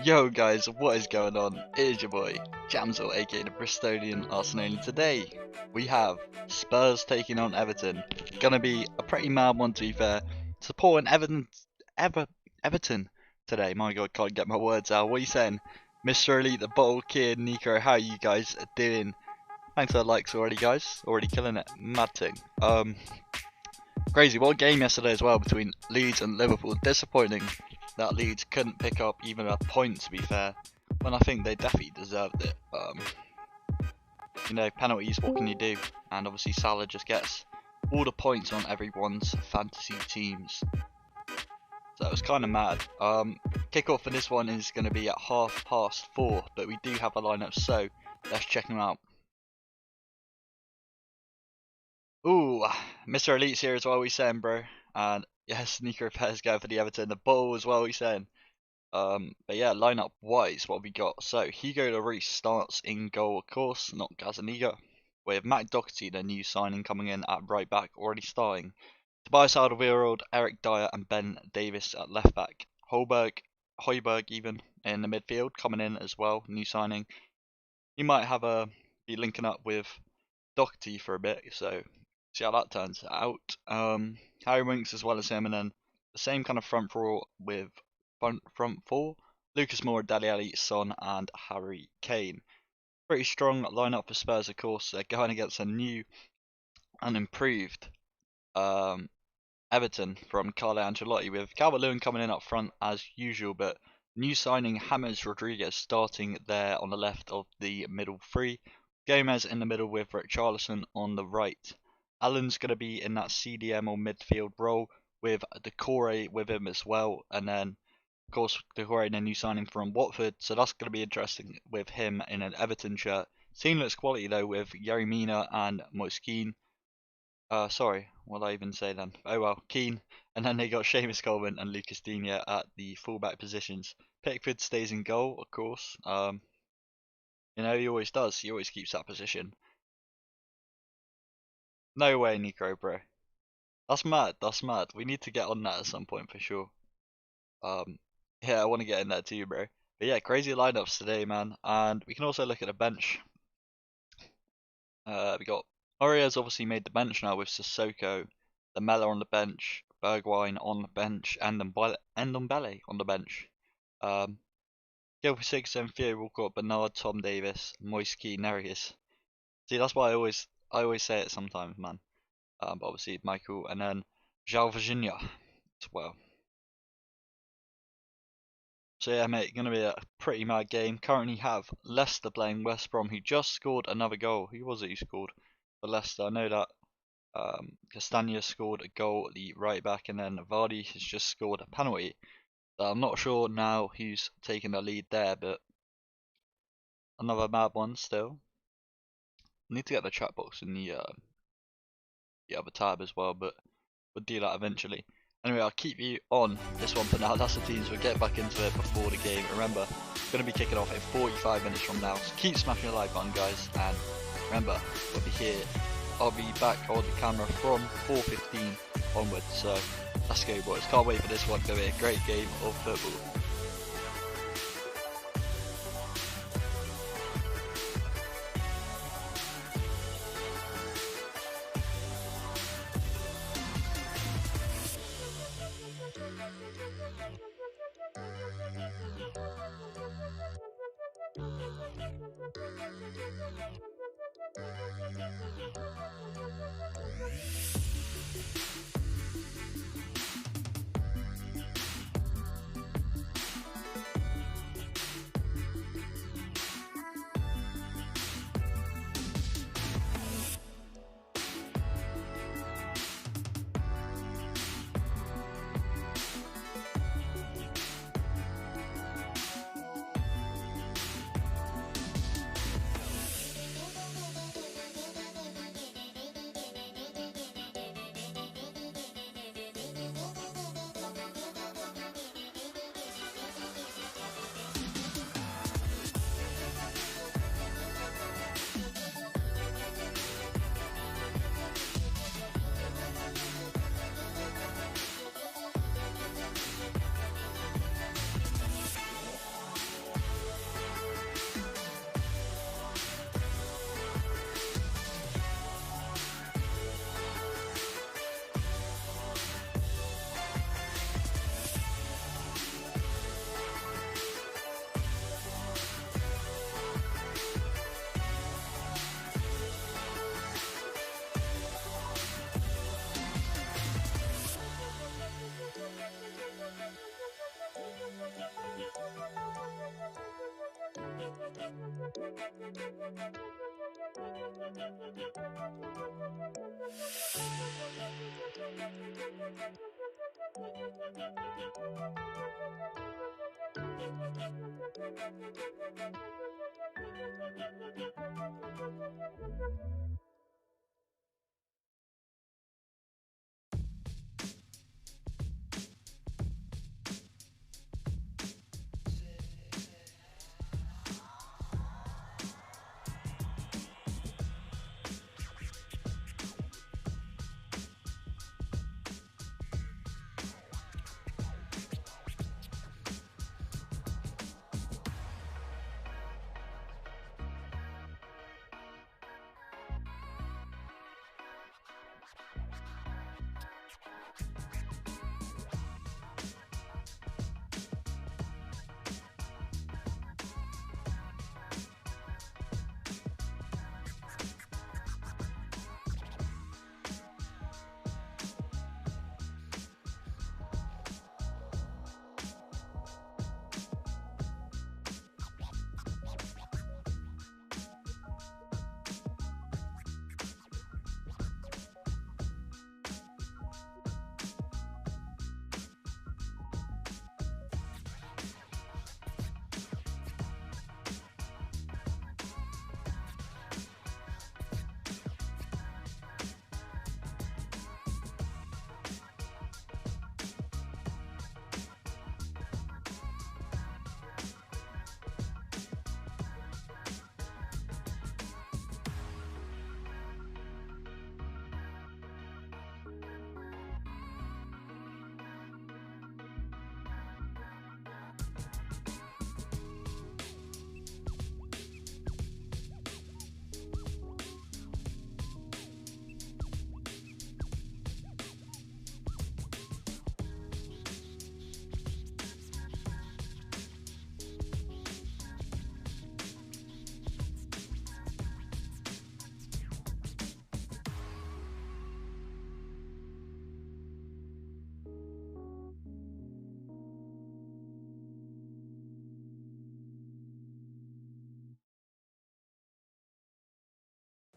Yo guys, what is going on? It is your boy, Jamzor, aka the Bristolian Arsenal. Today, we have Spurs taking on Everton. Gonna be a pretty mad one to be fair. Supporting Everton today. My god, can't get my words out. What are you saying? Mr. Elite, the bottle kid, Nico, how you guys doing? Thanks for the likes already guys. Already killing it. Mad thing. Crazy. What a game yesterday as well between Leeds and Liverpool. Disappointing that Leeds couldn't pick up even a point, to be fair, when I think they definitely deserved it. You know, penalties, what can you do? And obviously Salah just gets all the points on everyone's fantasy teams. So it was kind of mad. Kickoff for this one is going to be at 4:30, but we do have a lineup, so let's check them out. Ooh, Mr. Elite's here as well, we saying, bro. And yes, Nico Perez going for the Everton. The ball as well, we saying. But yeah, lineup wise, what have we got? So Hugo Lloris starts in goal, of course, not Gazaniga. We have Matt Doherty, the new signing, coming in at right back, already starting. Tobias Alderweireld, Eric Dyer, and Ben Davis at left back. Højbjerg even in the midfield, coming in as well, new signing. He might have be linking up with Doherty for a bit, so see how that turns out. Harry Winks as well as him, and then the same kind of front four with front four: Lucas Moura, Dele Alli, Son, and Harry Kane. Pretty strong lineup for Spurs, of course. They're going against a new and improved Everton from Carlo Ancelotti, with Calvert-Lewin coming in up front as usual, but new signing James Rodriguez starting there on the left of the middle three. Gomez in the middle with Richarlison on the right. Allen's going to be in that CDM or midfield role with Decore with him as well, and then of course Decore, a new signing from Watford, so that's going to be interesting with him in an Everton shirt. Seamless quality though with Yerry Mina and Moise Kean. Sorry, what did I even say then? Oh well, Keane, and then they got Seamus Coleman and Lucas Digne at the fullback positions. Pickford stays in goal, of course. You know, he always does. He always keeps that position. No way, Nico, bro. That's mad. That's mad. We need to get on that at some point for sure. Yeah, I want to get in there too, bro. But yeah, crazy lineups today, man. And we can also look at the bench. We got Aurier obviously made the bench now with Sissoko, Lamella on the bench, Bergwijn on the bench, and Ndombele on the bench. Gil for 6 Theo Walcott, Bernard, Tom Davis, Moise Kean, there he is. See, that's why I always say it sometimes, man. But obviously Michael, and then João Virginia as well. So yeah, mate, gonna be a pretty mad game. Currently have Leicester playing West Brom, who just scored another goal. Who was it who scored for Leicester? I know that Castagna scored a goal at the right back, and then Vardy has just scored a penalty. I'm not sure now who's taking the lead there, but another mad one still. I need to get the chat box in the other tab as well, but we'll do that eventually. Anyway, I'll keep you on this one for now. That's the teams. We'll get back into it before the game. Remember, it's going to be kicking off in 45 minutes from now. So keep smashing the like button, guys. And remember, we'll be here. I'll be back on the camera from 4:15 onwards. So let's go, boys. Can't wait for this one. It's going to be a great game of football.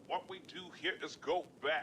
What we do here is go back.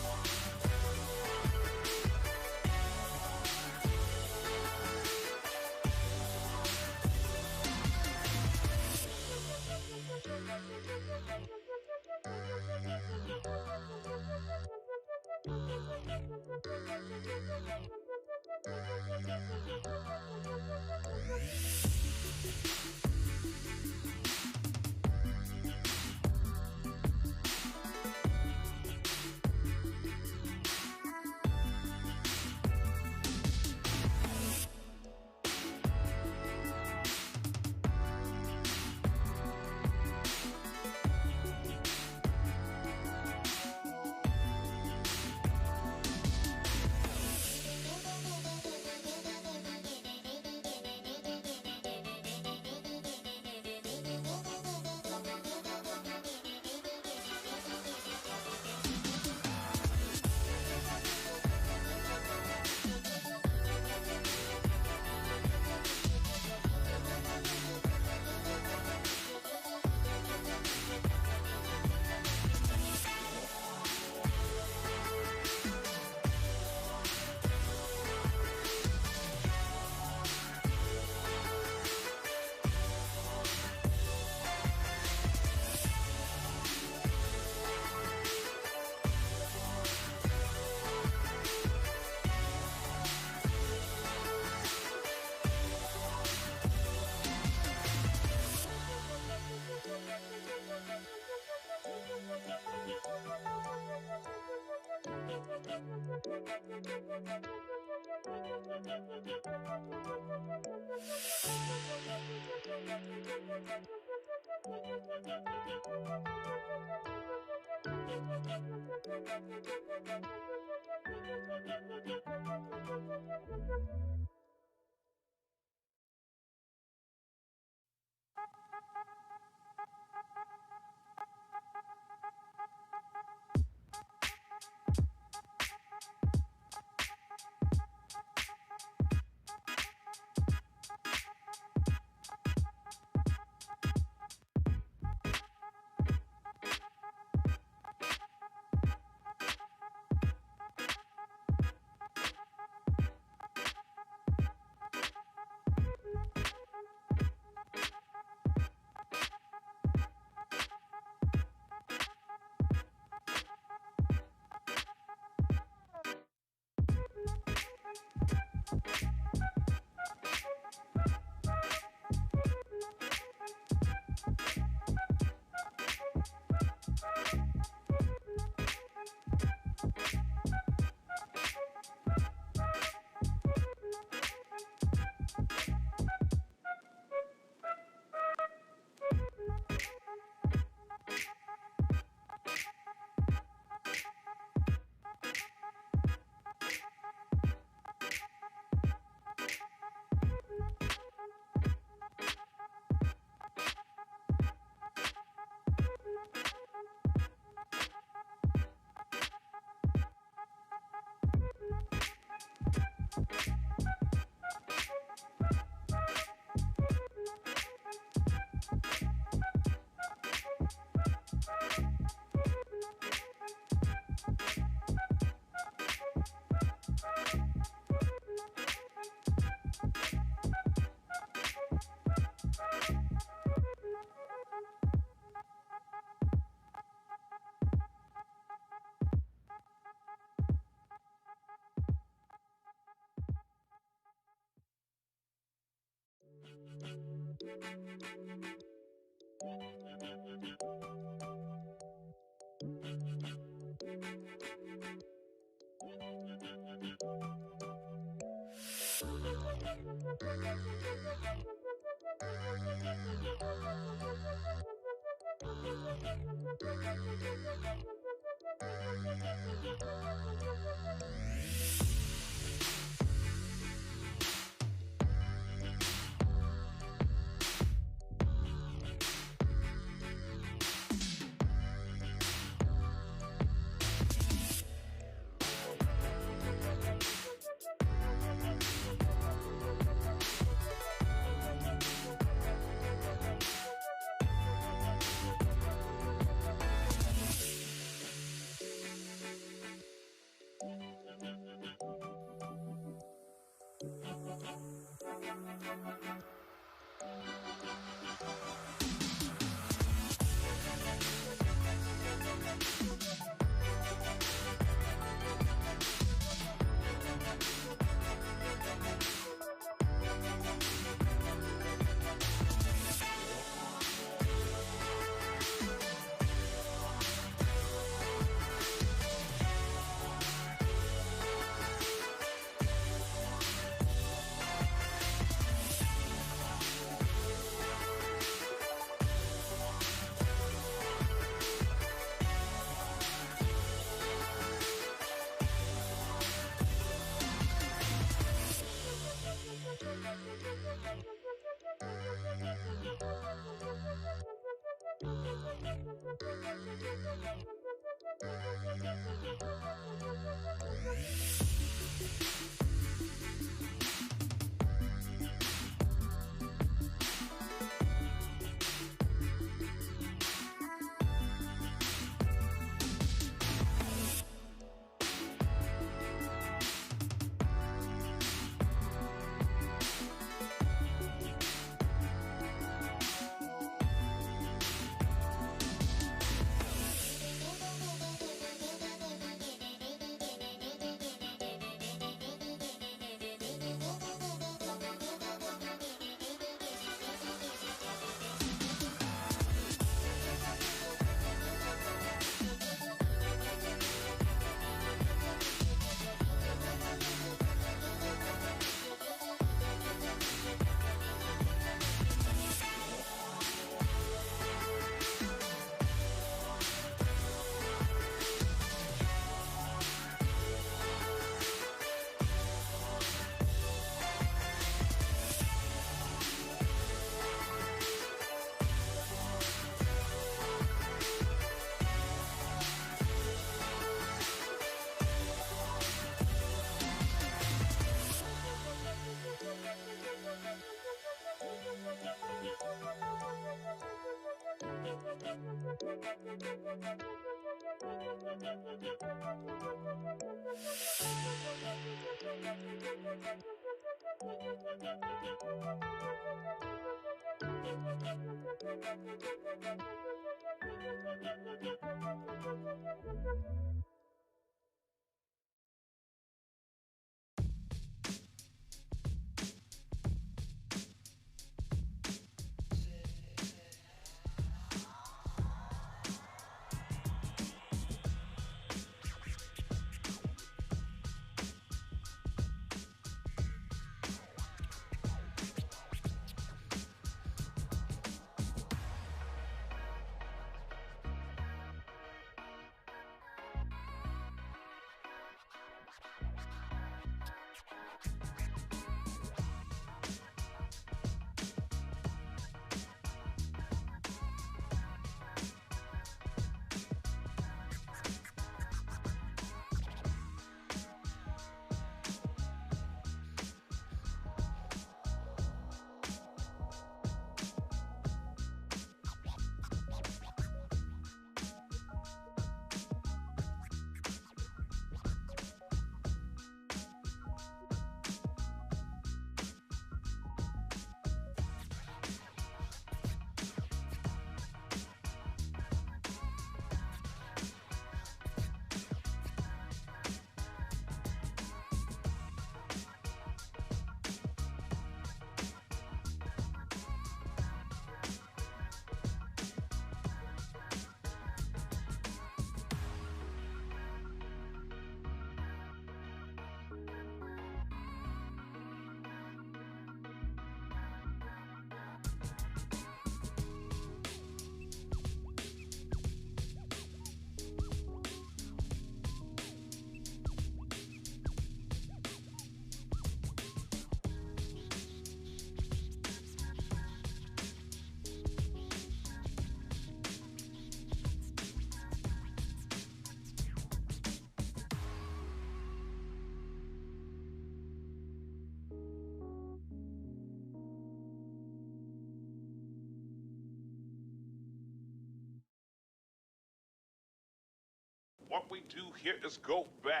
What we do here is go back.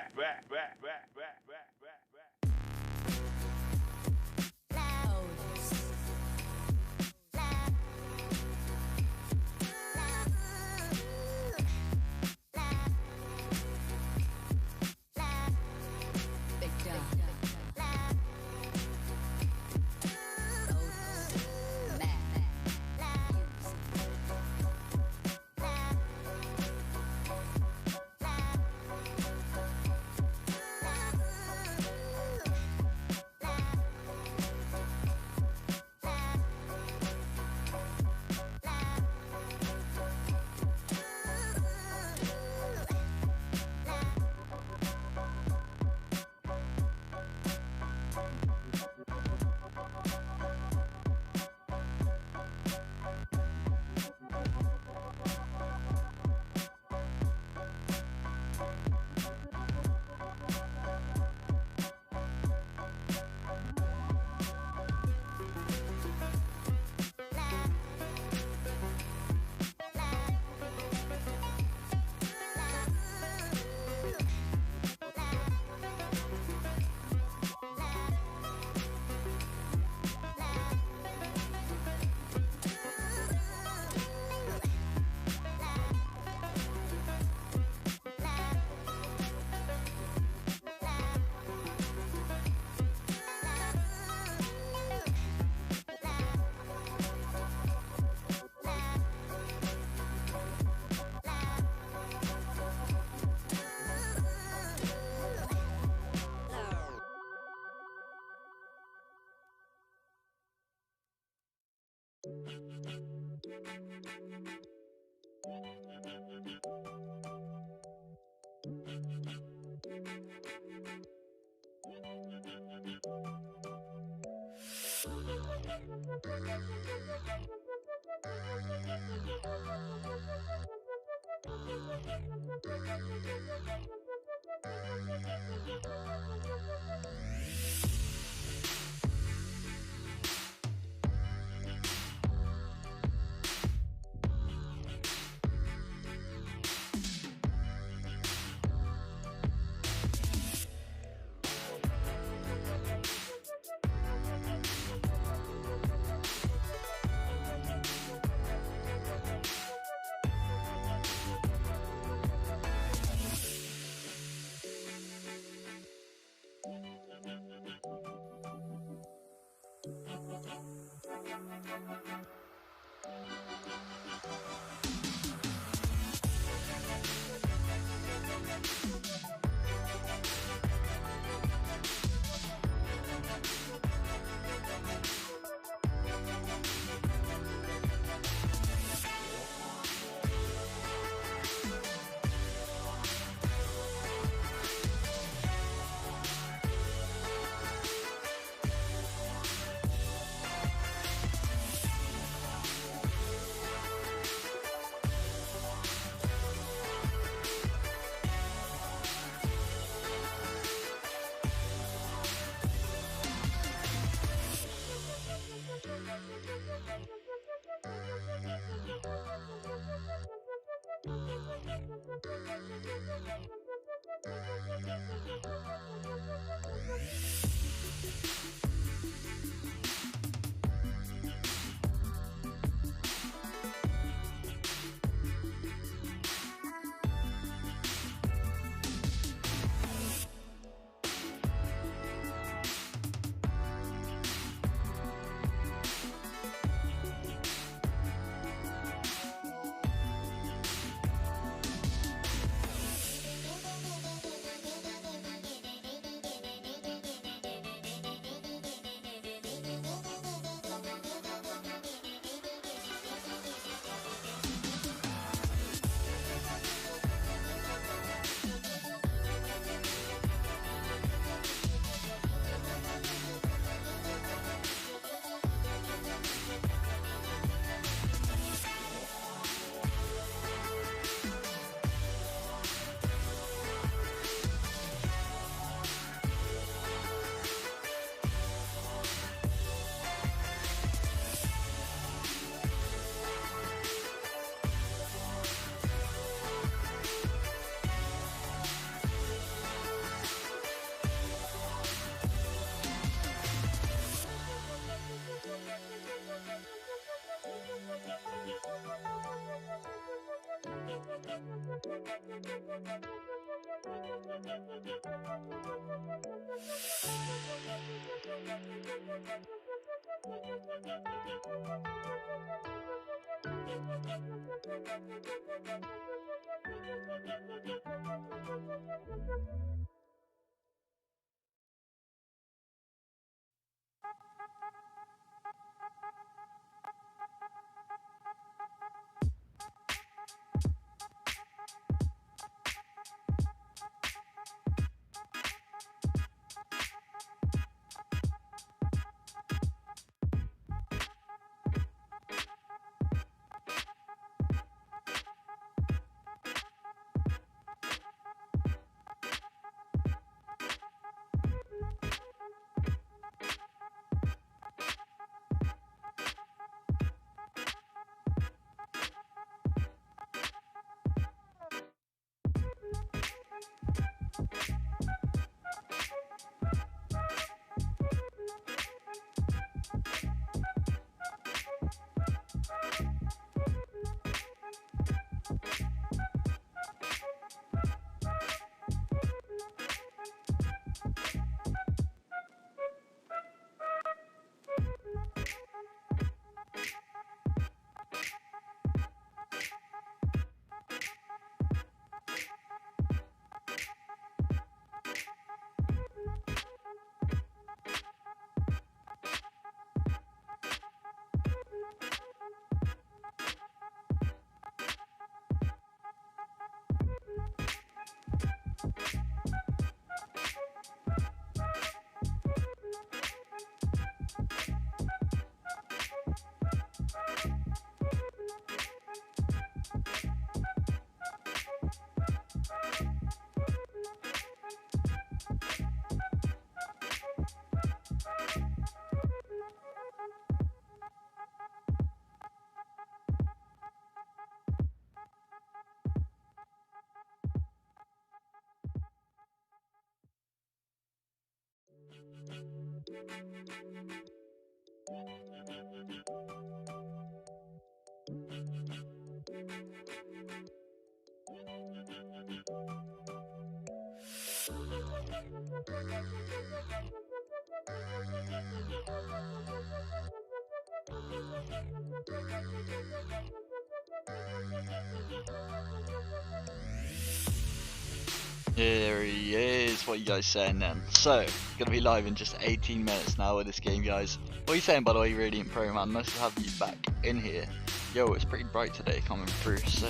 Here he is, what are you guys saying then? So, gonna be live in just 18 minutes now with this game, guys. What are you saying, by the way, Radiant Pro, man? Nice to have you back in here. Yo, it's pretty bright today coming through, so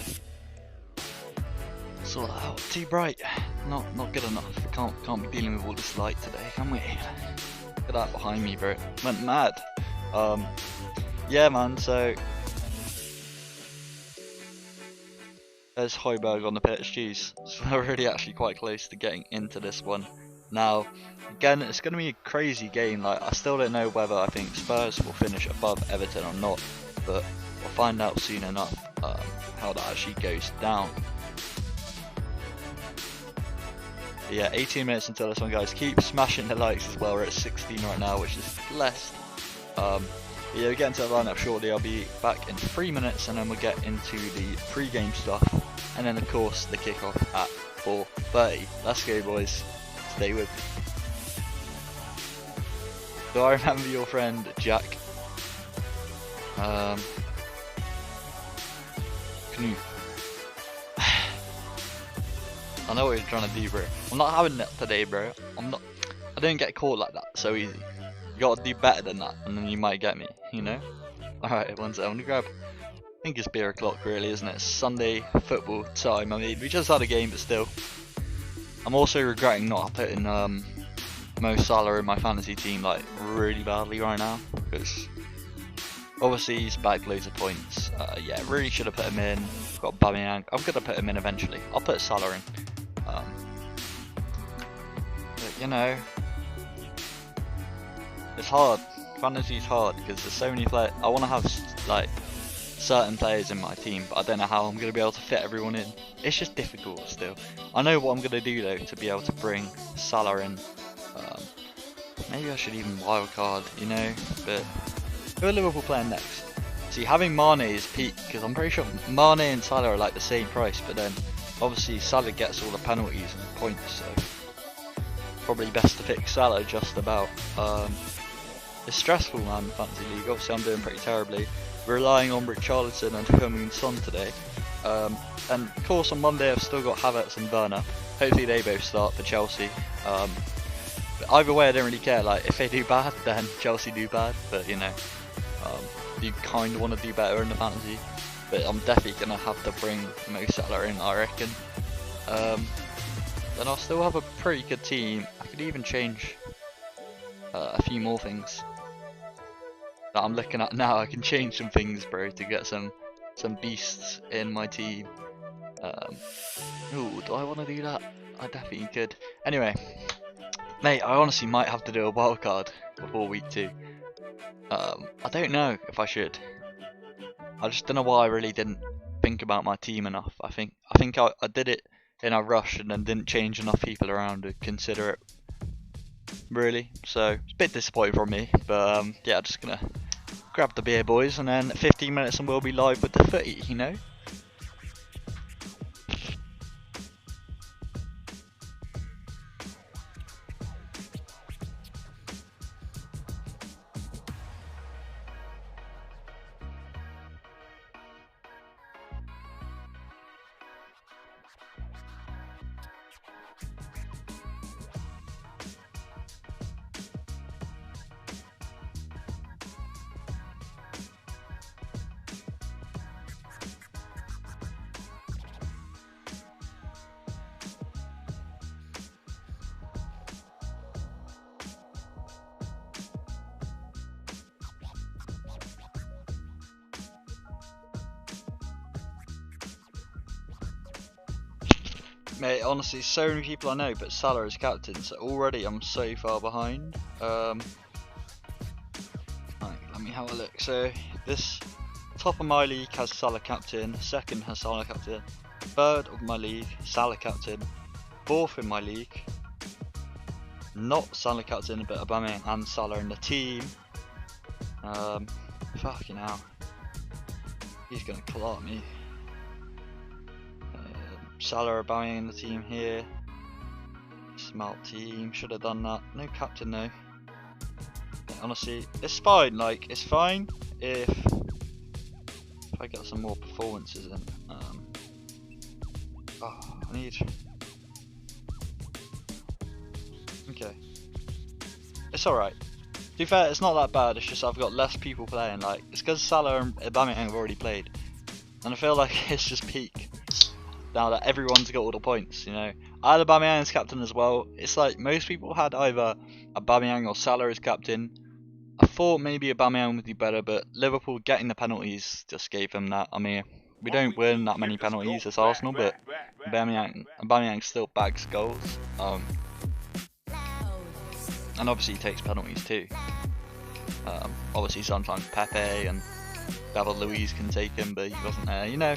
sort that out. Too bright, not good enough. Can't be dealing with all this light today, can we? Look at that behind me, bro. Went mad. Yeah, man. So there's Hoiberg on the pitch. Jeez, so we're really actually quite close to getting into this one. Now, again, it's going to be a crazy game. Like, I still don't know whether I think Spurs will finish above Everton or not, but we'll find out soon enough how that actually goes down. But yeah, 18 minutes until this one, guys. Keep smashing the likes as well. We're at 16 right now, which is blessed. Yeah, we'll get into the lineup shortly. I'll be back in 3 minutes, and then we'll get into the pre-game stuff, and then of course the kickoff at 4:30. Let's go, boys. Stay with me. Do I remember your friend Jack? Knut. I know what you're trying to do, bro. I'm not having that today, bro. I don't get caught like that so easy. You gotta do better than that, and then you might get me, you know? Alright, one second, I'm gonna grab, I think it's beer o'clock really, isn't it? It's Sunday football time. I mean, we just had a game, but still. I'm also regretting not putting Mo Salah in my fantasy team, like, really badly right now, because obviously he's bagged loads of points. Yeah, really should have put him in. Got Aubameyang. I'm gonna put him in eventually. I'll put Salah in. But you know, it's hard. Fantasy's hard because there's so many players. I want to have like certain players in my team, but I don't know how I'm gonna be able to fit everyone in. It's just difficult still. I know what I'm gonna do though to be able to bring Salah in. Maybe I should even wildcard, you know. But who are Liverpool playing next? See, having Mane is peak because I'm pretty sure Mane and Salah are like the same price, but then obviously Salah gets all the penalties and points, so probably best to pick Salah just about. It's stressful, man, fantasy league. Obviously I'm doing pretty terribly. We're relying on Richarlison and Heung-min Son today. And of course on Monday I've still got Havertz and Werner. Hopefully they both start for Chelsea. But either way I don't really care. Like, if they do bad, then Chelsea do bad. But you know, you kind of want to do better in the fantasy. But I'm definitely going to have to bring Mo Salah in, I reckon. Then I'll still have a pretty good team. I could even change a few more things that I'm looking at now. I can change some things, bro, to get some beasts in my team. Ooh, do I want to do that? I definitely could. Anyway, mate, I honestly might have to do a wildcard before week 2. I don't know if I should. I just don't know why I really didn't think about my team enough. I think I did it in a rush and then didn't change enough people around to consider it. Really, so it's a bit disappointing from me. But yeah, I'm just gonna grab the beer, boys, and then 15 minutes and we'll be live with the footy, you know. Mate, honestly, so many people I know, but Salah is captain, so already I'm so far behind. Right, let me have a look. So this top of my league has Salah captain, second has Salah captain, third of my league Salah captain, fourth in my league Not Salah captain, but Aubameyang and Salah in the team. Fucking hell. He's gonna clock me. Salah, Aubameyang in the team here. Smart team, should have done that. No captain though. Honestly, it's fine. Like, it's fine if I get some more performances in. I need. Okay, it's alright. To be fair, it's not that bad. It's just I've got less people playing. Like, it's because Salah and Aubameyang have already played, and I feel like it's just peak now that everyone's got all the points. You know, I had Aubameyang as captain as well. It's like most people had either Aubameyang or Salah as captain. I thought maybe Aubameyang would be better, but Liverpool getting the penalties just gave them that. I mean, we don't win that many penalties as Arsenal, but Aubameyang still bags goals. And obviously he takes penalties too. Obviously sometimes Pepe and David Luiz can take him, but he wasn't there. You know,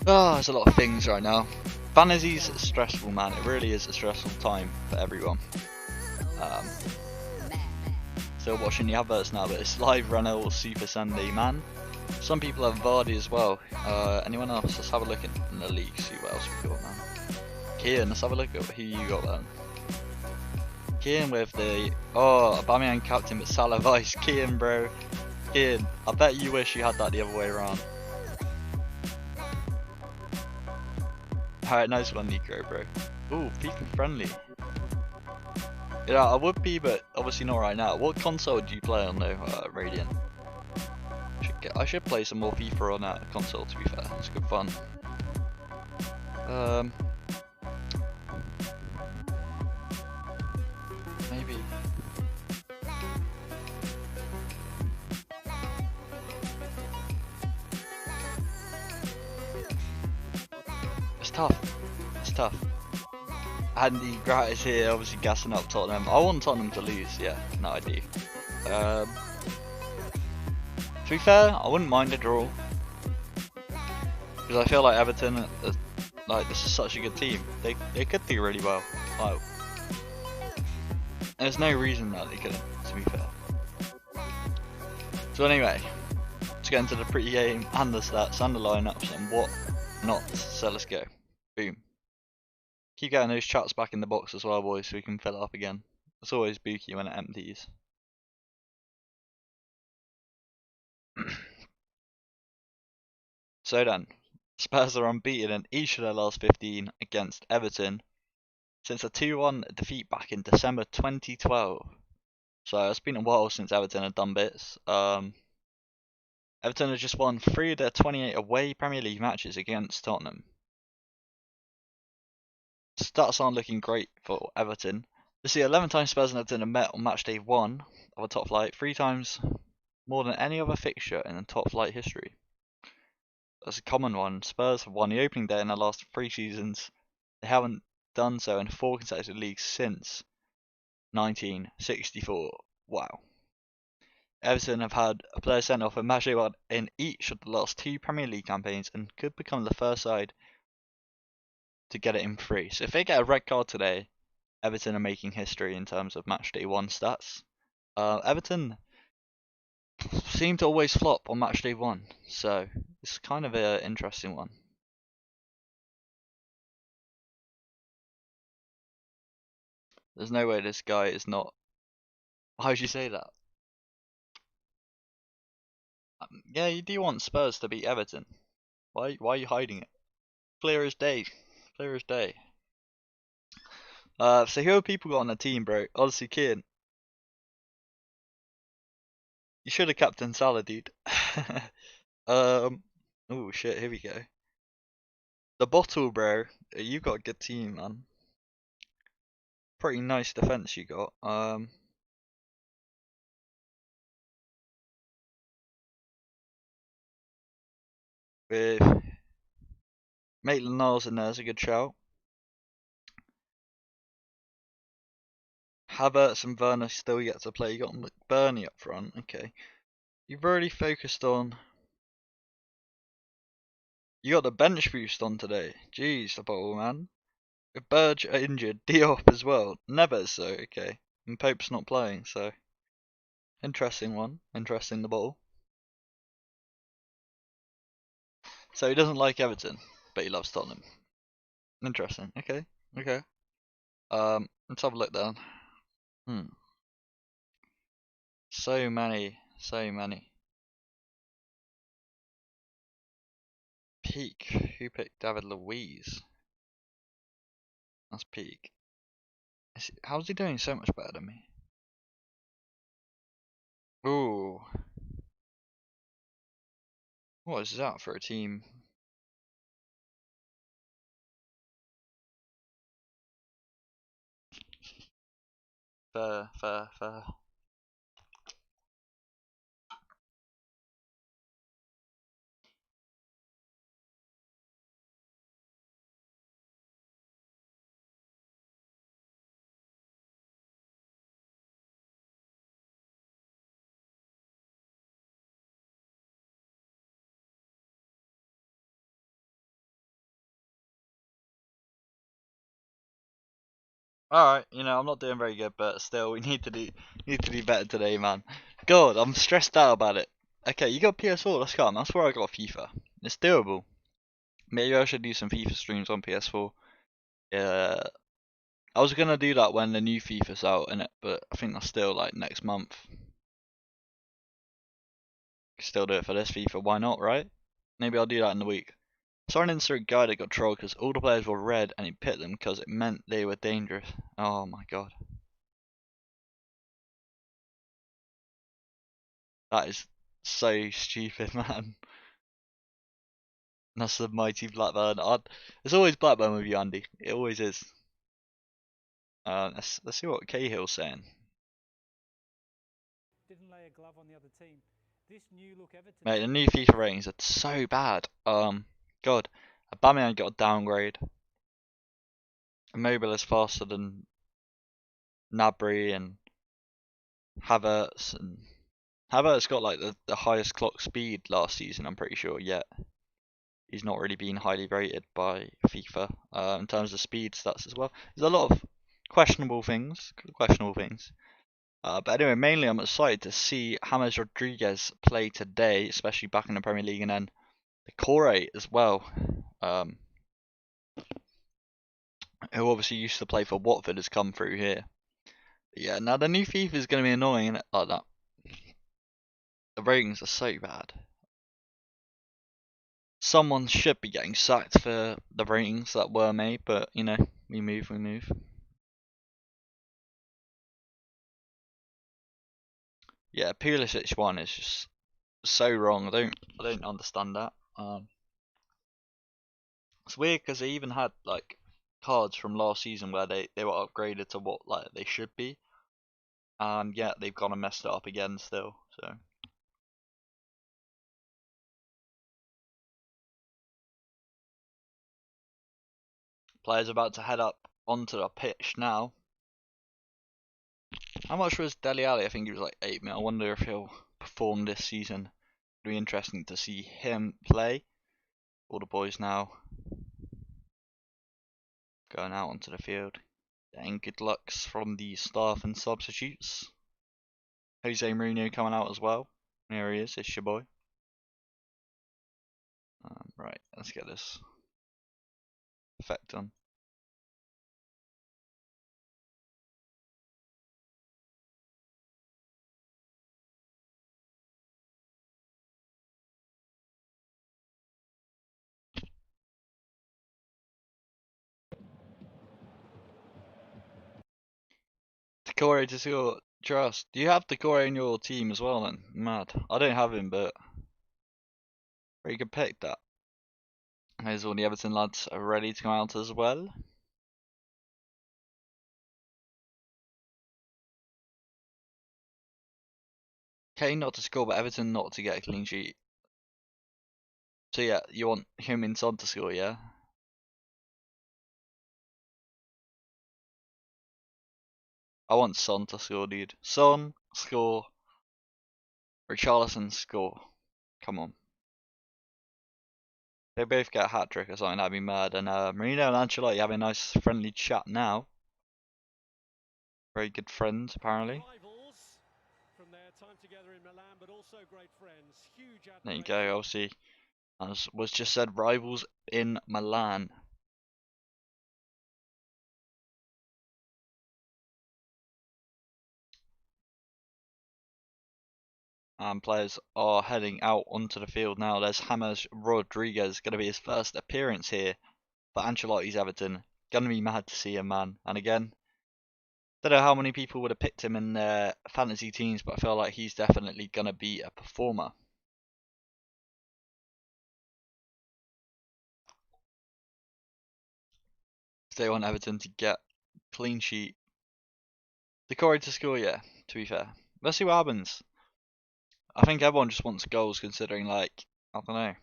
there's a lot of things right now. Fantasy's stressful, man. It really is a stressful time for everyone. Still watching the adverts now, but it's live Renault Super Sunday, man. Some people have Vardy as well. Anyone else? Let's have a look in the league, see what else we got, man. Kian, let's have a look at who you got then. Kian with the Aubameyang captain but Salah vice. Kian, bro. Kian, I bet you wish you had that the other way around. Alright, nice one, Nico, bro. Ooh, FIFA friendly. Yeah, I would be, but obviously not right now. What console do you play on though, Radiant? I should play some more FIFA on that console, to be fair. It's good fun. Maybe. It's tough. It's tough. Andy Gratis here, obviously gassing up Tottenham. I want Tottenham to lose, yeah, no I do. To be fair, I wouldn't mind a draw. Because I feel like Everton, like, this is such a good team. They could do really well. Like, there's no reason that they couldn't, to be fair. So anyway, let's get into the pre-game and the stats and the lineups and what not. So let's go. Boom. Keep getting those chats back in the box as well, boys, so we can fill it up again. It's always booky when it empties. So then, Spurs are unbeaten in each of their last 15 against Everton since a 2-1 defeat back in December 2012. So it's been a while since Everton have done bits. Everton have just won 3 of their 28 away Premier League matches against Tottenham. Stats aren't looking great for Everton. You see, 11 times Spurs and Everton have met on match day 1 of a top flight, 3 times more than any other fixture in the top flight history. That's a common one. Spurs have won the opening day in their last 3 seasons. They haven't done so in 4 consecutive leagues since 1964. Wow. Everton have had a player sent off a match day 1 in each of the last 2 Premier League campaigns and could become the first side to get it in 3. So if they get a red card today, Everton are making history in terms of match day 1 stats. Everton seem to always flop on match day 1, so it's kind of an interesting one. There's no way this guy is not. How would you say that? Yeah, you do want Spurs to beat Everton. Why are you hiding it? Clear as day. Clear as day. So who have people got on the team, bro? Honestly, Kian, you should have captained Salah, dude. Oh shit, here we go. The bottle, bro. You got a good team, man. Pretty nice defense you got. With Maitland-Niles in there is a good shout. Havertz and Werner still yet to play. You got McBurney up front. Okay. You've already focused on. You got the bench boost on today. Jeez, the bottle, man. If Burge are injured, Diop as well. Never so, okay. And Pope's not playing, so. Interesting one. Interesting the ball. So he doesn't like Everton, but he loves Tottenham. Interesting. Okay. Okay. Let's have a look then. So many. So many. Peak. Who picked David Luiz? That's Peak. How's he doing so much better than me? Ooh. What is that for a team? Fair, fair, fair. Alright, I'm not doing very good, but still, we need to do better today, man. God, I'm stressed out about it. Okay, you got PS4, let's go. That's where I got FIFA. It's doable. Maybe I should do some FIFA streams on PS4. Yeah, I was gonna do that when the new FIFA's out, innit? But I think that's still like next month. Still do it for this FIFA, why not, right? Maybe I'll do that in the week. Saw an Instagram guy that got trolled because all the players were red and he picked them because it meant they were dangerous. Oh my god. That is so stupid, man. That's the mighty Blackburn. It's always Blackburn with you, Andy. It always is. Let's see what Cahill's saying. Didn't lay a glove on the other team. This new look Everton. Mate, the new FIFA ratings are so bad. God, Aubameyang got a downgrade. Immobile is faster than Gnabry and Havertz, and Havertz got like the highest clock speed last season, I'm pretty sure, yet he's not really been highly rated by FIFA in terms of speed stats as well. There's a lot of questionable things. But anyway, mainly I'm excited to see James Rodriguez play today, especially back in the Premier League, and then the Core as well, who obviously used to play for Watford, has come through here. But yeah, now the new FIFA is going to be annoying, innit? Like that. The ratings are so bad. Someone should be getting sacked for the ratings that were made, but we move. Yeah, Pulisic one is just so wrong. I don't understand that. It's weird because they even had like cards from last season where they were upgraded to what like they should be, and yet they've gone and messed it up again still. So players about to head up onto the pitch now. How much was Dele Alli? I think he was like 8 mil. I wonder if he'll perform this season. It'll be interesting to see him play. All the boys now going out onto the field. And good lucks from the staff and substitutes. Jose Mourinho coming out as well. There he is, it's your boy. Right, let's get this effect done. Decore to your trust. Do you have Decore in your team as well then? Mad. I don't have him, but very good pick that. There's all the Everton lads are ready to come out as well. Kane not to score, but Everton not to get a clean sheet. So yeah, you want him in Son to score, yeah? I want Son to score, dude. Son, score. Richarlison, score. Come on. They both get a hat trick or something, that'd be mad. And Marino and Ancelotti having a nice friendly chat now. Very good friends, apparently. Rivals from their time together in Milan, but also great friends. Huge There you go, obviously. As was just said, rivals in Milan. And players are heading out onto the field now. There's James Rodriguez, going to be his first appearance here for Ancelotti's Everton. Going to be mad to see him, man. And again, don't know how many people would have picked him in their fantasy teams, but I feel like he's definitely going to be a performer. If they want Everton to get clean sheet. Decore to score, yeah, to be fair. Let's see what happens. I think everyone just wants goals considering, like, I don't know. I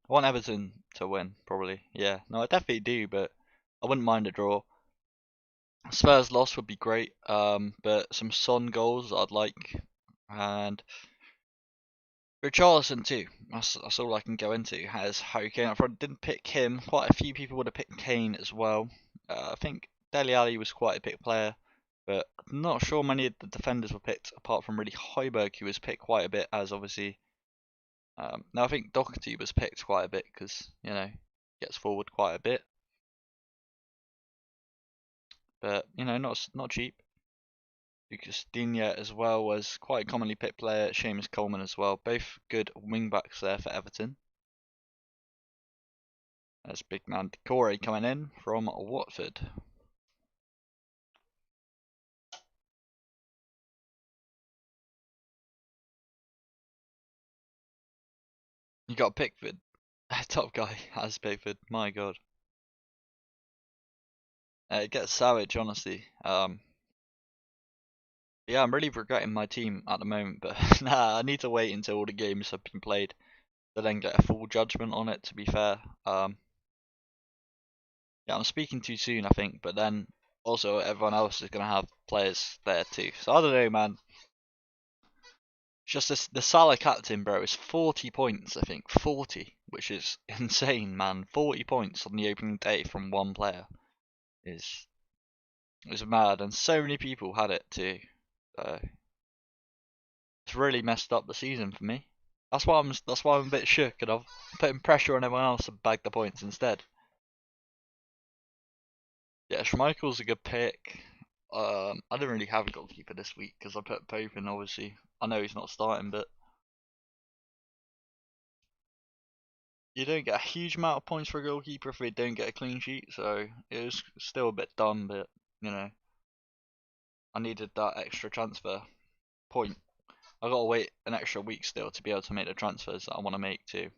want Everton to win, probably. Yeah, no, I definitely do, but I wouldn't mind a draw. Spurs loss would be great, but some Son goals I'd like. And Richarlison too. That's all I can go into. Has Harry Kane up front. Didn't pick him. Quite a few people would have picked Kane as well. I think Dele Alli was quite a pick player, but I'm not sure many of the defenders were picked apart from really Højbjerg, who was picked quite a bit as obviously. Now I think Doherty was picked quite a bit because you know gets forward quite a bit, but you know not cheap. Lucas Digne as well was quite a commonly picked player. Seamus Coleman as well. Both good wing backs there for Everton. There's big man Decore coming in from Watford. You got Pickford. Top guy has Pickford. My god. It gets savage, honestly. Yeah, I'm really regretting my team at the moment, but nah, I need to wait until all the games have been played to then get a full judgment on it, to be fair. Yeah, I'm speaking too soon, I think, but then also everyone else is going to have players there too. So I don't know, man. Just this, the Salah captain, bro, is 40 points, I think. 40, which is insane, man. 40 points on the opening day from one player is mad, and so many people had it too. So it's really messed up the season for me. That's why I'm a bit shook, and I'm putting pressure on everyone else to bag the points instead. Yeah, Schmeichel's a good pick. I didn't really have a goalkeeper this week because I put Pope in. Obviously, I know he's not starting, but you don't get a huge amount of points for a goalkeeper if they don't get a clean sheet. So it was still a bit dumb, but you know, I needed that extra transfer point. I gotta wait an extra week still to be able to make the transfers that I want to make too,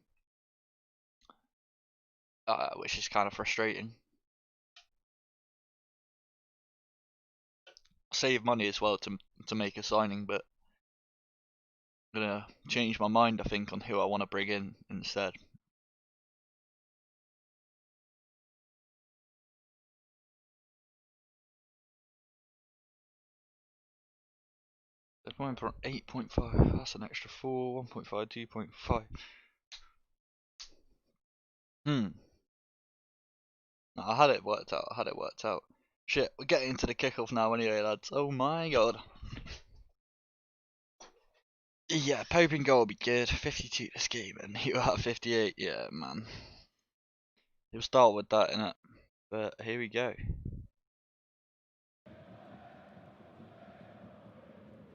which is kind of frustrating. Save money as well to make a signing, but I'm gonna change my mind, I think, on who I want to bring in instead. They're going for 8.5. That's an extra 4. 1.5, 2.5. No, I had it worked out. Shit, we're getting into the kickoff now anyway, lads. Oh my god. Yeah, Pope in goal will be good. 52 this game, and he at 58. Yeah, man. He'll start with that, innit? But here we go.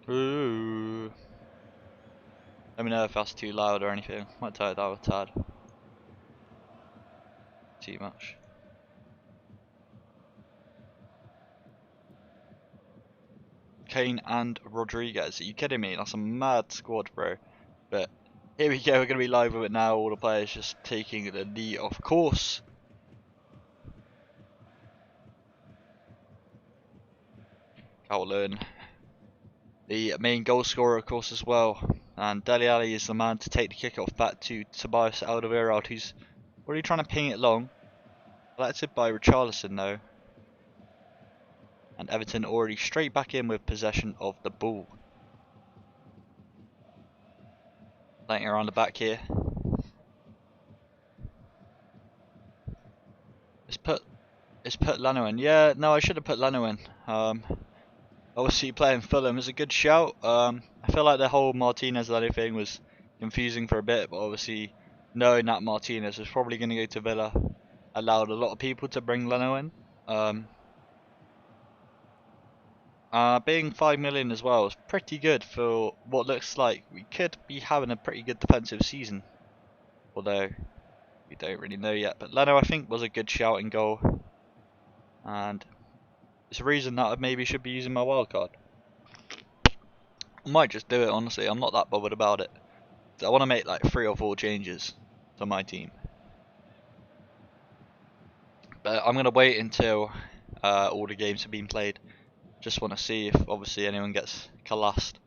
Ooh. Let me know if that's too loud or anything. Might turn it down a tad. Too much. Kane and Rodriguez. Are you kidding me? That's a mad squad, bro. But here we go. We're going to be live with it now. All the players just taking the knee off course. Calvert-Lewin, the main goal scorer, of course, as well. And Dele Alli is the man to take the kickoff back to Tobias Alderweireld, who's already trying to ping it long. Collected by Richarlison, though. And Everton already straight back in with possession of the ball. Playing around the back here. It's put Leno in. Yeah, no, I should have put Leno in. Obviously playing Fulham is a good shout. I feel like the whole Martinez Leno thing was confusing for a bit, but obviously knowing that Martinez was probably going to go to Villa allowed a lot of people to bring Leno in. Being 5 million as well is pretty good for what looks like we could be having a pretty good defensive season. Although we don't really know yet. But Leno, I think, was a good shout in goal. And it's a reason that I maybe should be using my wild card. I might just do it, honestly. I'm not that bothered about it. I want to make like 3 or 4 changes to my team. But I'm going to wait until all the games have been played. Just want to see if obviously anyone gets collapsed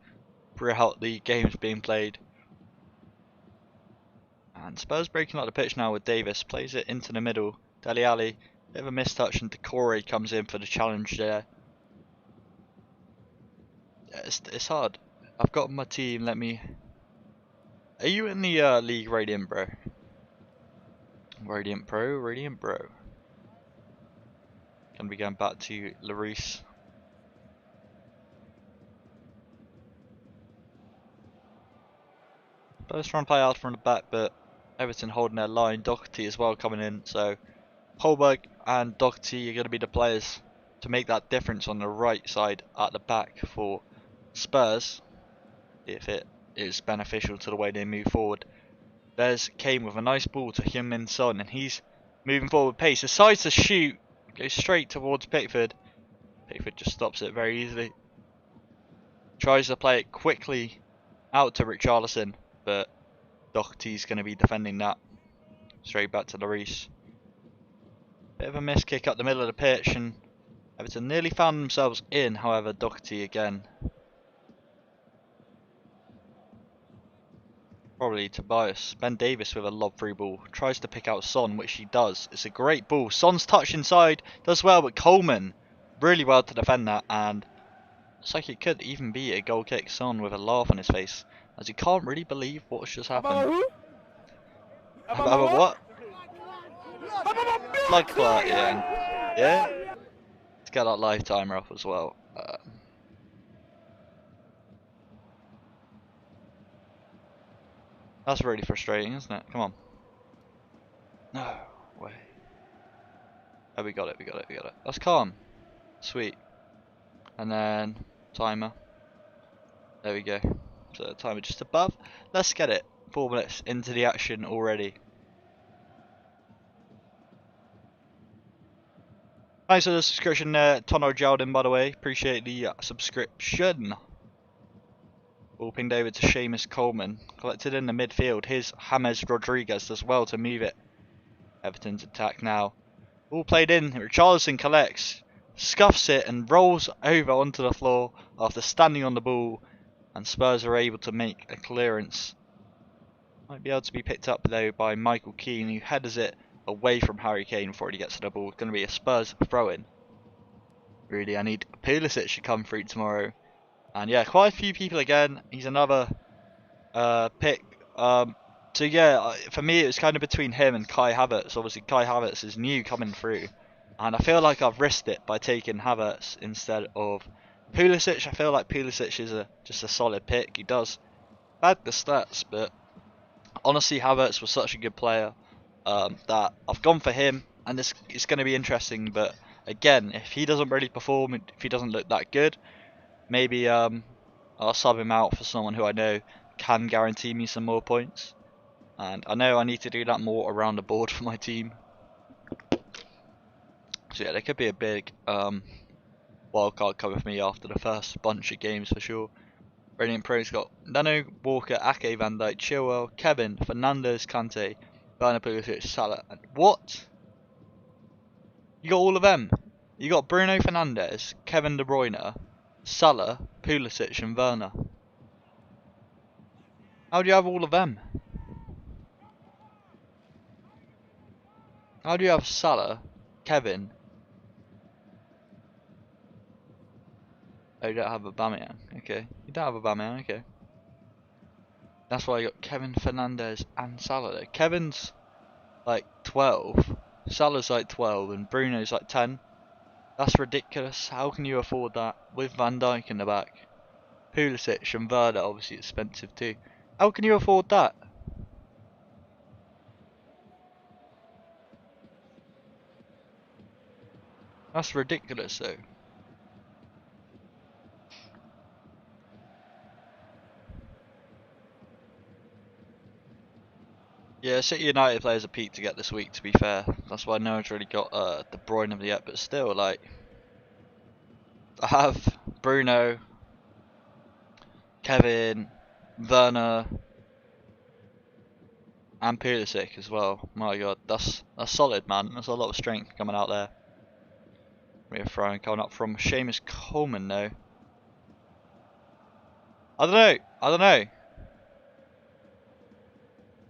throughout the games being played. And Spurs breaking out the pitch now with Davis. Plays it into the middle. Dele Alli, bit of a mistouch, and Decore comes in for the challenge there. Yeah, it's hard. I've got my team. Let me. Are you in the league, Radiant Bro? Radiant Bro. Gonna be going back to Lloris. Spurs trying to play out from the back, but Everton holding their line. Doherty as well coming in. So Holberg and Doherty are going to be the players to make that difference on the right side at the back for Spurs, if it is beneficial to the way they move forward. There's Kane with a nice ball to Heung-min Son, and he's moving forward with pace. Decides to shoot, goes straight towards Pickford. Pickford just stops it very easily. Tries to play it quickly out to Richarlison, but Doherty's going to be defending that. Straight back to Lloris. Bit of a miss kick up the middle of the pitch, and Everton nearly found themselves in. However, Doherty again. Probably Tobias. Ben Davis with a lob through ball. Tries to pick out Son, which he does. It's a great ball. Son's touch inside. Does well, but Coleman really well to defend that. And looks like it could even be a goal kick. Son with a laugh on his face, as he can't really believe what's just happened. About what? Blood clot, yeah. Let's get that live timer off as well. That's really frustrating, isn't it? Come on. No way. Oh, we got it. That's calm. Sweet. And then timer. There we go. So timer just above. Let's get it. 4 minutes into the action already. Thanks for the subscription there, Tono Jaldin, by the way. Appreciate the subscription. Ball pinged over to Seamus Coleman. Collected in the midfield. Here's James Rodriguez does well to move it. Everton's attack now. All played in. Richarlison collects, scuffs it, and rolls over onto the floor after standing on the ball. And Spurs are able to make a clearance. Might be able to be picked up though by Michael Keane, who headers it away from Harry Kane before he gets to the ball. It's going to be a Spurs throw-in. Really, I need Pulisic to come through tomorrow. And yeah, quite a few people again. He's another pick. So yeah, for me it was kind of between him and Kai Havertz. Obviously Kai Havertz is new coming through, and I feel like I've risked it by taking Havertz instead of Pulisic. I feel like Pulisic is just a solid pick. He does bad the stats, but honestly Havertz was such a good player that I've gone for him, and it's going to be interesting. But again, if he doesn't really perform, if he doesn't look that good, maybe I'll sub him out for someone who I know can guarantee me some more points. And I know I need to do that more around the board for my team. So yeah, there could be a big wildcard coming for me after the first bunch of games for sure. Radiant Pro's got Nano, Walker, Ake, Van Dijk, Chilwell, Kevin, Fernandes, Kante, Werner, Pulisic, Salah. And what? You got all of them? You got Bruno Fernandes, Kevin De Bruyne, Salah, Pulisic and Werner. How do you have all of them? How do you have Salah, Kevin? Oh, you don't have Aubameyang. Okay. You don't have Aubameyang, okay. That's why I got Kevin, Fernandes and Salah there. Kevin's like 12 Salah's like 12 and Bruno's like 10. That's ridiculous. How can you afford that with Van Dijk in the back? Pulisic and Werner obviously expensive too. How can you afford that? That's ridiculous though. Yeah, City United players are peaked to get this week, to be fair. That's why no one's really got De Bruyne of the yet, but still, like, I have Bruno, Kevin, Werner, and Pulisic as well. My God, that's solid, man. That's a lot of strength coming out there. We're throwing coming up from Seamus Coleman though. I don't know.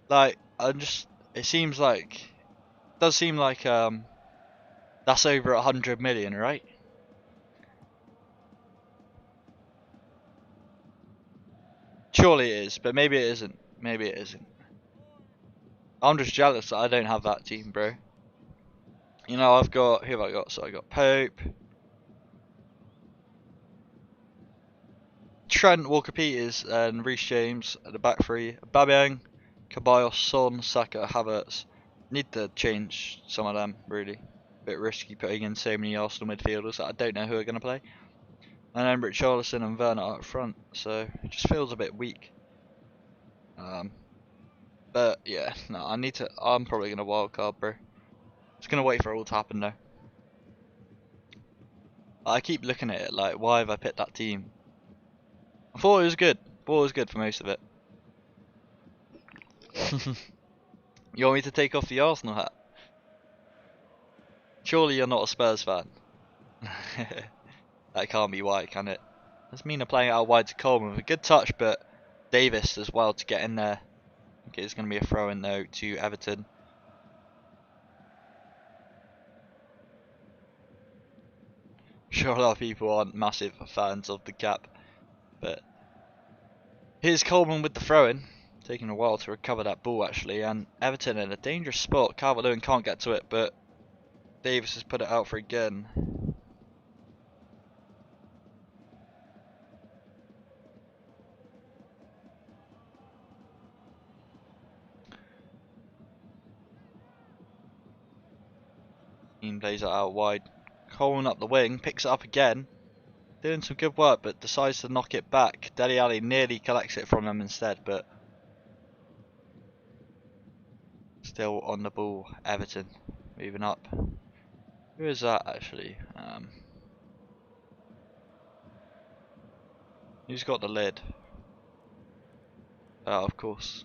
Like, it seems like, does seem like that's over 100 million, right? Surely it is, but maybe it isn't. Maybe it isn't. I'm just jealous that I don't have that team, bro. You know, who have I got? So I got Pope, Trent, Walker-Peters, and Reece James at the back three. Aubameyang, Ceballos, Son, Saka, Havertz. Need to change some of them, really. Bit risky putting in so many Arsenal midfielders that I don't know who are going to play. And then Richarlison and Werner up front, so it just feels a bit weak. But yeah, no, I'm probably going to wildcard, bro. Just going to wait for it all to happen though. I keep looking at it like, why have I picked that team? I thought it was good. Thought it was good for most of it. You want me to take off the Arsenal hat? Surely you're not a Spurs fan. That can't be why, can it? That's Mina playing it out wide to Coleman with a good touch, but Davis as well to get in there. Okay, it's going to be a throw in though to Everton. Sure, a lot of people aren't massive fans of the cap, but here's Coleman with the throw in. Taking a while to recover that ball actually, and Everton in a dangerous spot. Calvert-Lewin can't get to it, but Davis has put it out for again. He plays it out wide. Coleman up the wing, picks it up again. Doing some good work, but decides to knock it back. Dele Alli nearly collects it from him instead, but still on the ball. Everton moving up. Who is that actually? Who's got the lid? Oh, of course.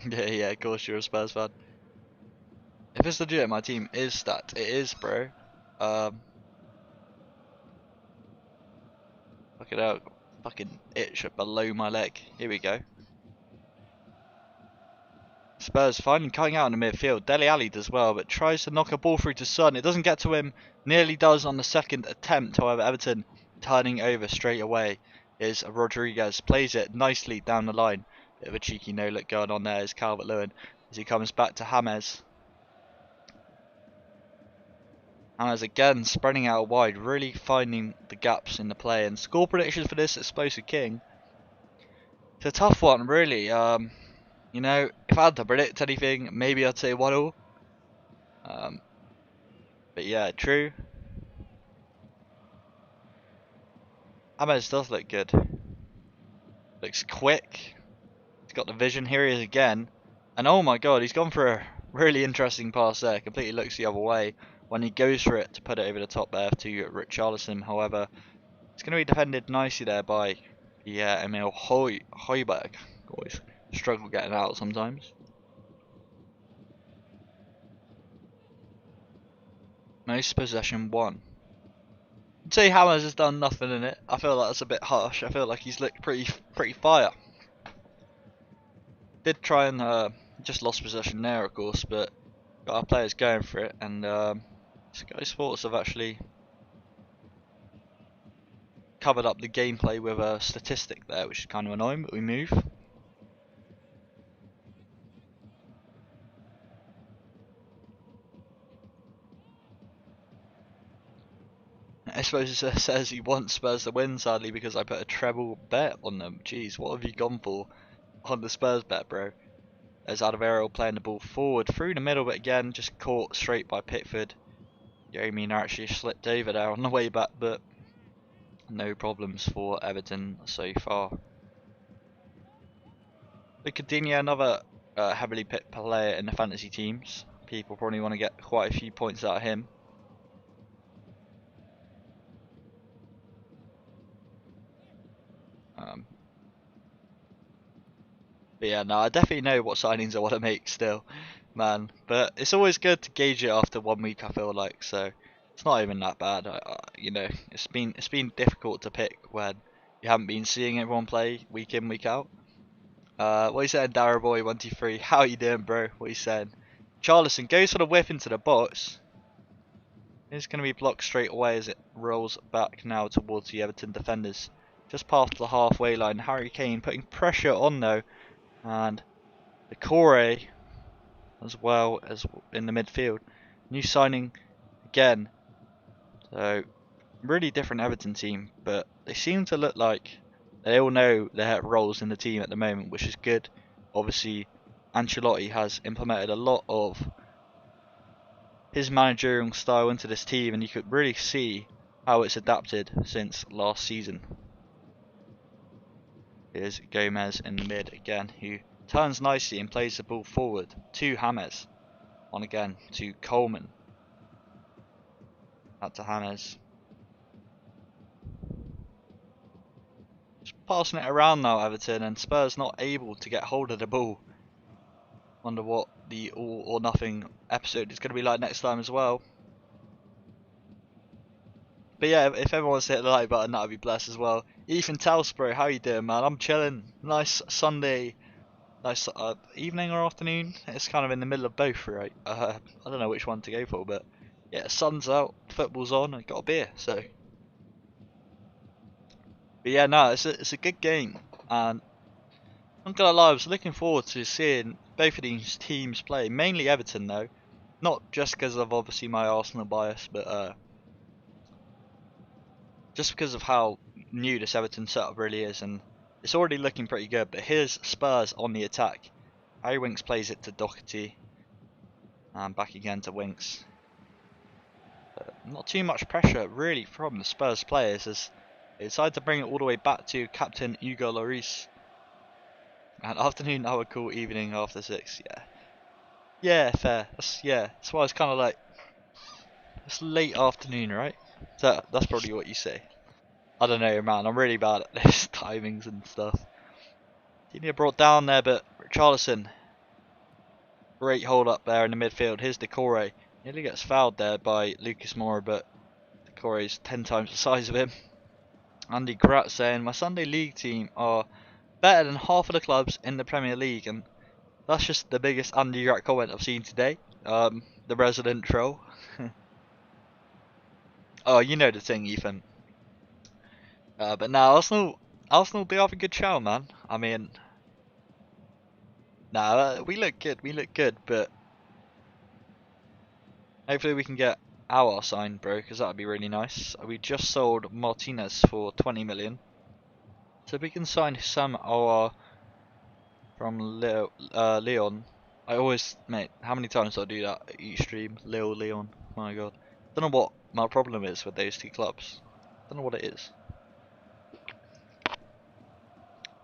Yeah, of course you're a Spurs fan. If it's legit, my team is stacked. It is, bro. Look it out. Fucking itch below my leg. Here we go. Spurs finally cutting out in the midfield. Dele Alli does well, but tries to knock a ball through to Son. It doesn't get to him. Nearly does on the second attempt. However, Everton turning over straight away is Rodriguez. Plays it nicely down the line. Bit of a cheeky no-look going on there is Calvert-Lewin as he comes back to James. James again spreading out wide, really finding the gaps in the play. And score predictions for this Explosive King. It's a tough one, really. You know, if I had to predict anything, maybe I'd say 1-1. But yeah, true. James does look good. Looks quick. He's got the vision. Here he is again. And oh my god, he's gone for a really interesting pass there. Completely looks the other way when he goes for it to put it over the top there to Richarlison. However, it's going to be defended nicely there by Emil Højbjerg. Always struggle getting out sometimes. Most possession 1. I'd say James has done nothing in it. I feel like that's a bit harsh. I feel like he's looked pretty fire. Did try and just lost possession there, of course, but got our players going for it, and Sky Sports have actually covered up the gameplay with a statistic there, which is kind of annoying, but we move. I suppose it says he wants Spurs to win, sadly, because I put a treble bet on them. Jeez, what have you gone for on the Spurs bet, bro? There's Alderweireld playing the ball forward through the middle, but again, just caught straight by Pickford. Yeremina actually slipped over there on the way back, but no problems for Everton so far. But Coutinho, another heavily picked player in the fantasy teams. People probably want to get quite a few points out of him. But yeah, no, I definitely know what signings I want to make still, man. But it's always good to gauge it after 1 week, I feel like. So it's not even that bad. You know, it's been difficult to pick when you haven't been seeing everyone play week in, week out. What are you saying, Darrowboy123? How you doing, bro? What are you saying? Charlison goes for the whip into the box. It's going to be blocked straight away as it rolls back now towards the Everton defenders. Just past the halfway line. Harry Kane putting pressure on though. And the Core as well as in the midfield. New signing again. So really different Everton team, but they seem to look like they all know their roles in the team at the moment, which is good. Obviously, Ancelotti has implemented a lot of his managerial style into this team, and you could really see how it's adapted since last season. Here's Gomez in the mid again, who turns nicely and plays the ball forward to James. On again to Coleman. Out to James. Just passing it around now, Everton, and Spurs not able to get hold of the ball. Wonder what the all or nothing episode is going to be like next time as well. But yeah, if everyone wants to hit the like button, that would be blessed as well. Ethan Telsbro, how you doing, man? I'm chilling. Nice Sunday, nice evening or afternoon. It's kind of in the middle of both, right? I don't know which one to go for, but yeah, sun's out, football's on, I got a beer, so. But yeah, no, it's a good game, and I'm not gonna lie, I was looking forward to seeing both of these teams play. Mainly Everton though, not just because of obviously my Arsenal bias, but just because of how new this Everton setup really is, and it's already looking pretty good. But here's Spurs on the attack. Harry Winks plays it to Doherty, and back again to Winks. Not too much pressure really from the Spurs players as they decide to bring it all the way back to captain Hugo Lloris. And afternoon, hour cool, evening after 6. Yeah, fair. That's why it's kind of like it's late afternoon, right? So that's probably what you say. I don't know, man. I'm really bad at this timings and stuff. Coutinho brought down there, but Richarlison, great hold up there in the midfield. Here's Decore. Nearly gets fouled there by Lucas Moura, but Decore is 10 times the size of him. Andy Gratz saying, my Sunday League team are better than half of the clubs in the Premier League, and that's just the biggest Andy Gratz comment I've seen today. The resident troll. Oh, you know the thing, Ethan. But now Arsenal do have a good show, man. I mean, we look good, but hopefully we can get our signed, bro, because that would be really nice. We just sold Martinez for 20 million. So we can sign Sam Aouar from Leon. I always, mate, how many times do I do that each stream? Leon, my god. Don't know what my problem is with those two clubs. Don't know what it is.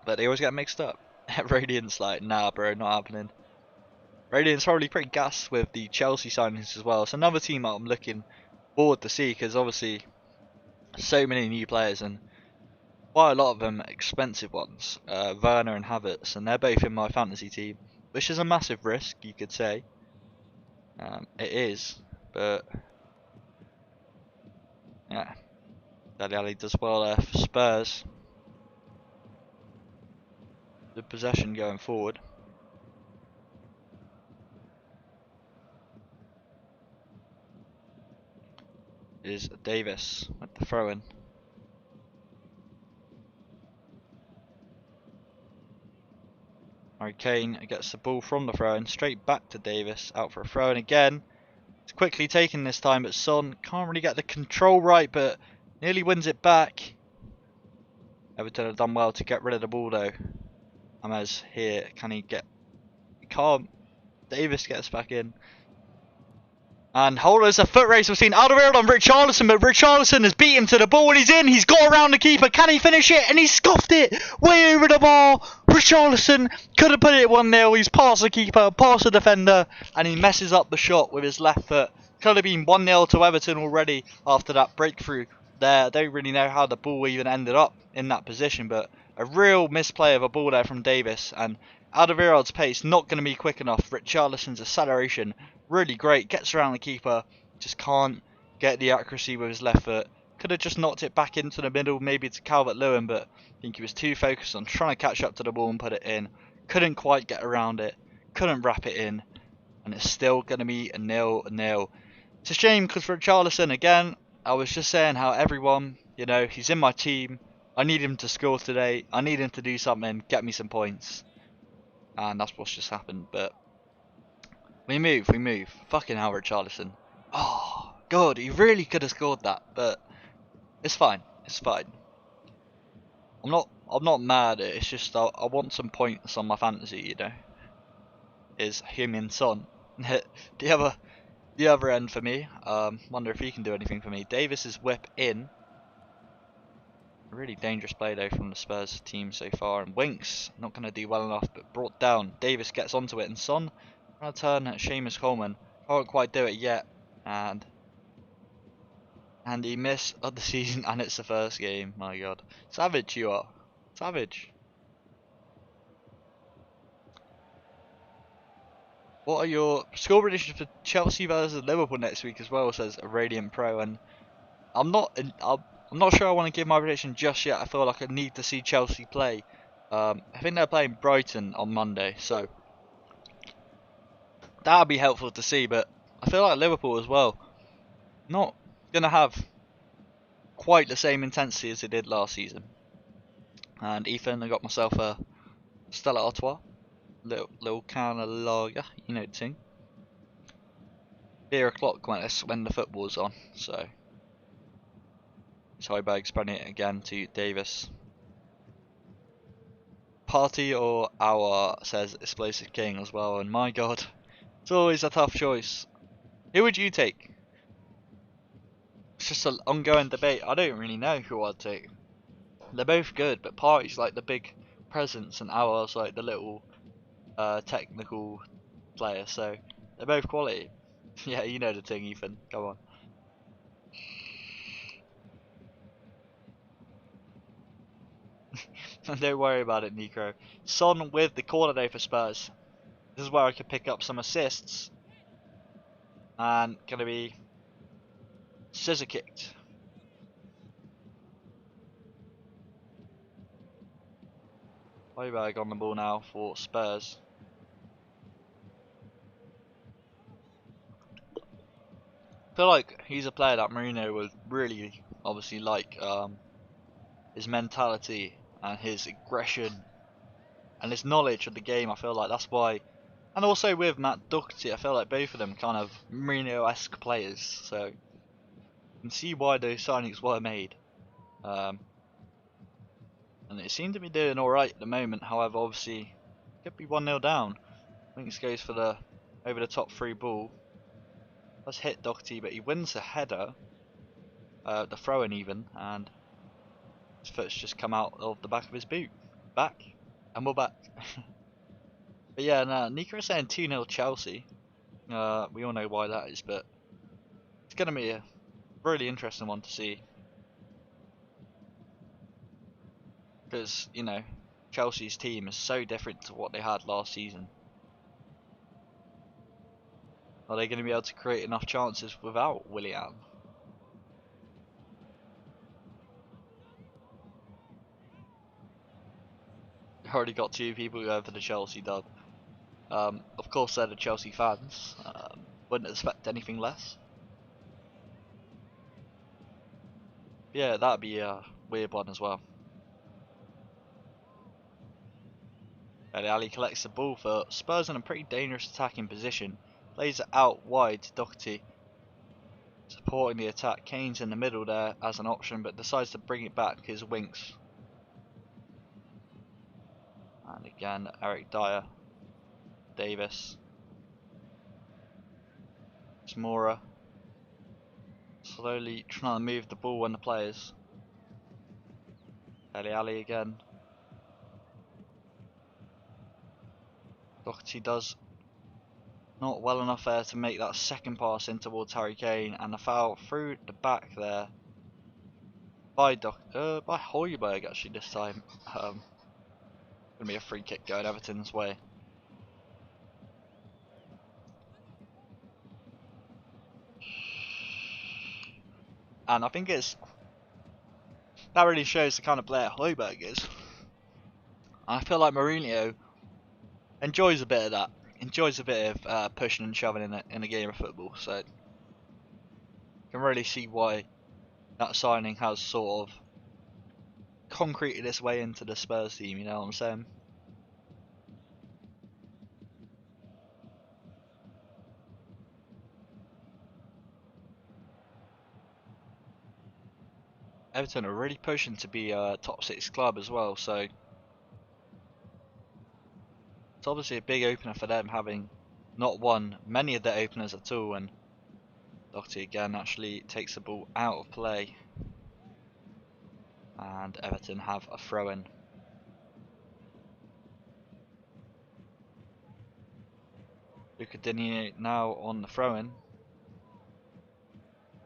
But they always get mixed up. Radiant's like, nah bro, not happening. Radiant's probably pretty gassed with the Chelsea signings as well. It's another team that I'm looking forward to see, because obviously so many new players and quite a lot of them expensive ones. Werner and Havertz, and they're both in my fantasy team, which is a massive risk, you could say. It is, but yeah, Dele Alli does well there for Spurs. The possession going forward. Is Davis with the throw-in. Harry Kane gets the ball from the throw-in straight back to Davis, out for a throw-in again. It's quickly taken this time, but Son can't really get the control right, but Nearly wins it back. Everton have done well to get rid of the ball though. Amaz here, can he get... He can't. Davis gets back in. And hold on, it's a foot race between Alderweireld and Richarlison, but Richarlison has beat him to the ball and he's in. He's got around the keeper. Can he finish it? And he scuffed it way over the bar. Richarlison could have put it 1-0. He's past the keeper, past the defender, and he messes up the shot with his left foot. Could have been 1-0 to Everton already after that breakthrough there. I don't really know how the ball even ended up in that position, but a real misplay of a ball there from Davis. And Alderweireld's pace not going to be quick enough. Richarlison's acceleration really great, gets around the keeper, just can't get the accuracy with his left foot. Could have just knocked it back into the middle, maybe to Calvert-Lewin, but I think he was too focused on trying to catch up to the ball and put it in. Couldn't quite get around it, couldn't wrap it in, and it's still going to be a 0-0. It's a shame because for Richarlison, again, I was just saying how everyone, you know, he's in my team. I need him to score today. I need him to do something, get me some points. And that's what's just happened, but we move. Fucking hell, Richarlison. Oh, God, he really could have scored that, but it's fine. It's fine. I'm not mad. It's just I want some points on my fantasy, you know. Is Heung-min Son. the other end for me. Wonder if he can do anything for me. Davis's whip in. Really dangerous play though from the Spurs team so far. And Winks not going to do well enough, but brought down. Davis gets onto it, and Son trying to turn at Seamus Coleman. Can't quite do it yet, and he missed of the season, and it's the first game. My God, savage you are, savage. What are your score predictions for Chelsea versus Liverpool next week as well? Says a Radiant Pro, and I'm not sure I want to give my prediction just yet. I feel like I need to see Chelsea play. I think they're playing Brighton on Monday, so that would be helpful to see. But I feel like Liverpool as well, not going to have quite the same intensity as they did last season. And Ethan, I got myself a Stella Artois, little can of lager, you know the thing. Beer o'clock when the football's on, so Højbjerg spreading it again to Davis. Party or Hour, says Explosive King as well, and my God, it's always a tough choice. Who would you take? It's just an ongoing debate. I don't really know who I'd take. They're both good, but Party's like the big presence and Hour's like the little technical player, so they're both quality. Yeah, you know the thing, Ethan. Go on. Don't worry about it, Nico. Son with the corner day for Spurs. This is where I could pick up some assists. And gonna be scissor kicked. Højbjerg on the ball now for Spurs. I feel like he's a player that Mourinho would really obviously like. His mentality and his aggression and his knowledge of the game. I feel like that's why, and also with Matt Doherty, I feel like both of them kind of Mourinho-esque players, so you can see why those signings were made. And they seem to be doing alright at the moment. However, obviously could be 1-0 down. Winks goes for the over the top free ball. Does hit Doherty, but he wins the header, the throw-in even, and his foot's just come out of the back of his boot. Back, and we're back. But yeah, no, Nico is saying 2-0 Chelsea. We all know why that is, but it's going to be a really interesting one to see. Because, you know, Chelsea's team is so different to what they had last season. Are they going to be able to create enough chances without Willian? Already got 2 people going for the Chelsea dub. Of course they're the Chelsea fans. Wouldn't expect anything less. Yeah, that'd be a weird one as well. And Ali collects the ball for Spurs in a pretty dangerous attacking position. Plays it out wide to Doherty. supporting the attack. Kane's in the middle there as an option, but decides to bring it back his Winks. And again, Eric Dyer, Davis, Smora, slowly trying to move the ball on the players. Dele Alli again. Doherty does not well enough there to make that second pass in towards Harry Kane, and a foul through the back there by Højbjerg actually this time. Gonna be a free kick going Everton's way. And I think that really shows the kind of player Højbjerg is. I feel like Mourinho enjoys a bit of that. Enjoys a bit of pushing and shoving in a game of football. So you can really see why that signing has sort of concreted its way into the Spurs team. You know what I'm saying? Everton are really pushing to be a top 6 club as well, so it's obviously a big opener for them, having not won many of their openers at all. And Doherty again actually takes the ball out of play, and Everton have a throw-in. Luca Digne now on the throw-in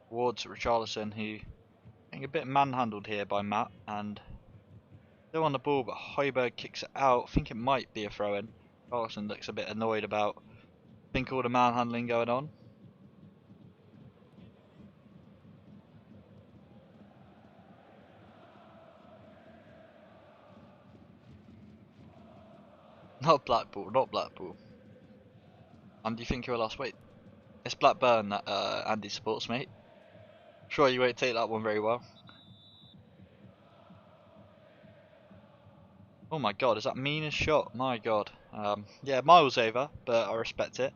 towards Richarlison, who getting a bit manhandled here by Matt, and still on the ball, but Højbjerg kicks it out. I think it might be a throw-in. Richarlison looks a bit annoyed about, I think, all the manhandling going on. Not Blackpool, not Blackpool. And do you think he'll last? Wait, it's Blackburn that Andy supports, mate. Sure, you won't take that one very well. Oh my god, is that meanest shot? My god. Yeah, miles over, but I respect it.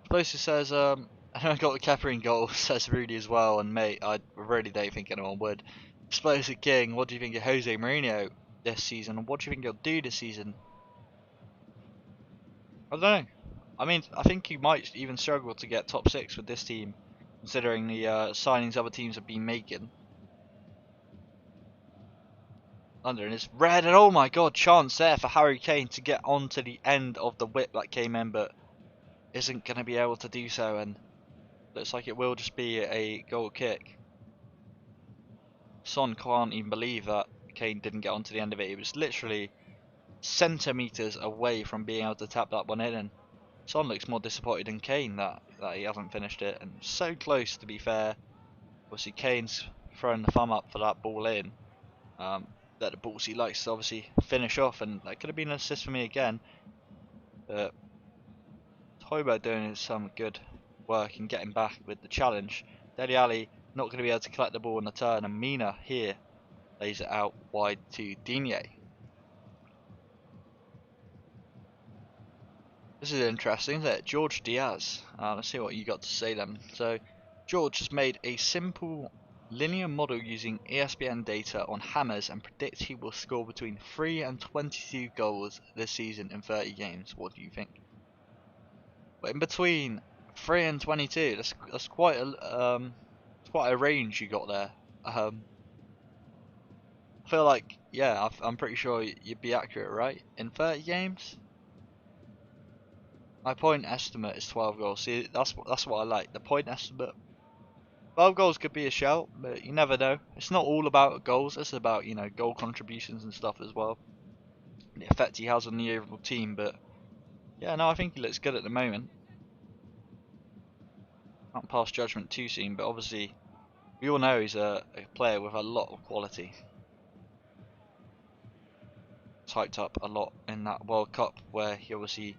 Explosive says, I got the Kepa in goal, says Rudy as well, and mate, I really don't think anyone would. Explosive King, what do you think of Jose Mourinho this season, and what do you think he'll do this season? I don't know. I mean, I think he might even struggle to get top 6 with this team, considering the signings other teams have been making. London is red, and oh my god, chance there for Harry Kane to get onto the end of the whip that came in, but isn't going to be able to do so, and looks like it will just be a goal kick. Son can't even believe that Kane didn't get onto the end of it. He was literally centimetres away from being able to tap that one in, and Son looks more disappointed than Kane that he hasn't finished it, and so close, to be fair. Obviously Kane's throwing the thumb up for that ball in. That the balls he likes to obviously finish off, and that could have been an assist for me again. But Højbjerg doing some good work in getting back with the challenge. Dele Alli not going to be able to collect the ball on the turn, and Mina here lays it out wide to Digne. This is interesting, isn't it? George Diaz. Let's see what you got to say then. So, George has made a simple linear model using ESPN data on hammers and predicts he will score between 3 and 22 goals this season in 30 games. What do you think? But in between 3 and 22, that's quite a range you got there. I feel like, yeah, I'm pretty sure you'd be accurate, right? In 30 games. My point estimate is 12 goals. See, that's what I like. The point estimate. 12 goals could be a shout, but you never know. It's not all about goals. It's about, you know, goal contributions and stuff as well. The effect he has on the overall team. But yeah, no, I think he looks good at the moment. Can't pass judgment too soon, but obviously we all know he's a player with a lot of quality. Hyped up a lot in that World Cup where he obviously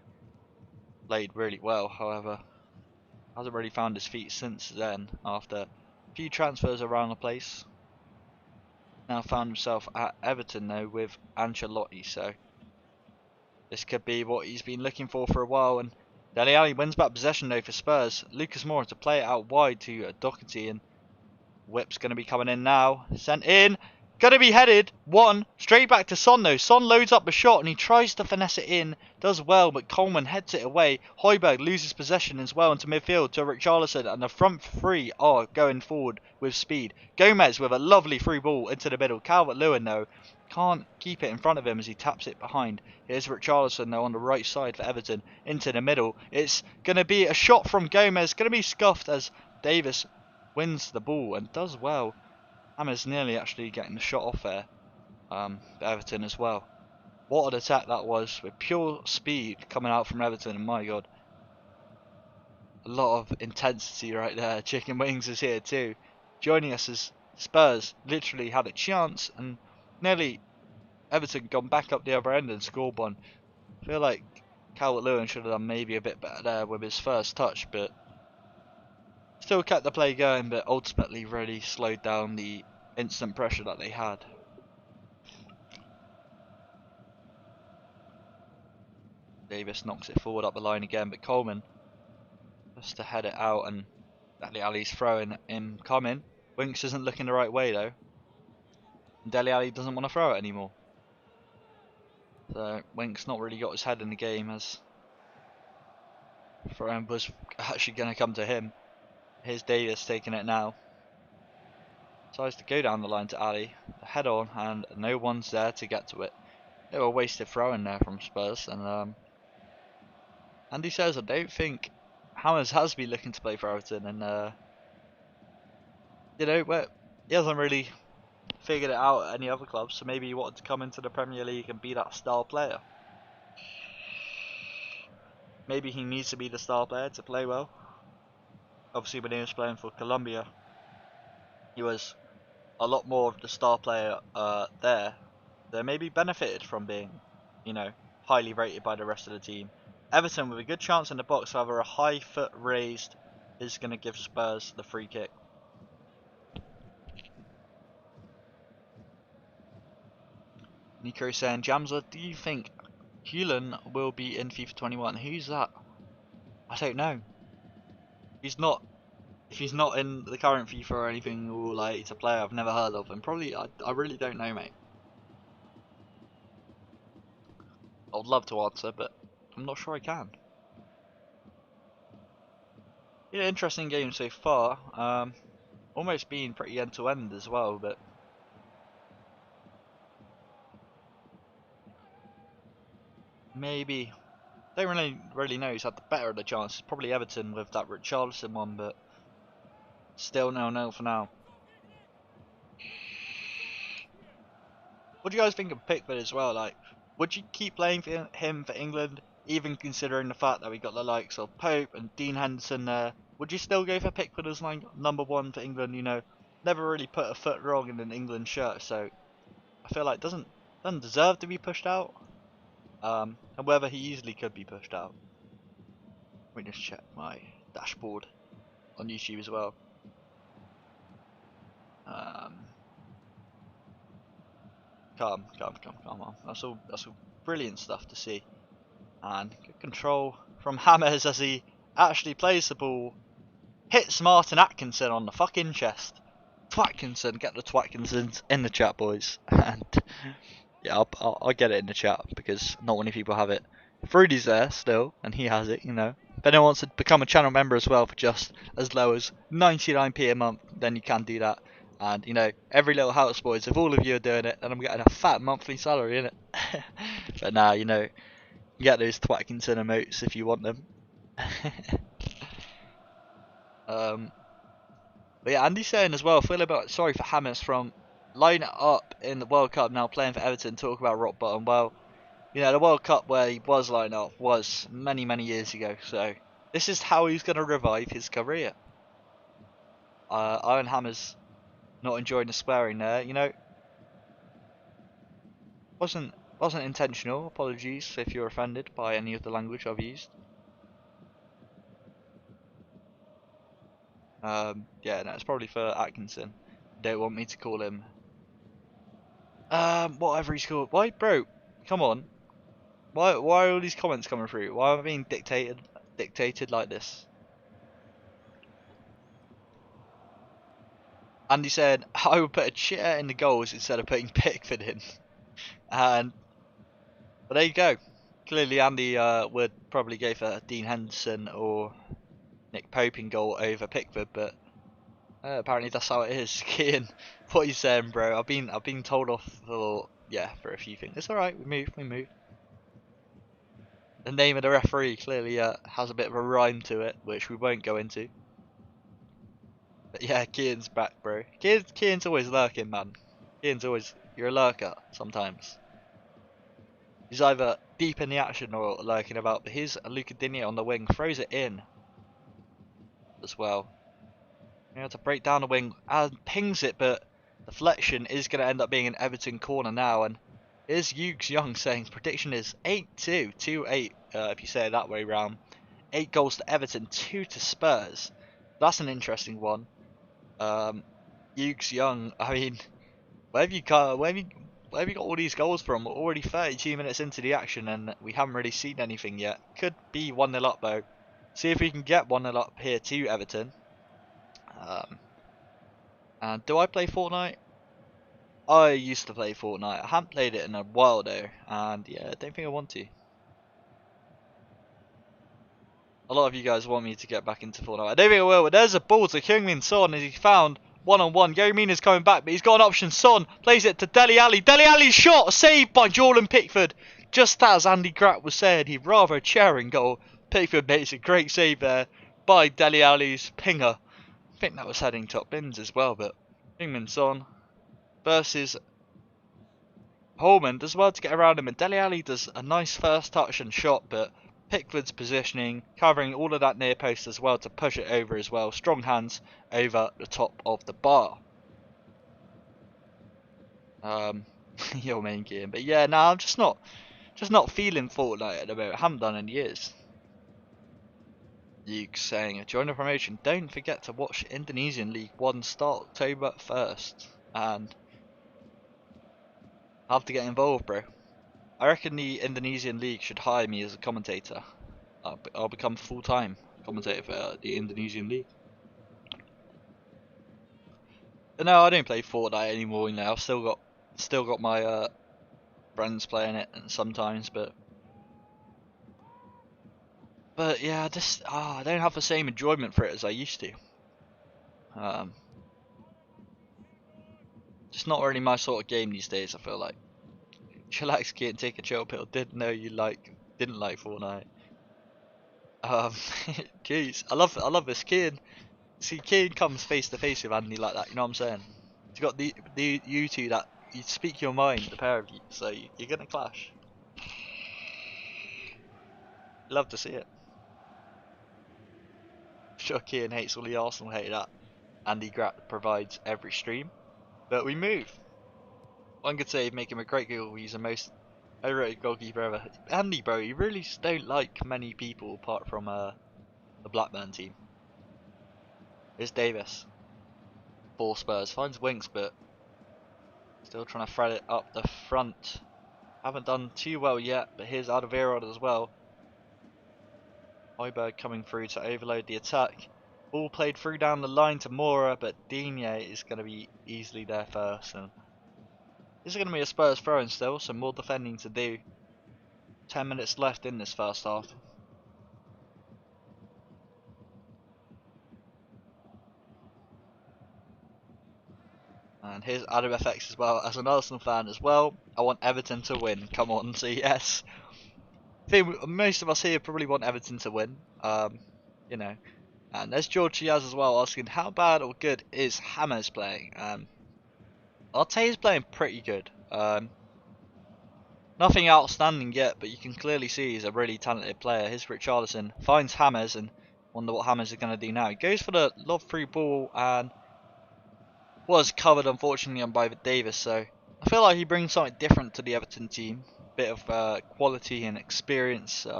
played really well. However, hasn't really found his feet since then after a few transfers around the place. now found himself at Everton though with Ancelotti, so this could be what he's been looking for a while. And Dele Alli wins back possession though for Spurs. Lucas Moura to play it out wide to Doherty, and Whip's going to be coming in now. Sent in. Going to be headed. One. Straight back to Son though. Son loads up the shot and he tries to finesse it in. Does well, but Coleman heads it away. Højbjerg loses possession as well into midfield to Richarlison. And the front three are going forward with speed. Gomez with a lovely through ball into the middle. Calvert-Lewin though can't keep it in front of him as he taps it behind. Here's Richarlison though on the right side for Everton. Into the middle. It's going to be a shot from Gomez. Going to be scuffed as Davis wins the ball and does well. Hammers nearly actually getting the shot off there for Everton as well. What an attack that was, with pure speed coming out from Everton, and my god, a lot of intensity right there. Chicken Wings is here too, joining us as Spurs literally had a chance and nearly Everton gone back up the other end and scored one. I feel like Calvert-Lewin should have done maybe a bit better there with his first touch, but still kept the play going, but ultimately really slowed down the instant pressure that they had. Davis knocks it forward up the line again, but Coleman just to head it out, and Dele Alli's throwing him coming. Winks isn't looking the right way though. And Dele Alli doesn't want to throw it anymore. So Winks not really got his head in the game as throwing was actually going to come to him. Here's Davis taking it now. Tries to go down the line to Ali, head on, and no one's there to get to it. They were wasted throwing there from Spurs, and Andy says I don't think Hammers has been looking to play for Everton, and you know, but he hasn't really figured it out at any other clubs, so maybe he wanted to come into the Premier League and be that star player. Maybe he needs to be the star player to play well. Obviously when he was playing for Colombia, he was a lot more of the star player there. They maybe benefited from being, you know, highly rated by the rest of the team. Everton with a good chance in the box, however a high foot raised is going to give Spurs the free kick. Nico saying, Jamzor, do you think Hewlin will be in FIFA 21? Who's that? I don't know. He's not. If he's not in the current FIFA or anything, or like it's a player I've never heard of, and probably I really don't know, mate. I would love to answer, but I'm not sure I can. Yeah, interesting game so far. Almost being pretty end to end as well, but maybe don't really know who's had the better of the chances. Probably Everton with that Richarlison one, but still 0-0 for now. What do you guys think of Pickford as well? Like, would you keep playing for him for England, even considering the fact that we got the likes of Pope and Dean Henderson there? Would you still go for Pickford as like number one for England? You know, never really put a foot wrong in an England shirt, so I feel like doesn't deserve to be pushed out. And whether he easily could be pushed out. Let me just check my dashboard on YouTube as well. Come on. That's all brilliant stuff to see. And good control from James as he actually plays the ball. Hits Martin Atkinson on the fucking chest. Twatkinson, get the Twatkinsons in the chat, boys. And yeah, I'll get it in the chat because not many people have it. Fruity's there still, and he has it, you know. If anyone wants to become a channel member as well for just as low as 99p a month, then you can do that. And, you know, every little house, boys, if all of you are doing it, then I'm getting a fat monthly salary, innit? But now, you know, you get those Twatkinson emotes if you want them. But yeah, Andy's saying as well, I feel a bit sorry for James from line it up in the World Cup, now playing for Everton, talk about rock bottom. Well, you know, the World Cup where he was lined up was many years ago, so this is how he's going to revive his career. Iron Hammer's not enjoying the swearing there, you know. Wasn't intentional. Apologies if you're offended by any of the language I've used. Yeah, no, it's probably for Atkinson. Don't want me to call him Whatever he scored. Why, bro? Come on. Why are all these comments coming through? Why am I being dictated like this? Andy said I would put a chair in the goals instead of putting Pickford in. And but there you go. Clearly, Andy would probably go for Dean Henderson or Nick Pope in goal over Pickford, but apparently that's how it is. Kian, what are you saying, bro? I've been told off for for a few things. It's all right. We move. The name of the referee clearly has a bit of a rhyme to it, which we won't go into. But yeah, Kian's back, bro. Kian's always lurking, man. You're a lurker sometimes. He's either deep in the action or lurking about. But here's Luca Digne on the wing, throws it in as well. You know, to break down the wing and pings it, but deflection is going to end up being an Everton corner now. And here's Hughes Young saying prediction is 8-2, 2-8 if you say it that way round. 8 goals to Everton, 2 to Spurs. That's an interesting one. Hughes Young, I mean, where have you got all these goals from? We're already 32 minutes into the action and we haven't really seen anything yet. Could be 1-0 up though. See if we can get 1-0 up here to Everton. And do I play Fortnite? I used to play Fortnite. I haven't played it in a while though, and yeah, I don't think I want to. A lot of you guys want me to get back into Fortnite. I don't think I will, but there's a ball to Heung-min Son as he found one-on-one. Gary Mina's coming back, but he's got an option. Son plays it to Dele Alli. Dele Alli's shot, saved by Jordan Pickford. Just as Andy Gratt was saying, he'd rather a chair in goal. Pickford makes a great save there by Dele Alli's pinger. I think that was heading top bins as well, but Heung-min Son versus Holman does well to get around him, and Dele Alli does a nice first touch and shot, but Pickford's positioning, covering all of that near post as well to push it over as well. Strong hands over the top of the bar. Your main game, but yeah, I'm just not feeling Fortnite at the moment. I haven't done in years. Luke saying, join the promotion. Don't forget to watch Indonesian League 1 start October 1st, and I have to get involved, bro. I reckon the Indonesian League should hire me as a commentator. I'll become full-time commentator for the Indonesian League. But no, I don't play Fortnite anymore. You know, I've still got my friends playing it, and sometimes, but yeah, I don't have the same enjoyment for it as I used to. Just not really my sort of game these days. I feel like. Chillax, Kit, take a chill pill. Didn't know you didn't like Fortnite. Jeez, I love this kid. See, kid comes face to face with Andy like that. You know what I'm saying? He's got the you two that you speak your mind, the pair of you. So you're gonna clash. Love to see it. Sure, Kian hates all the Arsenal hate that Andy Gratt provides every stream, but we move. One could say make him a great goal. He's the most overrated goalkeeper ever. Andy, bro, you really don't like many people apart from the Blackburn team. Here's Davis. Ball Spurs finds Winks, but still trying to thread it up the front. Haven't done too well yet, but here's Alderweireld as well. Højbjerg coming through to overload the attack. Ball played through down the line to Mora, but Digne is going to be easily there first. And this is going to be a Spurs throw-in still, so more defending to do. 10 minutes left in this first half. And here's Adam FX as well. As an Arsenal fan as well, I want Everton to win. Come on, so yes. I think most of us here probably want Everton to win. You know. And there's George Chiaz as well asking, how bad or good is Hammers playing? I'd say he's playing pretty good. Nothing outstanding yet, but you can clearly see he's a really talented player. Here's Richarlison, finds Hammers, and wonder what Hammers are going to do now. He goes for the lob through ball and was covered unfortunately by Davis, so I feel like he brings something different to the Everton team. Bit of quality and experience at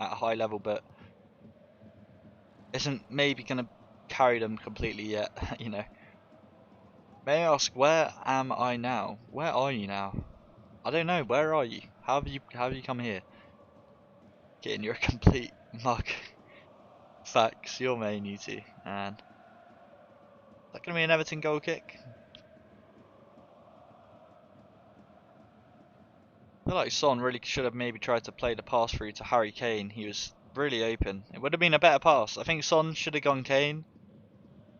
a high level, but isn't maybe going to carry them completely yet, you know. May I ask, where am I now? Where are you now? I don't know. Where are you? How have you come here? Getting you're a complete mug. Facts. You're main, you two. And is that gonna be an Everton goal kick? I feel like Son really should have maybe tried to play the pass through to Harry Kane. He was really open. It would have been a better pass. I think Son should have gone Kane.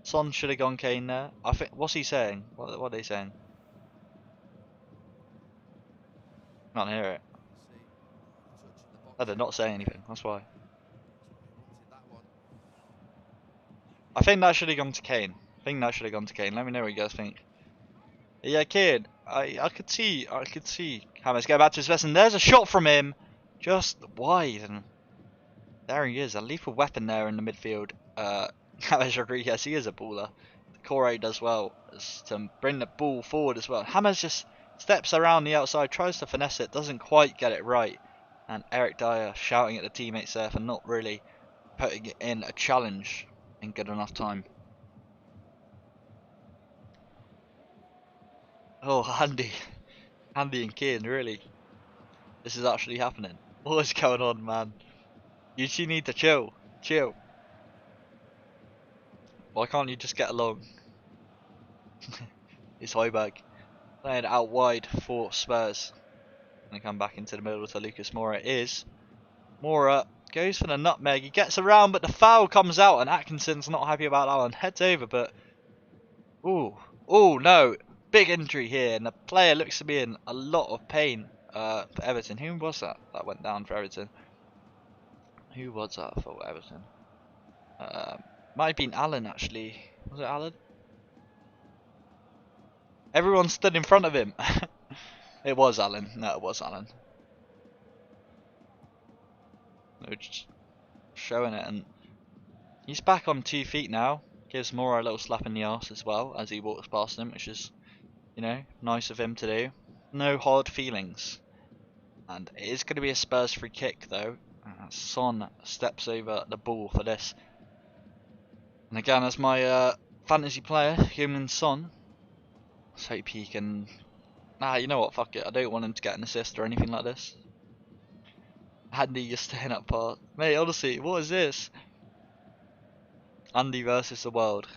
Son should have gone Kane there. I think. What's he saying? What are they saying? Can't hear it. Oh, they're not saying anything. That's why. I think that should have gone to Kane. I think that should have gone to Kane. Let me know what you guys think. Yeah, Kane. I could see Hammers go back to his best, and there's a shot from him, just wide, and there he is, a lethal weapon there in the midfield. James Rodriguez, he is a baller. Corey does well to bring the ball forward as well. Hammers just steps around the outside, tries to finesse it, doesn't quite get it right, and Eric Dyer shouting at the teammates there for not really putting it in a challenge in good enough time. Oh, Andy and Kane, really? This is actually happening. What is going on, man? You two need to chill. Chill. Why can't you just get along? It's Højbjerg playing out wide for Spurs. Gonna come back into the middle to Lucas Moura. It is Moura goes for the nutmeg. He gets around, but the foul comes out, and Atkinson's not happy about that one. Heads over, but ooh, no, big injury here, and the player looks to be in a lot of pain. For Everton. Who was that went down for Everton? Who was that for Everton? Might have been Alan, actually. Was it Alan? Everyone stood in front of him. It was Alan. No, it was Alan. They were just showing it, and he's back on 2 feet now. Gives Moura a little slap in the arse as well as he walks past him, which is, you know, nice of him to do. No hard feelings. And it is going to be a Spurs free kick though. Son steps over the ball for this. And again, as my fantasy player, Heung-min Son, let's hope he can... Nah, you know what, fuck it. I don't want him to get an assist or anything like this. Andy, you're staying up part. Mate, honestly, what is this? Andy versus the world.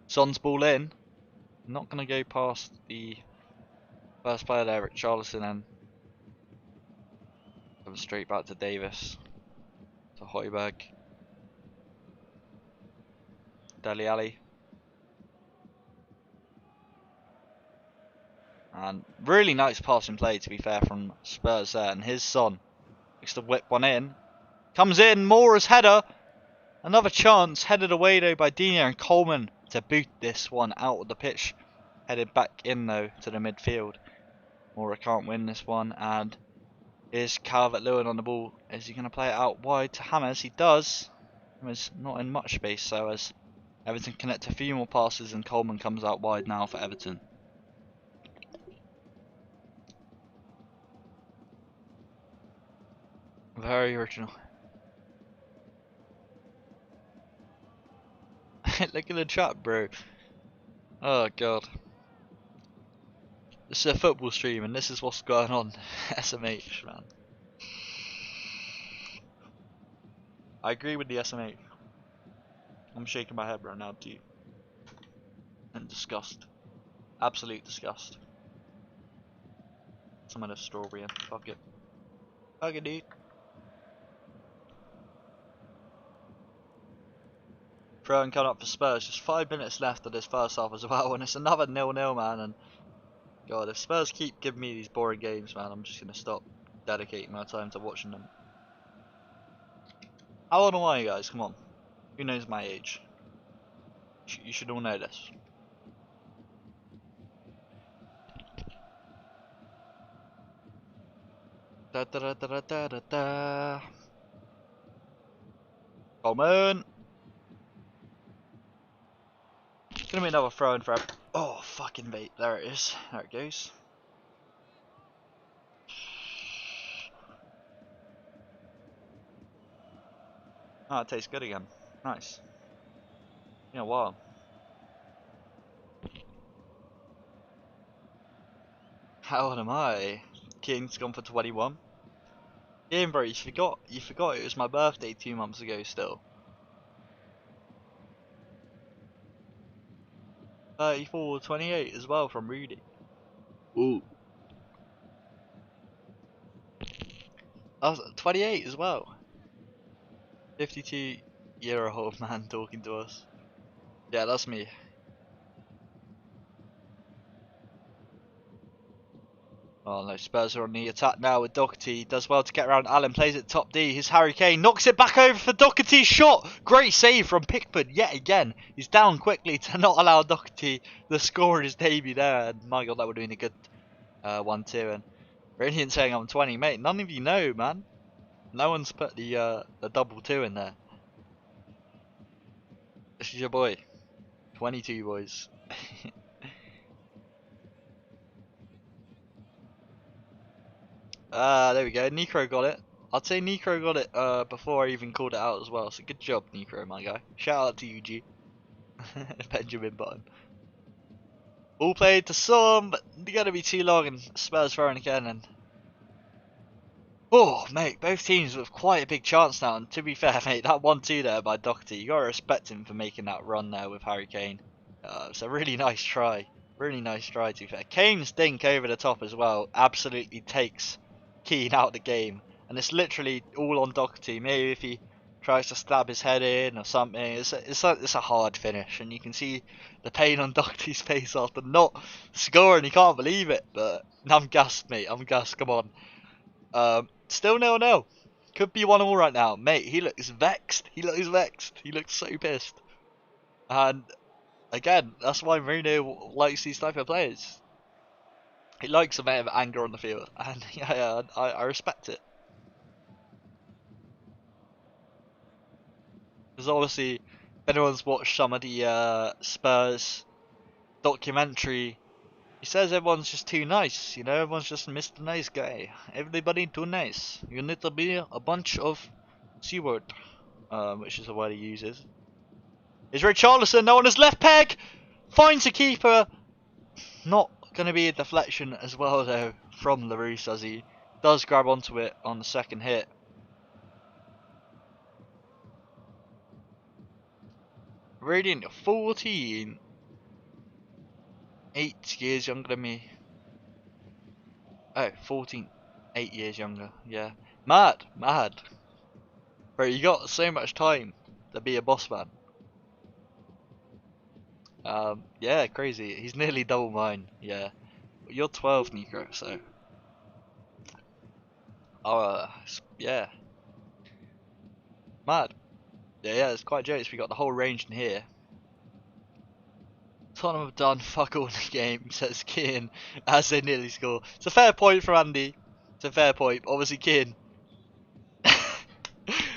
Son's ball in. Not going to go past the first player there, Richarlison, and come straight back to Davis. To Højbjerg. Dele Alli. And really nice passing play, to be fair, from Spurs there. And his Son looks to whip one in. Comes in, Moura's header. Another chance, headed away though by Dina, and Coleman to boot this one out of the pitch. Headed back in though to the midfield. Moura can't win this one, and is Calvert-Lewin on the ball. Is he going to play it out wide to Hammers? He does. Hammers not in much space, so as Everton connect a few more passes, and Coleman comes out wide now for Everton. Very original. Look at the chat, bro. Oh god. This is a football stream and this is what's going on. SMH, man. I agree with the SMH. I'm shaking my head right now too. In disgust. Absolute disgust. Some of the strawberry in. Fuck it. Fuck it, dude. Throwing coming up for Spurs. Just 5 minutes left of this first half as well, and it's another 0-0, man. And God, if Spurs keep giving me these boring games, man, I'm just gonna stop dedicating my time to watching them. How old are you guys? Come on. Who knows my age? You should all know this. Da da da da da da da. Coleman. Gonna be another throw in for. Oh, fucking vape. There it is. There it goes. Oh, it tastes good again. Nice. You know what? How old am I? King's gone for 21. Ian, bro, you forgot it was my birthday 2 months ago still. 34, 28 as well from Rudy. Ooh. I was 28 as well. 52-year-old man talking to us. Yeah, that's me. Oh no, Spurs are on the attack now with Doherty. Does well to get around Allen, plays it top D. His Harry Kane knocks it back over for Doherty's shot. Great save from Pickford yet again. He's down quickly to not allow Doherty the score in his debut there. And my god, that would have been a good 1-2. And Brilliant saying I'm 20, mate. None of you know, man. No one's put the double 2 in there. This is your boy. 22 boys. There we go. Nico got it. I'd say Nico got it before I even called it out as well. So good job, Nico, my guy. Shout out to you, G. Benjamin Button. All played to some, but they're gonna be too long, and Spurs throwing again. And oh, mate, both teams with quite a big chance now. And to be fair, mate, that 1-2 there by Doherty, you gotta respect him for making that run there with Harry Kane. It's a really nice try. Really nice try, to be fair. Kane's dink over the top as well absolutely takes Keane out of the game. And it's literally all on Doherty. Maybe if he tries to stab his head in or something, it's a hard finish. And you can see the pain on Doherty's face after not scoring. He can't believe it. But I'm gassed, mate. I'm gassed. Come on. Still 0-0. Could be 1-1 right now. Mate, he looks vexed. He looks vexed. He looks so pissed. And again, that's why Mourinho likes these type of players. He likes a bit of anger on the field, and yeah, I respect it. Because obviously, if anyone's watched some of the Spurs documentary, he says everyone's just too nice. You know, everyone's just Mr. Nice Guy. Everybody too nice. You need to be a bunch of C-word, which is the word he uses. Is Richarlison now on his left peg? Finds a keeper. Not going to be a deflection as well though from Larus, as he does grab onto it on the second hit. Radiant 14. 8 years younger than me. Oh, 14. 8 years younger, yeah. Mad. Bro, you got so much time to be a boss man. Yeah, crazy. He's nearly double mine, yeah. But you're 12, Nico, so. Yeah. Mad. Yeah, it's quite jokes. We got the whole range in here. Tottenham have done fuck all in the game, says Keane, as they nearly score. It's a fair point for Andy. It's a fair point. Obviously, Keane.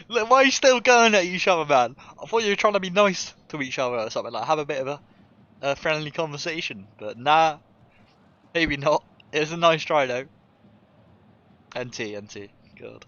Look, why are you still going at each other, man? I thought you were trying to be nice to each other or something, like have a bit of a friendly conversation. But nah, maybe not. It was a nice try though. NT. God.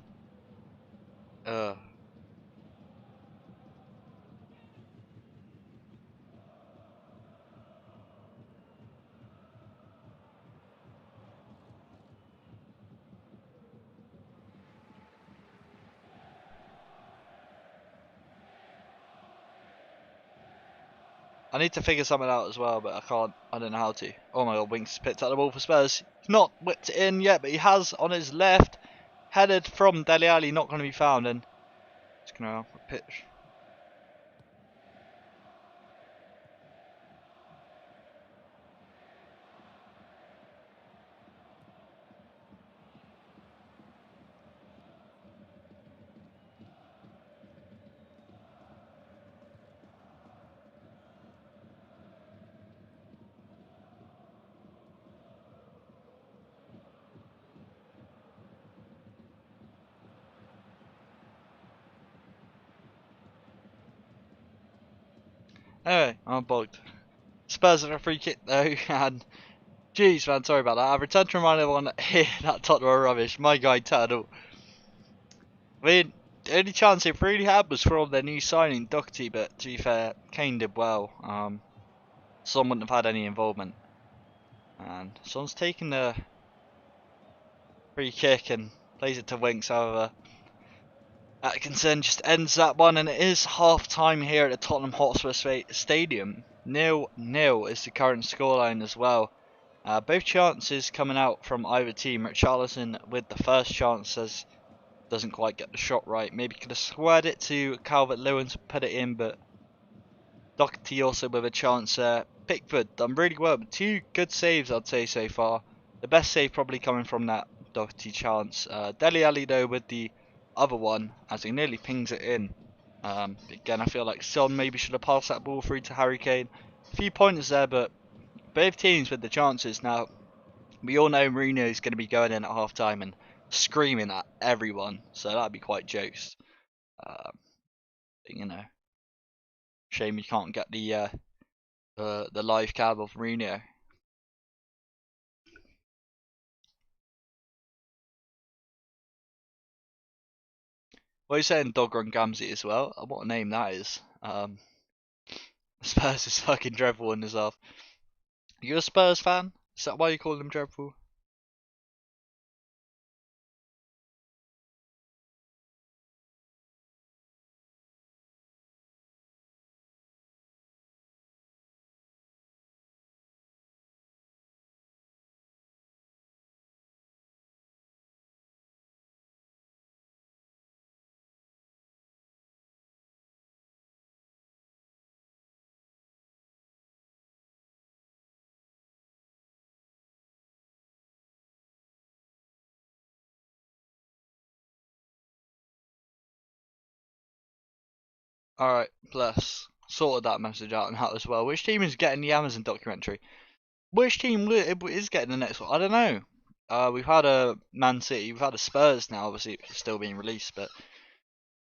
I need to figure something out as well, but I can't. I don't know how to. Oh my god, Winks picked up the ball for Spurs. He's not whipped it in yet, but he has on his left. Headed from Dele Alli, not going to be found, and it's going to pitch. Anyway, I'm bugged. Spurs have a free kick though, and jeez man, sorry about that. I've returned to remind everyone that that Tottenham are rubbish. My guy Turtle. I mean, the only chance they've really had was from their new signing, Doherty, but to be fair, Kane did well. Son wouldn't have had any involvement. And Son's taken the Free kick and plays it to Winks, however. Atkinson just ends that one, and it is half time here at the Tottenham Hotspur Stadium. 0-0 is the current scoreline as well. Both chances coming out from either team. Richarlison with the first chance says doesn't quite get the shot right. Maybe could have squared it to Calvert-Lewin to put it in, but Doherty also with a chance there. Pickford done really well, but 2 good saves I'd say so far. The best save probably coming from that Doherty chance. Dele Alli though with the other one as he nearly pings it in. Again, I feel like Son maybe should have passed that ball through to Harry Kane. A few pointers there, but both teams with the chances. Now, we all know Mourinho is going to be going in at half time and screaming at everyone, so that'd be quite jokes. You know, shame you can't get the live cab of Mourinho. What are you saying, Dogron Gamzee as well? What a name that is. Spurs is fucking dreadful in himself. You a Spurs fan? Is that why you call them dreadful? Alright, bless. Sorted that message out now as well. Which team is getting the Amazon documentary? Which team is getting the next one? I don't know. We've had a Man City, we've had a Spurs now, obviously it's still being released, but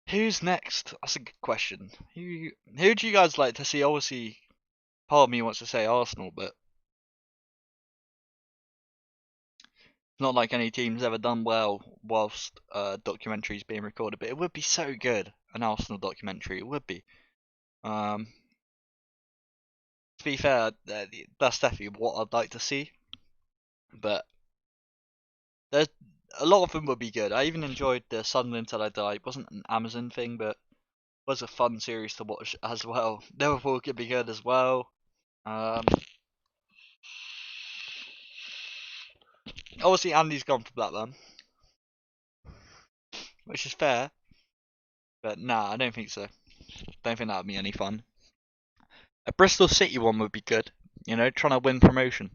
who's next? That's a good question. Who do you guys like to see? Obviously, part of me wants to say Arsenal, but it's not like any team's ever done well whilst documentaries being recorded. But it would be so good, an Arsenal documentary. It would be. To be fair, that's definitely what I'd like to see. But there's a lot of them would be good. I even enjoyed the Sunderland Till I Die. It wasn't an Amazon thing, but was a fun series to watch as well. Liverpool could be good as well. Obviously, Andy's gone for Blackburn, which is fair. But nah, I don't think so. Don't think that would be any fun. A Bristol City one would be good. You know, trying to win promotion.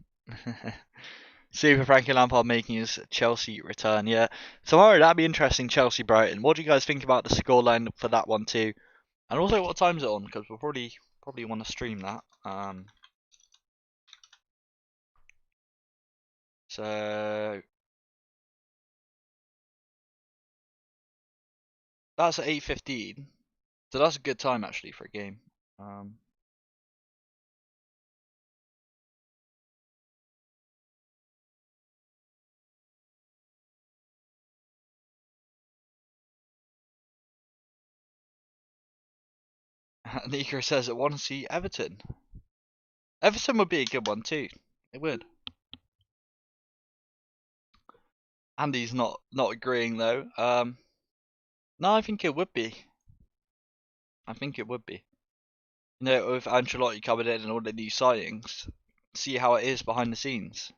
Super Frankie Lampard making his Chelsea return. Yeah, tomorrow that'd be interesting. Chelsea Brighton. What do you guys think about the scoreline for that one too? And also, what time's it on? Because we'll probably want to stream that. So that's at 8:15. So that's a good time actually for a game. Nico says I want to see Everton. Everton would be a good one too. It would. Andy's not agreeing though. No, I think it would be. I think it would be. You know, with Ancelotti coming in and all the new signings, see how it is behind the scenes.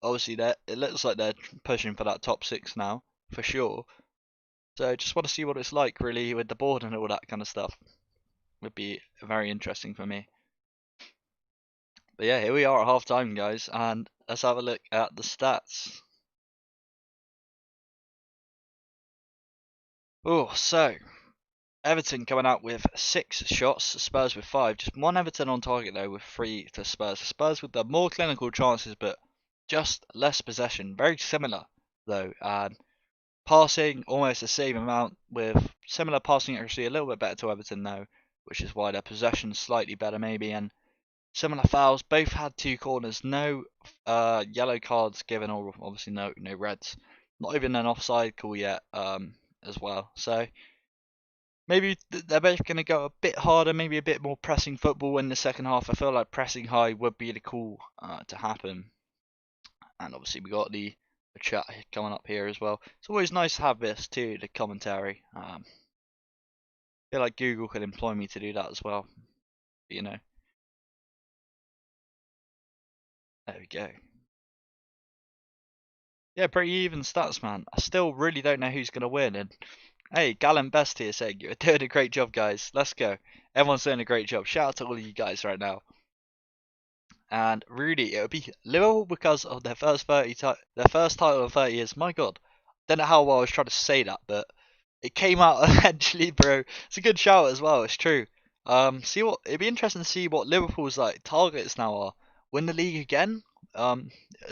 Obviously, it looks like they're pushing for that top 6 now, for sure. So just want to see what it's like really with the board and all that kind of stuff. Would be very interesting for me. But yeah, here we are at half time, guys, and let's have a look at the stats. Oh, so Everton coming out with 6 shots, Spurs with 5. Just one Everton on target though, with 3 to Spurs. Spurs with the more clinical chances, but just less possession. Very similar though, and passing almost the same amount with similar passing accuracy, a little bit better to Everton though, which is why their possession slightly better maybe, and similar fouls. Both had 2 corners, no yellow cards given, or obviously no reds. Not even an offside call yet as well. So maybe they're both going to go a bit harder, maybe a bit more pressing football in the second half. I feel like pressing high would be the call to happen. And obviously we got the a chat coming up here as well. It's always nice to have this too, the commentary. I feel like Google could employ me to do that as well. But, you know, there we go. Yeah, pretty even stats, man. I still really don't know who's gonna win. And hey, Gallant Best here saying you're doing a great job, guys. Let's go. Everyone's doing a great job. Shout out to all of you guys right now. And really, it would be Liverpool because of their first their first title in 30 years. My God, don't know how well I was trying to say that, but it came out eventually, bro. It's a good shout as well. It's true. See what it'd be interesting to see what Liverpool's like targets now are. Win the league again?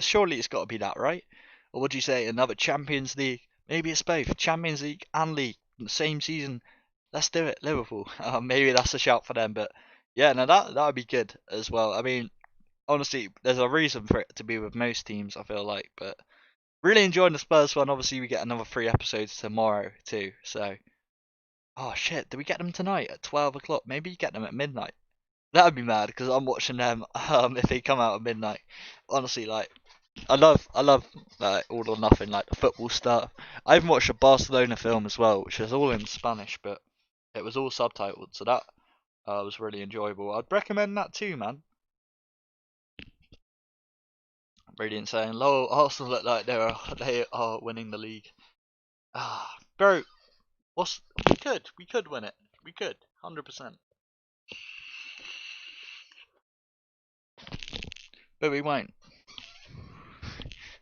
Surely it's got to be that, right? Or would you say another Champions League? Maybe it's both Champions League and League in the same season. Let's do it, Liverpool. Maybe that's a shout for them, but yeah, no, that would be good as well. I mean, honestly, there's a reason for it to be with most teams, I feel like, but really enjoying the Spurs one. Obviously, we get another 3 episodes tomorrow too, so oh shit, do we get them tonight at 12 o'clock? Maybe get them at midnight. That would be mad because I'm watching them if they come out at midnight. Honestly, like I love like all or nothing, like the football stuff. I even watched a Barcelona film as well, which is all in Spanish, but it was all subtitled, so that was really enjoyable. I'd recommend that too, man. Radiant saying, "Lol, Arsenal look like they are winning the league." Ah, bro, we could win it. We could, 100%. But we won't.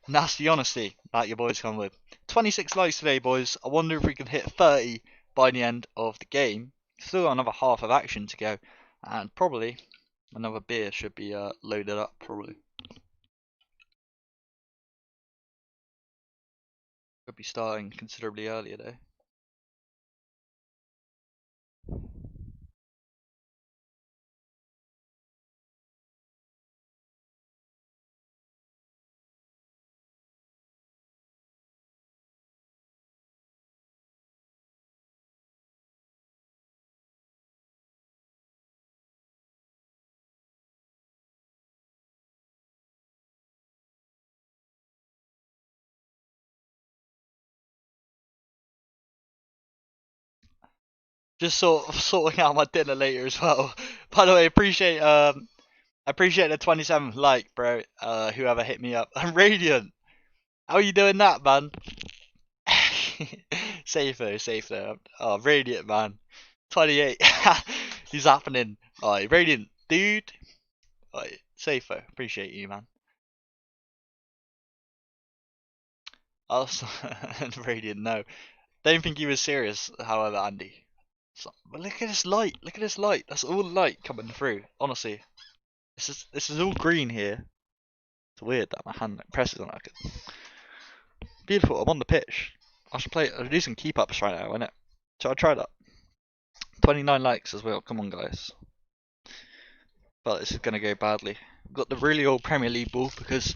And that's the honesty that your boys come with. 26 likes today, boys. I wonder if we can hit 30 by the end of the game. Still got another half of action to go, and probably another beer should be loaded up. Probably could be starting considerably earlier though. Just sort of sorting out my dinner later as well. By the way, appreciate the 27th like, bro. Whoever hit me up. I'm Radiant. How are you doing that, man? Safe though. Oh, Radiant, man. 28. He's happening. Alright, Radiant, dude. Alright, safe though. Appreciate you, man. Also, Radiant, no. Don't think he was serious, however, Andy. So, but look at this light. Look at this light. That's all light coming through. Honestly, this is all green here. It's weird that my hand presses on it. Beautiful. I'm on the pitch. I should play. I'll do some keep ups right now, innit? So I try that. 29 likes as well. Come on, guys. But this is gonna go badly. I've got the really old Premier League ball because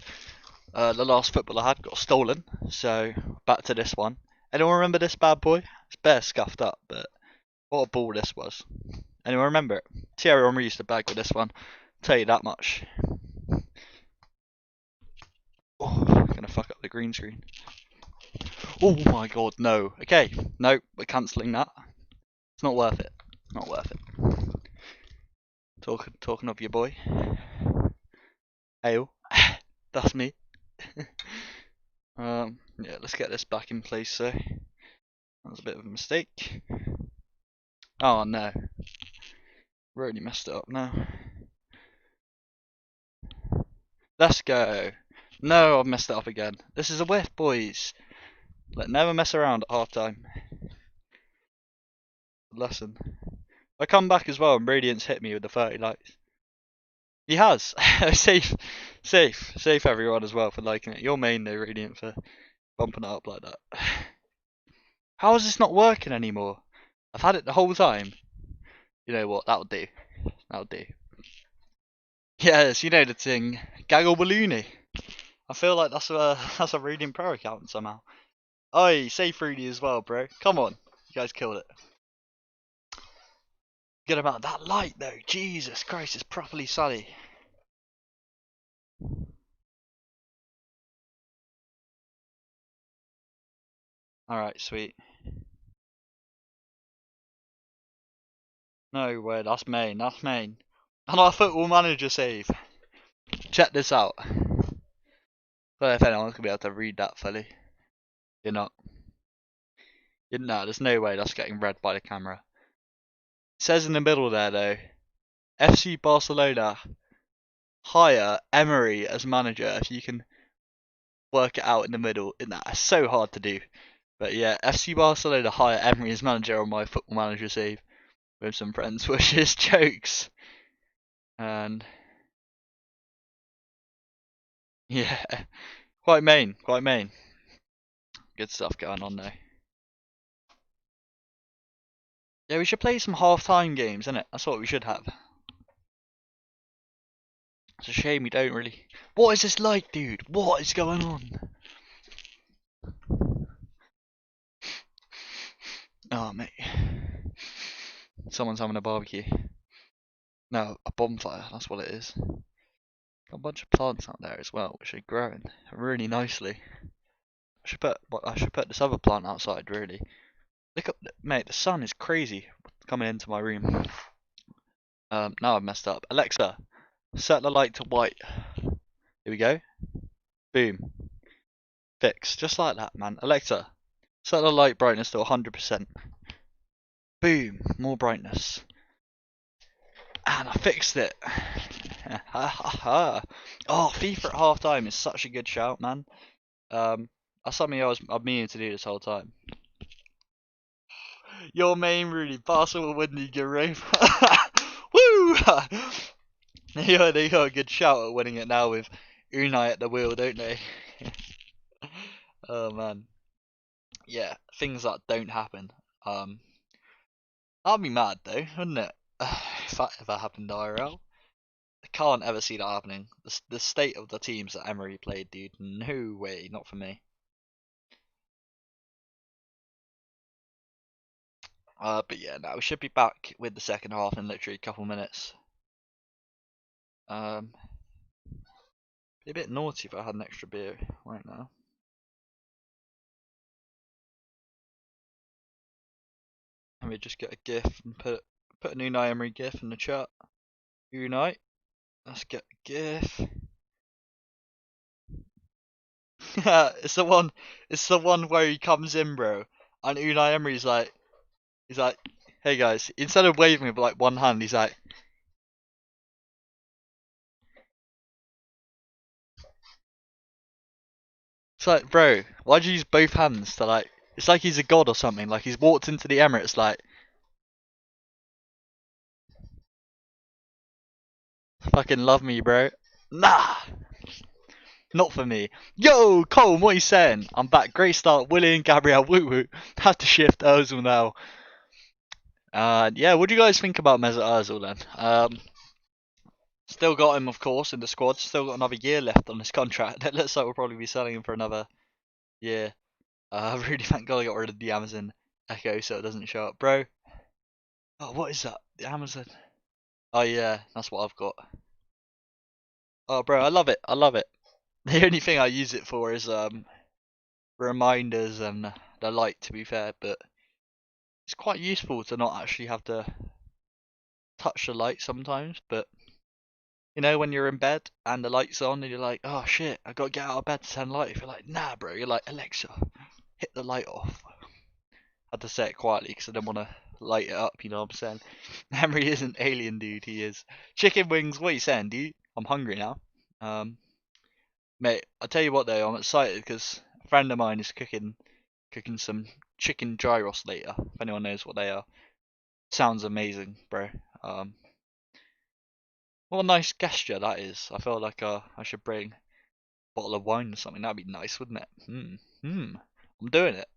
the last football I had got stolen. So back to this one. Anyone remember this bad boy? It's bare scuffed up, but what a ball this was. Anyone remember it? Thierry Henry used to bag with this one. Tell you that much. Oh, I'm gonna fuck up the green screen. Oh my god, no. Okay, no, we're cancelling that. It's not worth it. Not worth it. Talking of your boy. Ayo. That's me. Yeah, let's get this back in place, so. That was a bit of a mistake. Oh no. Really messed it up now. Let's go. No, I've messed it up again. This is a whiff, boys. Like, never mess around at half time. Lesson. I come back as well and Radiant's hit me with the 30 likes. He has. Safe everyone as well for liking it. You're main though, Radiant, for bumping it up like that. How is this not working anymore? I've had it the whole time. You know what? That'll do. That'll do. Yes, you know the thing. Gaggle Balloony. I feel like that's a Radiant Pro account somehow. Oi, safe Rudy as well, bro. Come on. You guys killed it. Good about that light though. Jesus Christ, it's properly sunny. Alright, sweet. No way, that's main, that's main. And our football manager save. Check this out. I don't know if anyone's gonna be able to read that fully. You're not. No, there's no way that's getting read by the camera. It says in the middle there though, FC Barcelona hire Emery as manager. If you can work it out in the middle, it's so hard to do. But yeah, FC Barcelona hire Emery as manager on my football manager save with some friends wishes jokes. And yeah, quite main. Good stuff going on there. Yeah, we should play some half-time games, innit? That's what we should have. It's a shame we don't really. What is this like, dude? What is going on? Oh, mate. Someone's having a barbecue. No, a bonfire, that's what it is. Got a bunch of plants out there as well, which are growing really nicely. I should put this other plant outside, really. Look up, mate, the sun is crazy coming into my room. Now I've messed up. Alexa, set the light to white. Here we go. Boom. Fixed. Just like that, man. Alexa, set the light brightness to 100%. Boom. More brightness. And I fixed it. Ha ha ha. Oh, FIFA at half time is such a good shout, man. That's something I've meaning to do this whole time. Your main really, Barcelona win the Europa. Woo! They got a good shout at winning it now with Unai at the wheel, don't they? Oh man. Yeah, things that don't happen. I'd be mad though, wouldn't it? If that ever happened IRL. I can't ever see that happening. The state of the teams that Emery played, dude. No way, not for me. But yeah, no, we should be back with the second half in literally a couple minutes. Be a bit naughty if I had an extra beer right now. Let me just get a GIF and put an Unai Emery GIF in the chat. Unai, let's get a GIF. It's the one where he comes in, bro, and Unai Emery's like, he's like, hey guys, instead of waving with like one hand, he's like, it's like, bro, why'd you use both hands to like, it's like he's a god or something, like he's walked into the Emirates like, fucking love me, bro. Nah, not for me. Yo, Cole, what are you saying? I'm back. Great start. William, Gabriel, woo woo. Have to shift Ozil now. Yeah, what do you guys think about Mesut Ozil then? Still got him, of course, in the squad. Still got another year left on his contract. It looks like we'll probably be selling him for another year. Really thank God I got rid of the Amazon Echo so it doesn't show up. Bro. Oh, what is that? The Amazon. Oh yeah, that's what I've got. Oh bro, I love it. I love it. The only thing I use it for is reminders and the light, to be fair, but it's quite useful to not actually have to touch the light sometimes. But you know, when you're in bed and the light's on and you're like, oh shit, I gotta get out of bed to turn the light off. You're like, nah bro, you're like, Alexa, hit the light off. I had to say it quietly because I didn't want to light it up, you know what I'm saying? Emery isn't alien, dude, he is. Chicken wings, what are you saying, dude? I'm hungry now. Mate, I'll tell you what though, I'm excited because a friend of mine is cooking some chicken gyros later, if anyone knows what they are. Sounds amazing, bro. What a nice gesture that is. I feel like I should bring a bottle of wine or something. That'd be nice, wouldn't it? I'm doing it.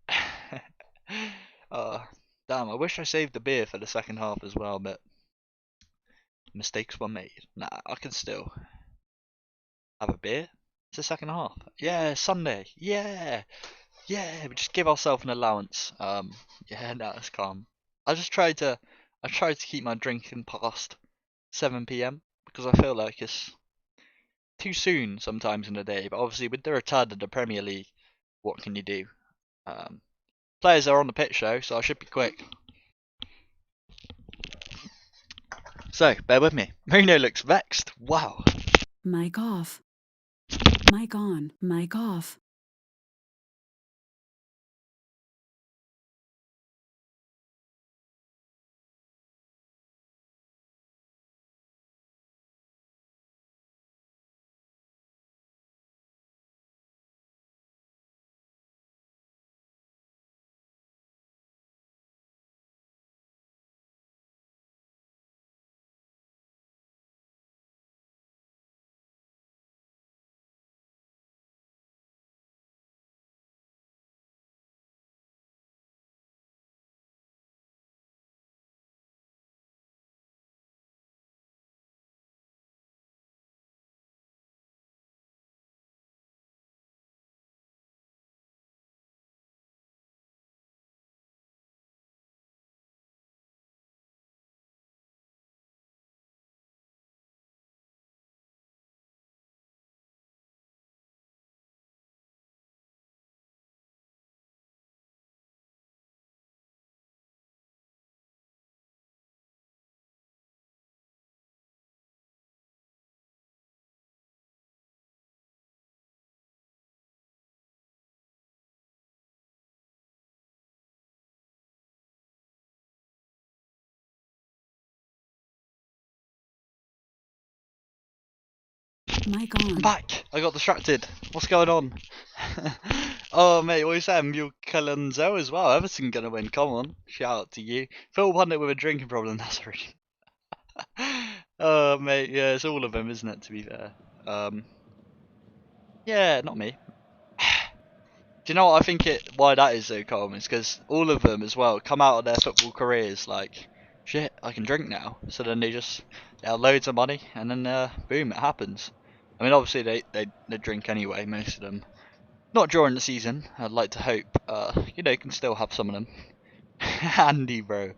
Damn, I wish I saved the beer for the second half as well, but mistakes were made. Nah, I can still have a beer. It's the second half. Yeah, Sunday. Yeah. Yeah, we just give ourselves an allowance. Yeah, no, it's calm. I try to keep my drinking past 7 p.m. because I feel like it's too soon sometimes in the day. But obviously, with the return of the Premier League, what can you do? Players are on the pitch though, so I should be quick. So, bear with me. Mourinho looks vexed. Wow. Mic off. Mic on. Mic off. Mic I'm on. back. I got distracted. What's going on? Oh mate, what are you saying? Mule as well. Everton gonna win. Come on. Shout out to you. Phil Pundit with a drinking problem. That's really. Oh mate, yeah, it's all of them, isn't it? To be fair. Yeah, not me. Do you know what I think why that is though, Coleman? It's because all of them as well come out of their football careers like, shit, I can drink now. So then they have loads of money, and then boom, it happens. I mean, obviously they drink anyway, most of them. Not during the season. I'd like to hope, you know, you can still have some of them. Handy, bro.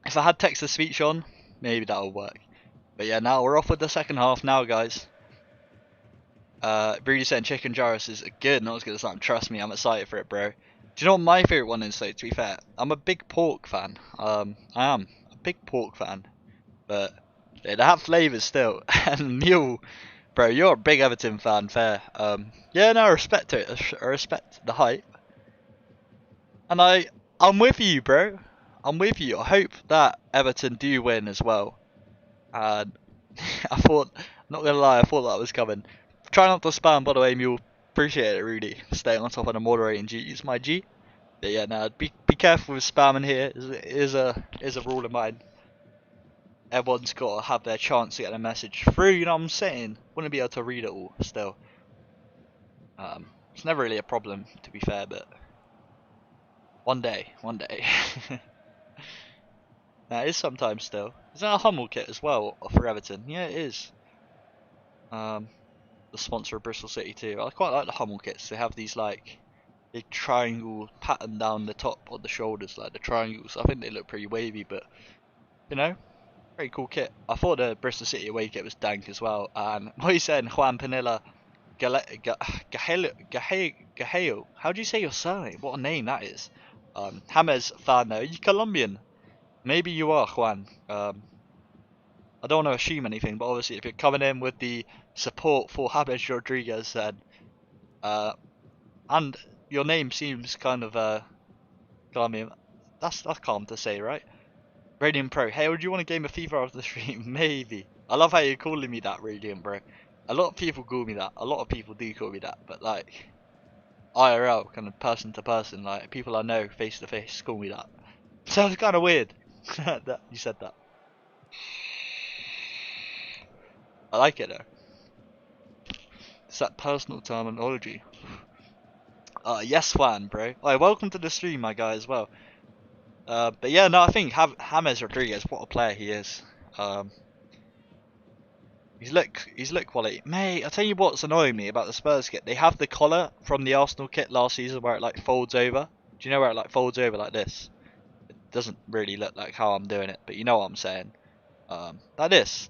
If I had text to speech on, maybe that'll work. But yeah, now we're off with the second half now, guys. Brady saying chicken gyros is good, not as good as that. Trust me, I'm excited for it, bro. Do you know what my favourite one is, though, to be fair? I'm a big pork fan. I am a big pork fan. But yeah, they have flavours still. And mule, bro, you're a big Everton fan, fair. Yeah, no, I respect it. I respect the hype. And I'm with you, bro. I'm with you. I hope that Everton do win as well. And I thought, not gonna lie, I thought that was coming. Try not to spam, by the way, Mule. Appreciate it, Rudy. Staying on top of the moderating duties, my G. But yeah, no, be careful with spamming here. Is a rule of mine. Everyone's got to have their chance to get a message through. You know what I'm saying? Wouldn't be able to read it all still. It's never really a problem, to be fair, but one day. Now, it is sometimes still. Is that a Hummel kit as well for Everton? Yeah, it is. The sponsor of Bristol City too. I quite like the Hummel kits. They have these like big triangle pattern down the top of the shoulders, like the triangles. I think they look pretty wavy, but you know, very cool kit. I thought the Bristol City away kit was dank as well. And what you saying, Juan Pinilla, Gaheo? How do you say your surname? What a name that is. James fan though. Are you Colombian? Maybe you are, Juan. I don't want to assume anything, but obviously if you're coming in with the support for James Rodriguez, then and your name seems kind of Colombian. That's calm to say, right? Radiant Pro. Hey, would you want a game of FIFA after the stream? Maybe. I love how you're calling me that, Radiant Bro. A lot of people call me that. A lot of people do call me that, but like IRL, kind of person to person, like people I know face to face call me that. Sounds kind of weird that you said that. I like it though. It's that personal terminology. Yes, Juan, bro. Alright, welcome to the stream, my guy, as well. But yeah, no, I think James Rodriguez, what a player he is. He's look quality. Mate, I tell you what's annoying me about the Spurs kit. They have the collar from the Arsenal kit last season where it like folds over. Do you know where it like folds over like this? It doesn't really look like how I'm doing it, but you know what I'm saying. Like this.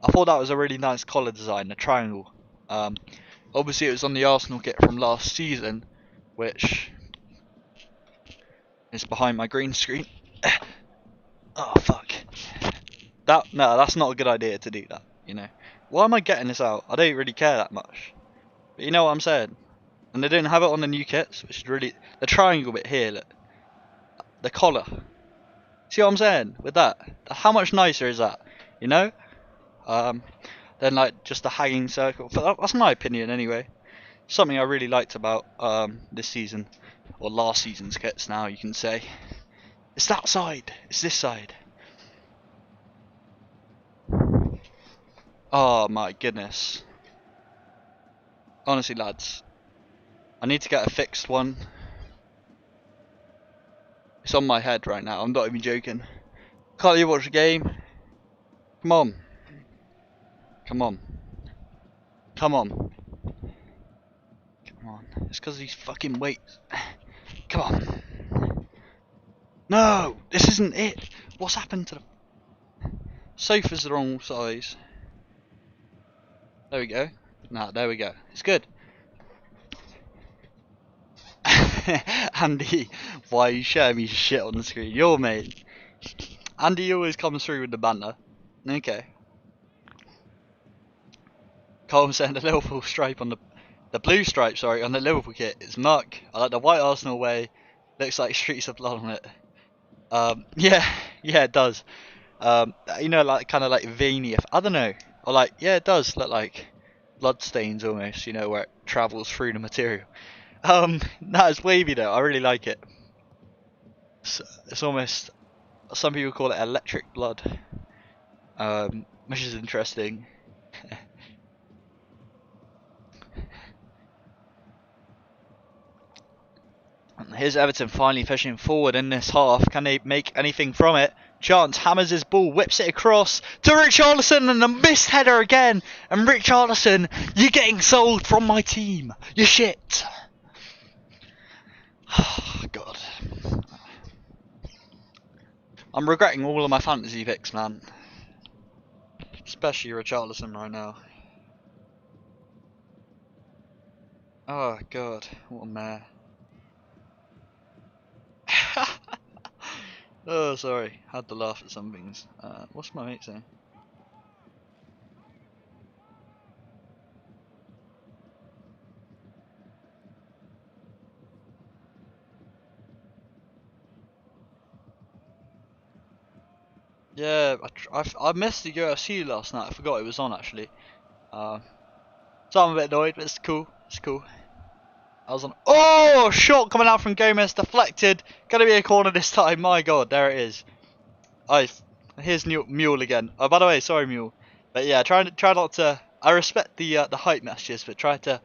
I thought that was a really nice collar design, the triangle. Obviously it was on the Arsenal kit from last season, which is behind my green screen. Oh fuck. No, that's not a good idea to do that, you know. Why am I getting this out? I don't really care that much. But you know what I'm saying? And they didn't have it on the new kits, which is really... The triangle bit here, look. The collar. See what I'm saying? With that. How much nicer is that? You know? Then like, just the hanging circle. But that's my opinion anyway. Something I really liked about this season. Or last season's kits now, you can say. It's that side. It's this side. Oh my goodness. Honestly, lads. I need to get a fixed one. It's on my head right now. I'm not even joking. Can't you watch the game? Come on. Come on. Come on. Come on. It's because of these fucking weights. Come on. No! This isn't it! What's happened to the... Sofa's the wrong size. There we go. Nah, there we go. It's good. Andy, why are you showing me shit on the screen? Your mate. Andy always comes through with the banter. Okay. Colm saying the Liverpool stripe on the blue stripe, sorry, on the Liverpool kit is muck. I like the white Arsenal way. Looks like streaks of blood on it. Yeah, it does. You know, like kind of like veiny. I don't know. Or like, yeah, it does look like blood stains almost. You know, where it travels through the material. That is wavy though. I really like it. It's almost, some people call it electric blood, which is interesting. Here's Everton finally pushing forward in this half. Can they make anything from it? Chance hammers his ball, whips it across to Richarlison, and a missed header again. And Richarlison, you're getting sold from my team. You're shit. Oh, God. I'm regretting all of my fantasy picks, man. Especially Richarlison right now. Oh, God. What a mare. Oh, sorry. Had to laugh at some things. What's my mate saying? Yeah, I missed the UFC last night. I forgot it was on actually. So I'm a bit annoyed, but it's cool. It's cool. I was on. Oh, shot coming out from Gomez, deflected. Gonna be a corner this time. My God, there it is. Here's Mule again. Oh, by the way, sorry Mule. But yeah, try not to. I respect the hype messages, but try to,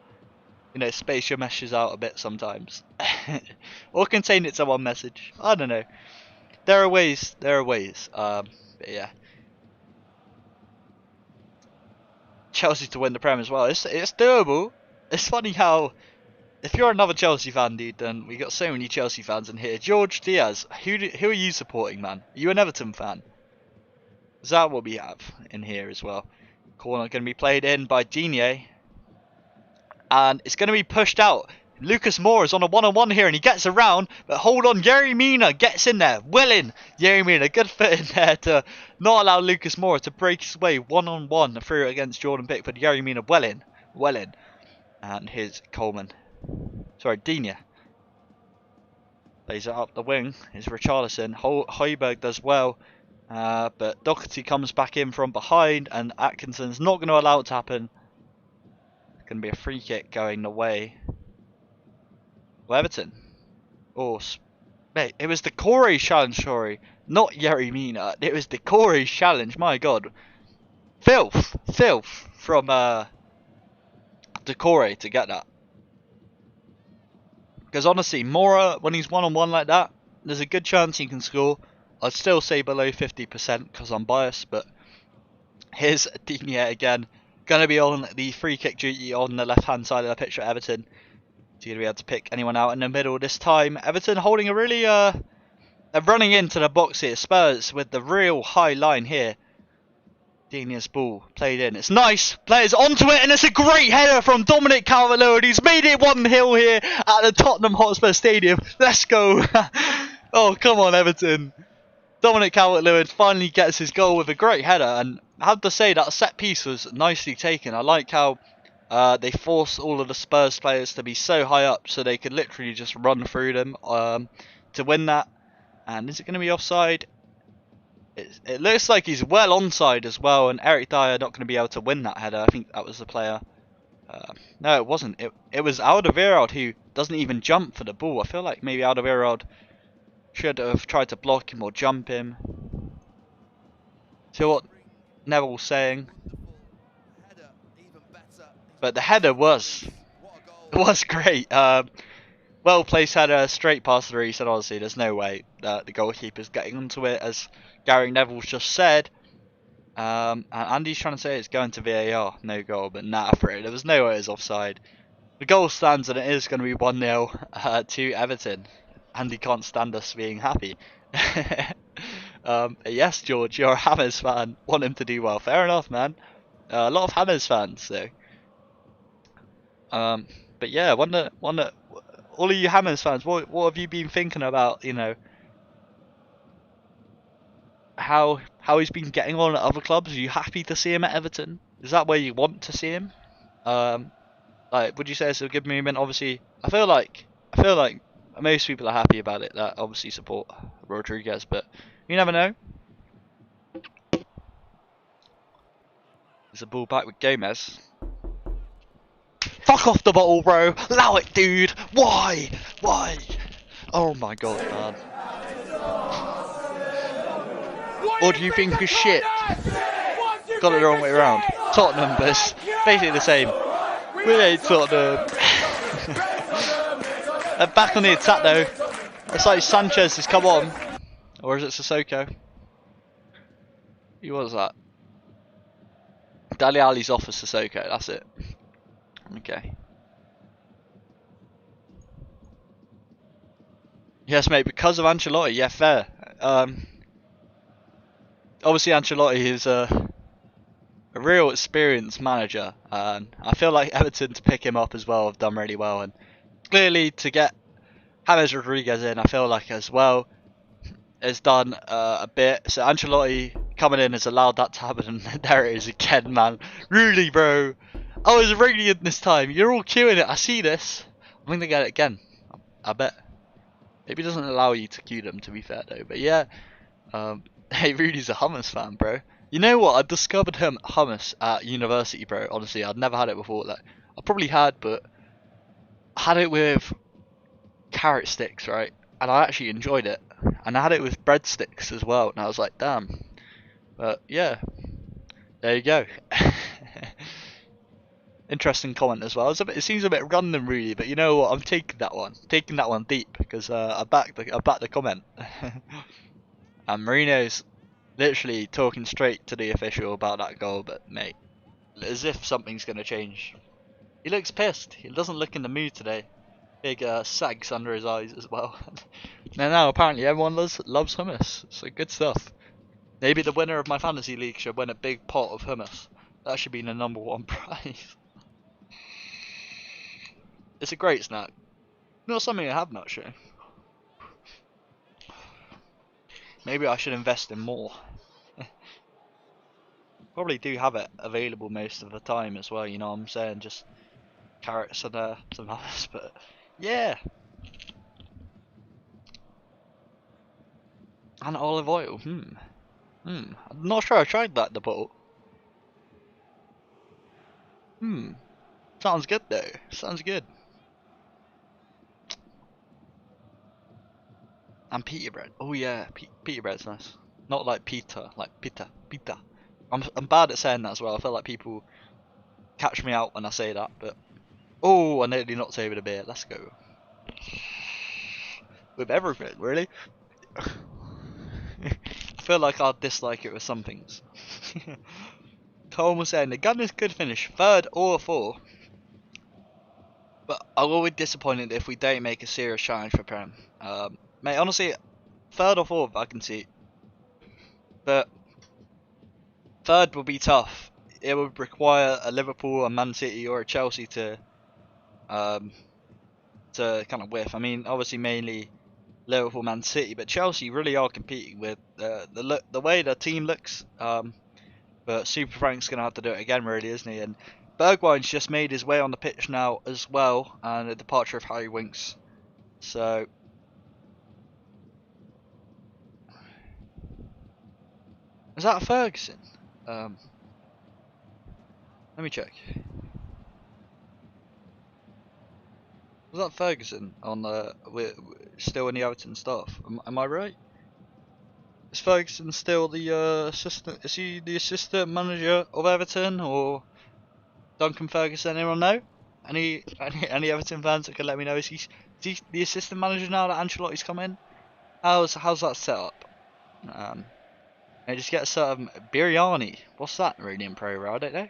you know, space your messages out a bit sometimes, or contain it to one message. I don't know. There are ways. There are ways. But yeah. Chelsea to win the Prem as well. It's doable. It's funny how, if you're another Chelsea fan, dude, then we got so many Chelsea fans in here. George Diaz, who are you supporting, man? Are you an Everton fan? Is that what we have in here as well? Corner going to be played in by Digne, and it's going to be pushed out. Lucas Moura is on a one-on-one here, and he gets around, but hold on, Yerry Mina gets in there, well in. Yerry Mina, good foot in there to not allow Lucas Moura to break his way one-on-one through against Jordan Pickford. Yerry Mina well in. And here's Coleman. Sorry, Digne. Lays it up the wing. Here's Richarlison. Højbjerg does well. But Doherty comes back in from behind, and Atkinson's not going to allow it to happen. It's going to be a free kick going the way of Everton. Oh, mate, it was the Corey's challenge, sorry. Not Yerry Mina. It was the Corey's challenge, my God. Filth from Decore to get that. Because honestly, Moura, when he's one-on-one like that, there's a good chance he can score. I'd still say below 50% because I'm biased, but here's Digne again. Going to be on the free kick duty on the left-hand side of the pitch for Everton. He's going to be able to pick anyone out in the middle this time. Everton holding a really, they're running into the box here. Spurs with the real high line here. Genius ball played in. It's nice. Players onto it, and it's a great header from Dominic Calvert-Lewin. He's made it 1-0 here at the Tottenham Hotspur Stadium. Let's go. Oh, come on, Everton. Dominic Calvert-Lewin finally gets his goal with a great header, and I have to say that set piece was nicely taken. I like how they force all of the Spurs players to be so high up so they could literally just run through them to win that. And is it going to be offside? It looks like he's well onside as well, and Eric Dyer not going to be able to win that header. I think that was the player. No, it wasn't. It was Alderweireld who doesn't even jump for the ball. I feel like maybe Alderweireld should have tried to block him or jump him. See what Neville's saying? But the header was great. Well placed header, straight past the reset. Honestly, there's no way that the goalkeeper's getting onto it, as Gary Neville's just said. And Andy's trying to say it's going to VAR, no goal, but nah, for it. There was no way it was offside. The goal stands, and it is going to be 1-0 to Everton. Andy can't stand us being happy. Yes, George, you're a Hammers fan. Want him to do well. Fair enough, man. A lot of Hammers fans, so. But yeah, wonder. All of you Hammers fans, what have you been thinking about? You know, how he's been getting on at other clubs. Are you happy to see him at Everton? Is that where you want to see him? Like, would you say it's a good movement? Obviously, I feel like most people are happy about it. That obviously support Rodriguez, but you never know. There's a ball back with Gomez. Fuck off the bottle, bro. Allow it, dude. Why? Oh my god, man. What do you think is shit? Got it the wrong way around. Tottenham, but it's basically the same. We hate Tottenham. They're back on the attack though. It's like Sanchez has come on. Or is it Sissoko? Who was that? Dele Alli's off for Sissoko, that's it. Okay. Yes, mate, because of Ancelotti, yeah, fair. Obviously Ancelotti is a real experienced manager, and I feel like Everton to pick him up as well have done really well, and clearly to get James Rodriguez in, I feel like as well has done a bit. So Ancelotti coming in has allowed that to happen, and there it is again, man. Really, bro. I was ringing it this time. You're all queuing it. I see this. I'm going to get it again. I bet. Maybe it doesn't allow you to queue them, to be fair, though. But yeah. Hey, Rudy's a hummus fan, bro. You know what? I discovered hummus at university, bro. Honestly, I'd never had it before. Like, I probably had, but I had it with carrot sticks, right? And I actually enjoyed it. And I had it with breadsticks as well. And I was like, damn. But yeah. There you go. Interesting comment as well. It seems a bit random, really, but you know what? I'm taking that one deep, because I backed the comment. And Marino's literally talking straight to the official about that goal, but mate, as if something's gonna change. He looks pissed. He doesn't look in the mood today. Big sags under his eyes as well. Now apparently everyone loves hummus, so good stuff. Maybe the winner of my fantasy league should win a big pot of hummus. That should be the #1 prize. It's a great snack. Not something I have not sure. Maybe I should invest in more. Probably do have it available most of the time as well, you know what I'm saying? Just carrots and some others, but yeah. And olive oil, I'm not sure I tried that in the bottle. Sounds good though, sounds good. And pita bread. Oh yeah, pita bread's nice. Not like pita, like pita. I'm bad at saying that as well. I feel like people catch me out when I say that, but oh, I nearly knocked over the beer. Let's go. With everything, really. I feel like I'd dislike it with some things. Tom was saying the Gunners could finish 3rd or 4th, but I will be disappointed if we don't make a serious challenge for Prem. Mate, honestly, 3rd or 4th I can see, but Third would be tough. It would require a Liverpool, a Man City, or a Chelsea to kind of whiff. I mean, obviously mainly Liverpool, Man City, but Chelsea really are competing with the way the team looks. But Super Frank's gonna have to do it again, really, isn't he? And Bergwijn's just made his way on the pitch now as well, and the departure of Harry Winks. So is that Ferguson? Let me check. Was that Ferguson on still in the Everton staff? Am I right? Is Ferguson still the assistant? Is he the assistant manager of Everton, or Duncan Ferguson? Anyone know? Any Everton fans that can let me know? Is he the assistant manager now that Ancelotti's come in? How's that set up? I just get some biryani. What's that really in Pro? I don't know.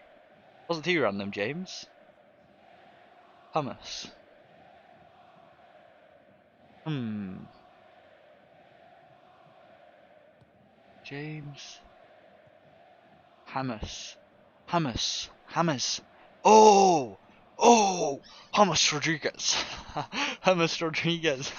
Wasn't too random, James. Hummus. James. Hummus. Oh! Hummus Rodriguez. Hummus Rodriguez.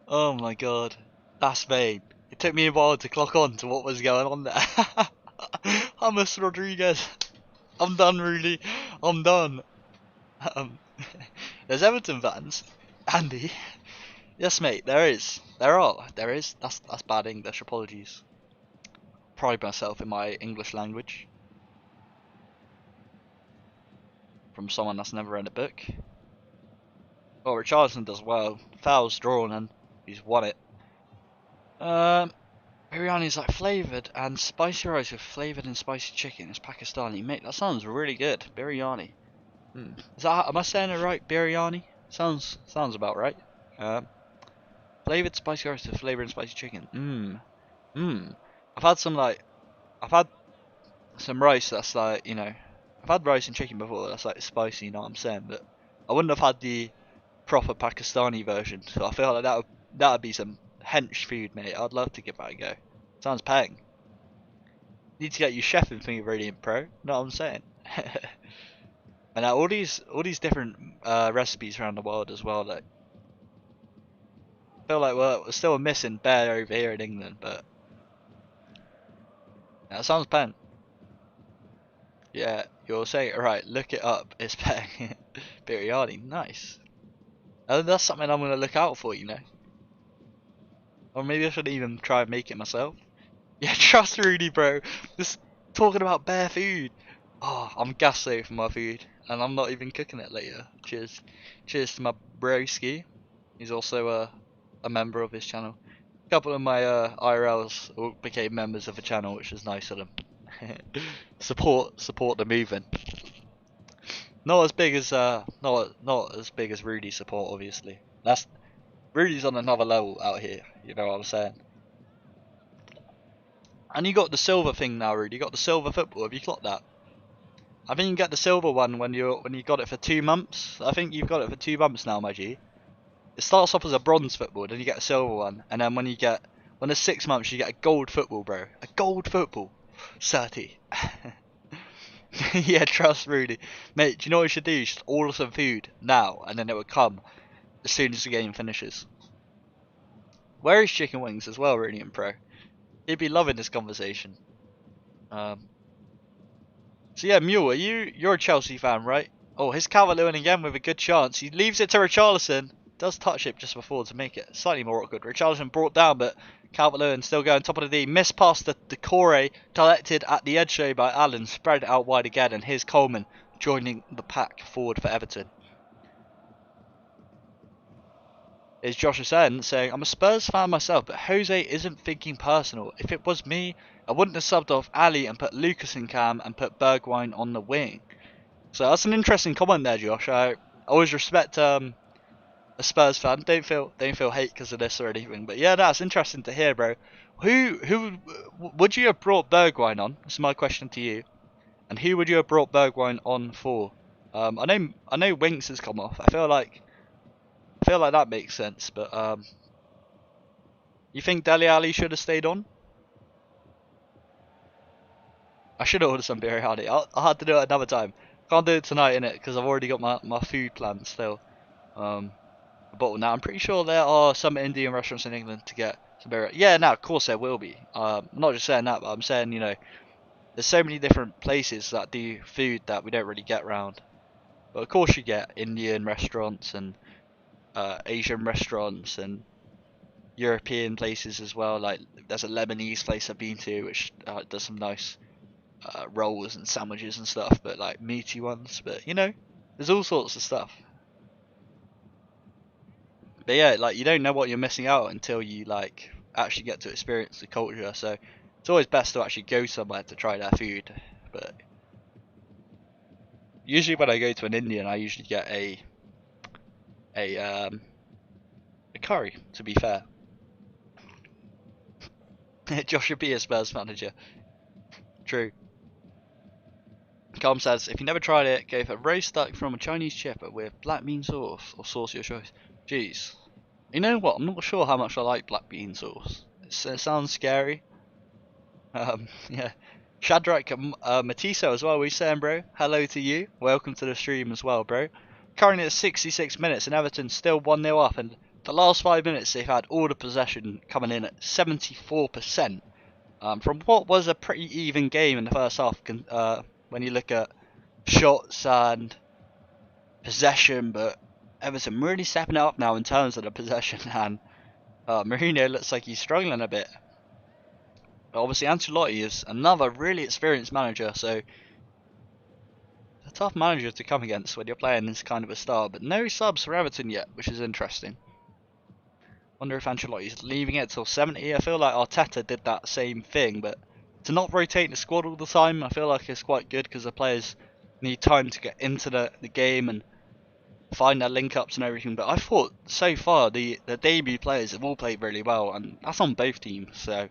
Oh my god. That's vain. It took me a while to clock on to what was going on there. Hummus Rodriguez. I'm done, really. I'm done. There's Everton fans. Andy. Yes, mate. There is. That's bad English. Apologies. Pride myself in my English language. From someone that's never read a book. Oh, Richarlison does well. Foul's drawn and he's won it. Biryani's like flavoured and spicy rice with flavoured and spicy chicken. It's Pakistani. Mate, that sounds really good. Biryani. Is that, am I saying it right? Biryani? Sounds about right. Flavoured spicy rice with flavoured and spicy chicken. I've had some rice that's like, you know, I've had rice and chicken before that's like spicy, you know what I'm saying, but I wouldn't have had the proper Pakistani version, so I feel like that would be some hench food, mate. I'd love to give that a go. Sounds paying. Need to get you chefing for me, Radiant Pro. Know what I'm saying? And all these different recipes around the world as well. Like, I feel like we're still missing bear over here in England, but that sounds paying. Yeah, you're saying it right. Look it up. It's paying. Biryani, nice. That's something I'm gonna look out for, you know. Or maybe I should even try and make it myself. Yeah, trust Rudy, bro. Just talking about bare food. Oh, I'm gassed though for my food, and I'm not even cooking it later. Cheers to my broski. He's also a member of this channel. A couple of my IRLs all became members of the channel, which is nice of them. support the movement. Not as big as Rudy's support, obviously. That's Rudy's on another level out here. You know what I'm saying? And you got the silver thing now, Rudy. You got the silver football. Have you clocked that? I think you get the silver one when you got it for 2 months. I think you've got it for 2 months now, my G. It starts off as a bronze football, then you get a silver one, and then when it's 6 months, you get a gold football, bro. A gold football. 30. Yeah, trust Rudy. Mate, do you know what you should do? You should order some food now, and then it will come as soon as the game finishes. Where is chicken wings as well, Radiant Pro? He'd be loving this conversation. So yeah, Mule, you're a Chelsea fan, right? Oh, here's Calvert-Lewin again with a good chance. He leaves it to Richarlison. Does touch it just before to make it slightly more awkward. Richarlison brought down, but Calvert-Lewin still going top of the D. Missed past the Decore, collected at the edge show by Allen. Spread it out wide again, and here's Coleman joining the pack forward for Everton. Is Josh Ascent saying, I'm a Spurs fan myself, but Jose isn't thinking personal. If it was me, I wouldn't have subbed off Ali and put Lucas in cam and put Bergwijn on the wing. So that's an interesting comment there, Josh. I always respect a Spurs fan. Don't feel hate because of this or anything. But yeah, that's interesting to hear, bro. Who would you have brought Bergwijn on? That's my question to you. And who would you have brought Bergwijn on for? I know Winks has come off. I feel like that makes sense, but You think Dele Alli should have stayed on? I should have ordered some biryani. I'll have to do it another time. Can't do it tonight, innit? Because I've already got my food planned still. But now I'm pretty sure there are some Indian restaurants in England to get some biryani. Yeah, no, of course there will be. I'm not just saying that, but I'm saying, you know, there's so many different places that do food that we don't really get around. But of course you get Indian restaurants and Asian restaurants and European places as well. Like there's a Lebanese place I've been to which does some nice rolls and sandwiches and stuff, but like meaty ones. But you know, there's all sorts of stuff. But yeah, like you don't know what you're missing out until you like actually get to experience the culture. So it's always best to actually go somewhere to try their food. But usually when I go to an Indian, I usually get a curry. To be fair, Josh should be a Spurs manager. True. Calm says, if you never tried it, go for roast duck from a Chinese chipper with black bean sauce or sauce your choice. Jeez. You know what? I'm not sure how much I like black bean sauce. It sounds scary. Yeah. Shadrach Matiso as well. What are you saying, bro? Hello to you. Welcome to the stream as well, bro. Currently at 66 minutes and Everton still 1-0 up. And the last 5 minutes they've had all the possession coming in at 74%. From what was a pretty even game in the first half. When you look at shots and possession, but Everton really stepping it up now in terms of the possession, and Mourinho looks like he's struggling a bit. But obviously Ancelotti is another really experienced manager, so a tough manager to come against when you're playing this kind of a style. But no subs for Everton yet, which is interesting. Wonder if Ancelotti's leaving it till 70. I feel like Arteta did that same thing, but to not rotate the squad all the time, I feel like it's quite good because the players need time to get into the game and find their link-ups and everything. But I thought so far the debut players have all played really well, and that's on both teams. So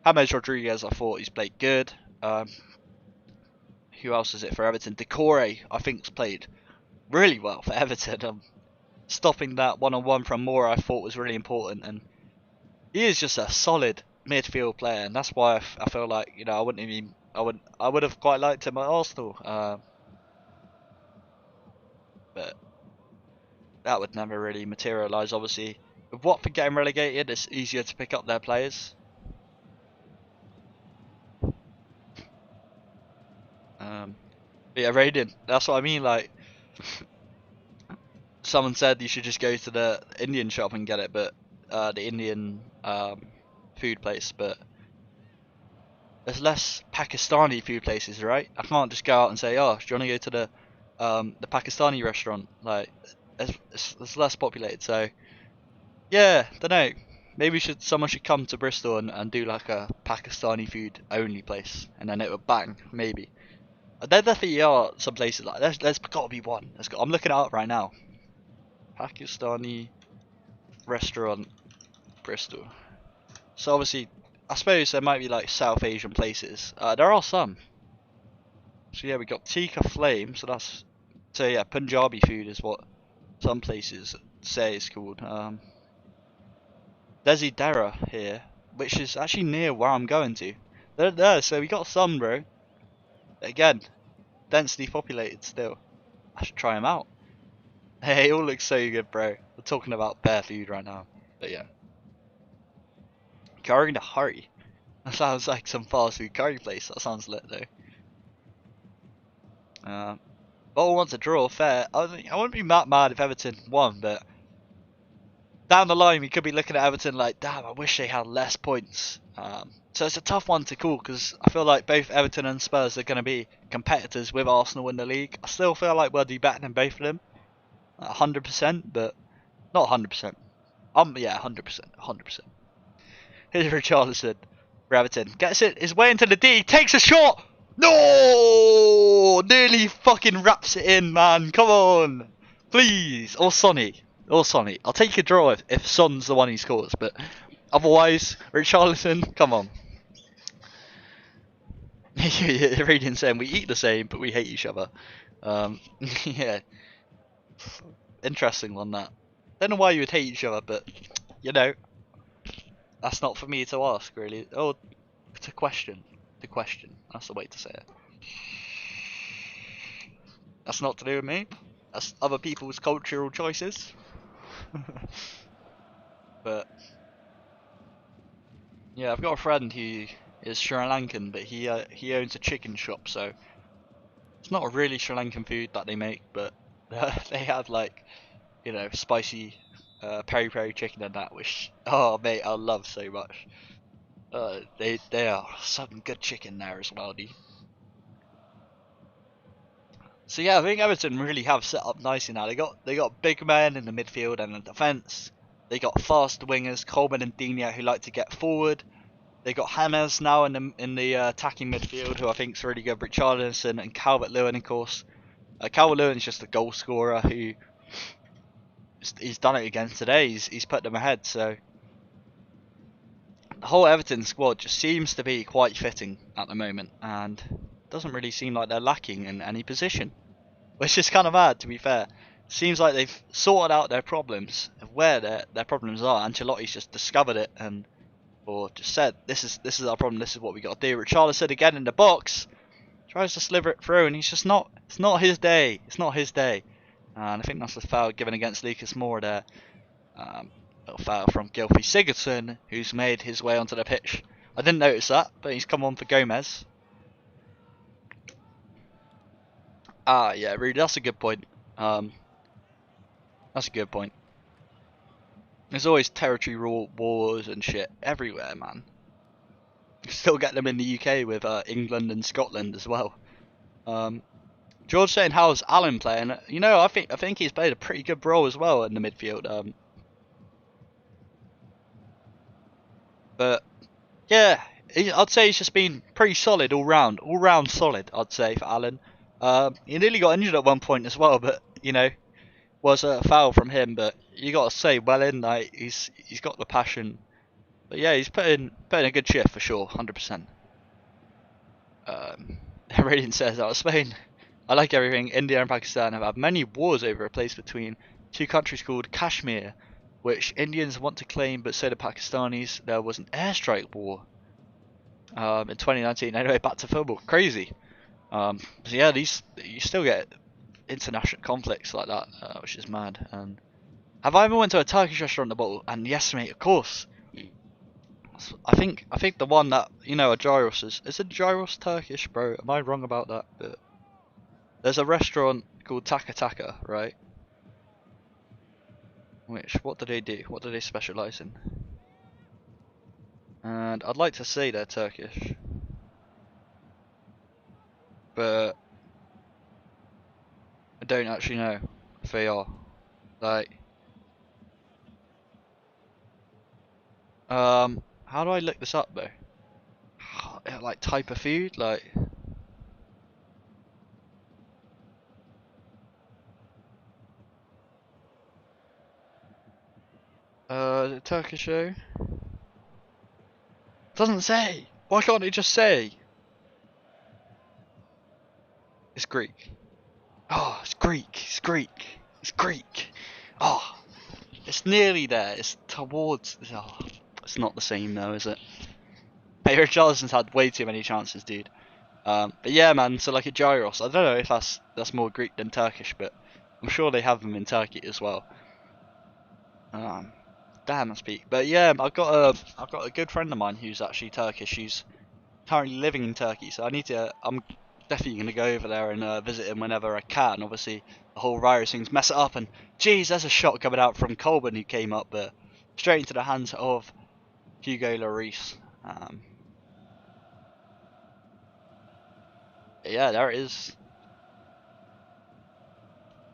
James Rodriguez, I thought he's played good. Who else is it for Everton? Decore, I think, has played really well for Everton. Stopping that one-on-one from Moore, I thought was really important, and he is just a solid midfield player, and that's why I feel like, you know, I would have quite liked him at Arsenal, but that would never really materialise. Obviously, with Watford getting relegated, it's easier to pick up their players. But yeah, Raiden, that's what I mean. Like, someone said you should just go to the Indian shop and get it, but the Indian food place, but there's less Pakistani food places, right? I can't just go out and say, oh, do you want to go to the Pakistani restaurant? Like, it's less populated, so yeah, don't know. Maybe someone should come to Bristol and do like a Pakistani food only place, and then it would bang. Maybe there definitely are some places like there's got to be one. I'm looking it up right now. Pakistani restaurant, Bristol. So obviously, I suppose there might be like South Asian places. There are some. So yeah, we got Tikka Flame. So yeah, Punjabi food is what some places say it's called. Desidera here, which is actually near where I'm going to. There. So we got some, bro. Again, densely populated still. I should try them out. Hey, it all looks so good, bro. We're talking about bare food right now. But yeah. Curry in a hurry. That sounds like some fast food curry place. That sounds lit though. Ball wants a draw, fair. I wouldn't be that mad if Everton won, but down the line we could be looking at Everton like, damn, I wish they had less points. So it's a tough one to call because I feel like both Everton and Spurs are going to be competitors with Arsenal in the league. I still feel like we'll do better than both of them. 100%, but not 100%. Yeah, 100%. 100%. Here's Richarlison. Everton gets it his way into the D, takes a shot. No! Nearly fucking wraps it in, man. Come on. Please. Or Sonny. I'll take a draw if Son's the one he scores, but otherwise, Richarlison, come on. Radiant saying we eat the same, but we hate each other. Yeah. Interesting one, that. Don't know why you would hate each other, but, you know. That's not for me to ask, really. Oh, to question. To question. That's the way to say it. That's not to do with me. That's other people's cultural choices. But yeah, I've got a friend who is Sri Lankan, but he owns a chicken shop, so it's not really Sri Lankan food that they make, but they have like, you know, spicy peri peri chicken and that, which oh mate, I love so much. They are some good chicken there as well, dude. So yeah, I think Everton really have set up nicely now. They got big men in the midfield and the defence. They got fast wingers, Coleman and Digne, who like to get forward. They got James now in the attacking midfield, who I think is really good. Richarlison and Calvert-Lewin, of course. Calvert-Lewin's just a goal scorer who he's done it again today. He's put them ahead. So the whole Everton squad just seems to be quite fitting at the moment, and doesn't really seem like they're lacking in any position, which is kind of mad, to be fair. Seems like they've sorted out their problems, of where their problems are. Ancelotti's just discovered it or just said, this is our problem, this is what we got to do. Richarlison again in the box, tries to sliver it through, and he's just not. It's not his day. It's not his day. And I think that's a foul given against Lucas Moura there. Little foul from Gylfi Sigurdsson, who's made his way onto the pitch. I didn't notice that, but he's come on for Gomez. Ah, yeah, really, that's a good point. That's a good point. There's always territory wars and shit everywhere, man. You still get them in the UK with England and Scotland as well. George saying, how's Alan playing? You know, I think he's played a pretty good role as well in the midfield. But yeah, I'd say he's just been pretty solid all round solid. I'd say for Alan. He nearly got injured at one point as well, but you know, was a foul from him. But you got to say, well in, like he's got the passion. But yeah, he's putting a good shift for sure, 100%. Radiant says, out of Spain, I like everything. India and Pakistan have had many wars over a place between two countries called Kashmir, which Indians want to claim, but so do Pakistanis. There was an airstrike war in 2019. Anyway, back to football. Crazy. So yeah, you still get international conflicts like that, which is mad. And have I ever went to a Turkish restaurant in the bottle? And yes, mate, of course. I think the one that, you know, a gyros is it gyros Turkish, bro? Am I wrong about that? But there's a restaurant called Taka Taka, right? Which, what do they do? What do they specialise in? And I'd like to say they're Turkish, but I don't actually know if they are. Like, how do I look this up though? Like type of food, like. Is it Turkish show? Doesn't say. Why can't it just say? It's Greek. Oh, it's Greek. It's Greek. It's Greek. Oh, it's nearly there. It's towards. Oh, it's not the same though, is it? Hey, Richarlison's had way too many chances, dude. But yeah, man. So like a gyros. I don't know if that's more Greek than Turkish, but I'm sure they have them in Turkey as well. Damn, I speak. But yeah, I've got a good friend of mine who's actually Turkish. He's currently living in Turkey, so I'm definitely gonna go over there and visit him whenever I can. Obviously, the whole virus thing's mess it up, and geez, there's a shot coming out from Coleman who came up, but straight into the hands of Hugo Lloris. Yeah, there it is.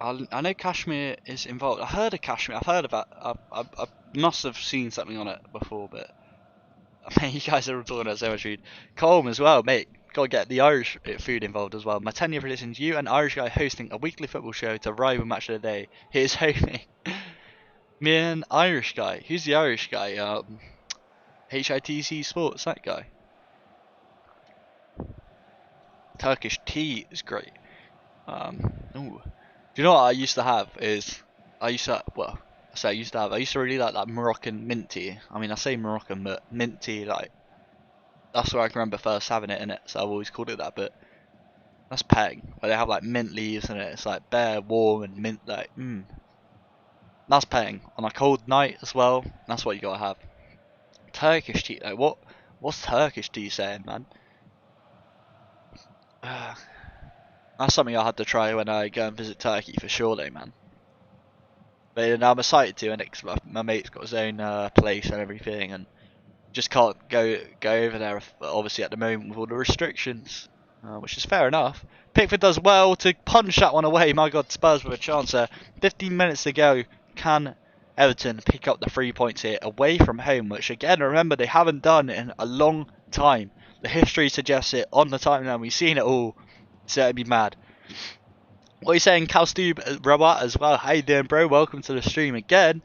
I know Kashmir is involved. I heard of Kashmir. I've heard about. I must have seen something on it before, but I mean, you guys are all talking about so much food. Colm as well, mate. Gotta get the Irish food involved as well. My 10-year predictions: you and Irish guy hosting a weekly football show to rival match of the day. Here's hoping. Me and Irish guy. Who's the Irish guy? HITC Sports. That guy. Turkish tea is great. Ooh. Do you know what I used to have? Well, So I used to really like that Moroccan mint tea. I mean, I say Moroccan, but mint tea, like, that's where I can remember first having it in it. So I've always called it that. But that's Peng, where they have like mint leaves in it. It's like bare, warm, and mint, like, That's Peng on a cold night as well. That's what you gotta have. Turkish tea, like, what's Turkish tea saying, man? That's something I had to try when I go and visit Turkey for sure, though, man. But I'm excited to, and my mate's got his own place and everything, and just can't go over there obviously at the moment with all the restrictions, which is fair enough. Pickford does well to punch that one away. My God, Spurs with a chance there. 15 minutes to go. Can Everton pick up the 3 points here away from home, which again, remember, they haven't done in a long time. The history suggests it on the timeline. We've seen it all, so it'd be mad. What are you saying, Calstube Robot as well? How you doing, bro? Welcome to the stream again.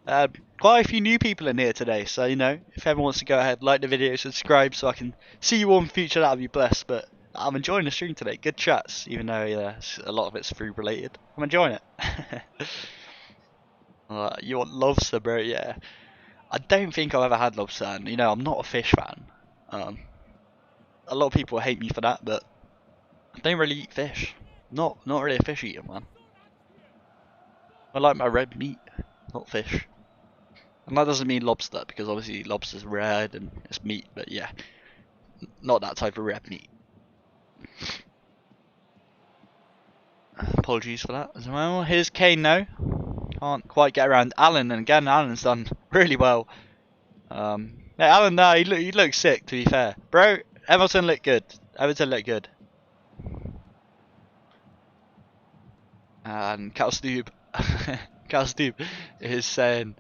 Quite a few new people in here today, so you know, if everyone wants to go ahead, like the video, subscribe, so I can see you all in the future, that would be blessed. But I'm enjoying the stream today. Good chats, even though a lot of it's food related. I'm enjoying it. You want lobster, bro? Yeah. I don't think I've ever had lobster, and you know, I'm not a fish fan. A lot of people hate me for that, but I don't really eat fish. Not really a fish eater, man. I like my red meat, not fish. And that doesn't mean lobster, because obviously lobster's red and it's meat, but yeah, not that type of red meat. Apologies for that as well. Here's Kane now. Can't quite get around Alan, and again, Alan's done really well. Yeah, Alan, no, he looks sick, to be fair. Bro, Everton look good. Everton look good. And Calstube is saying,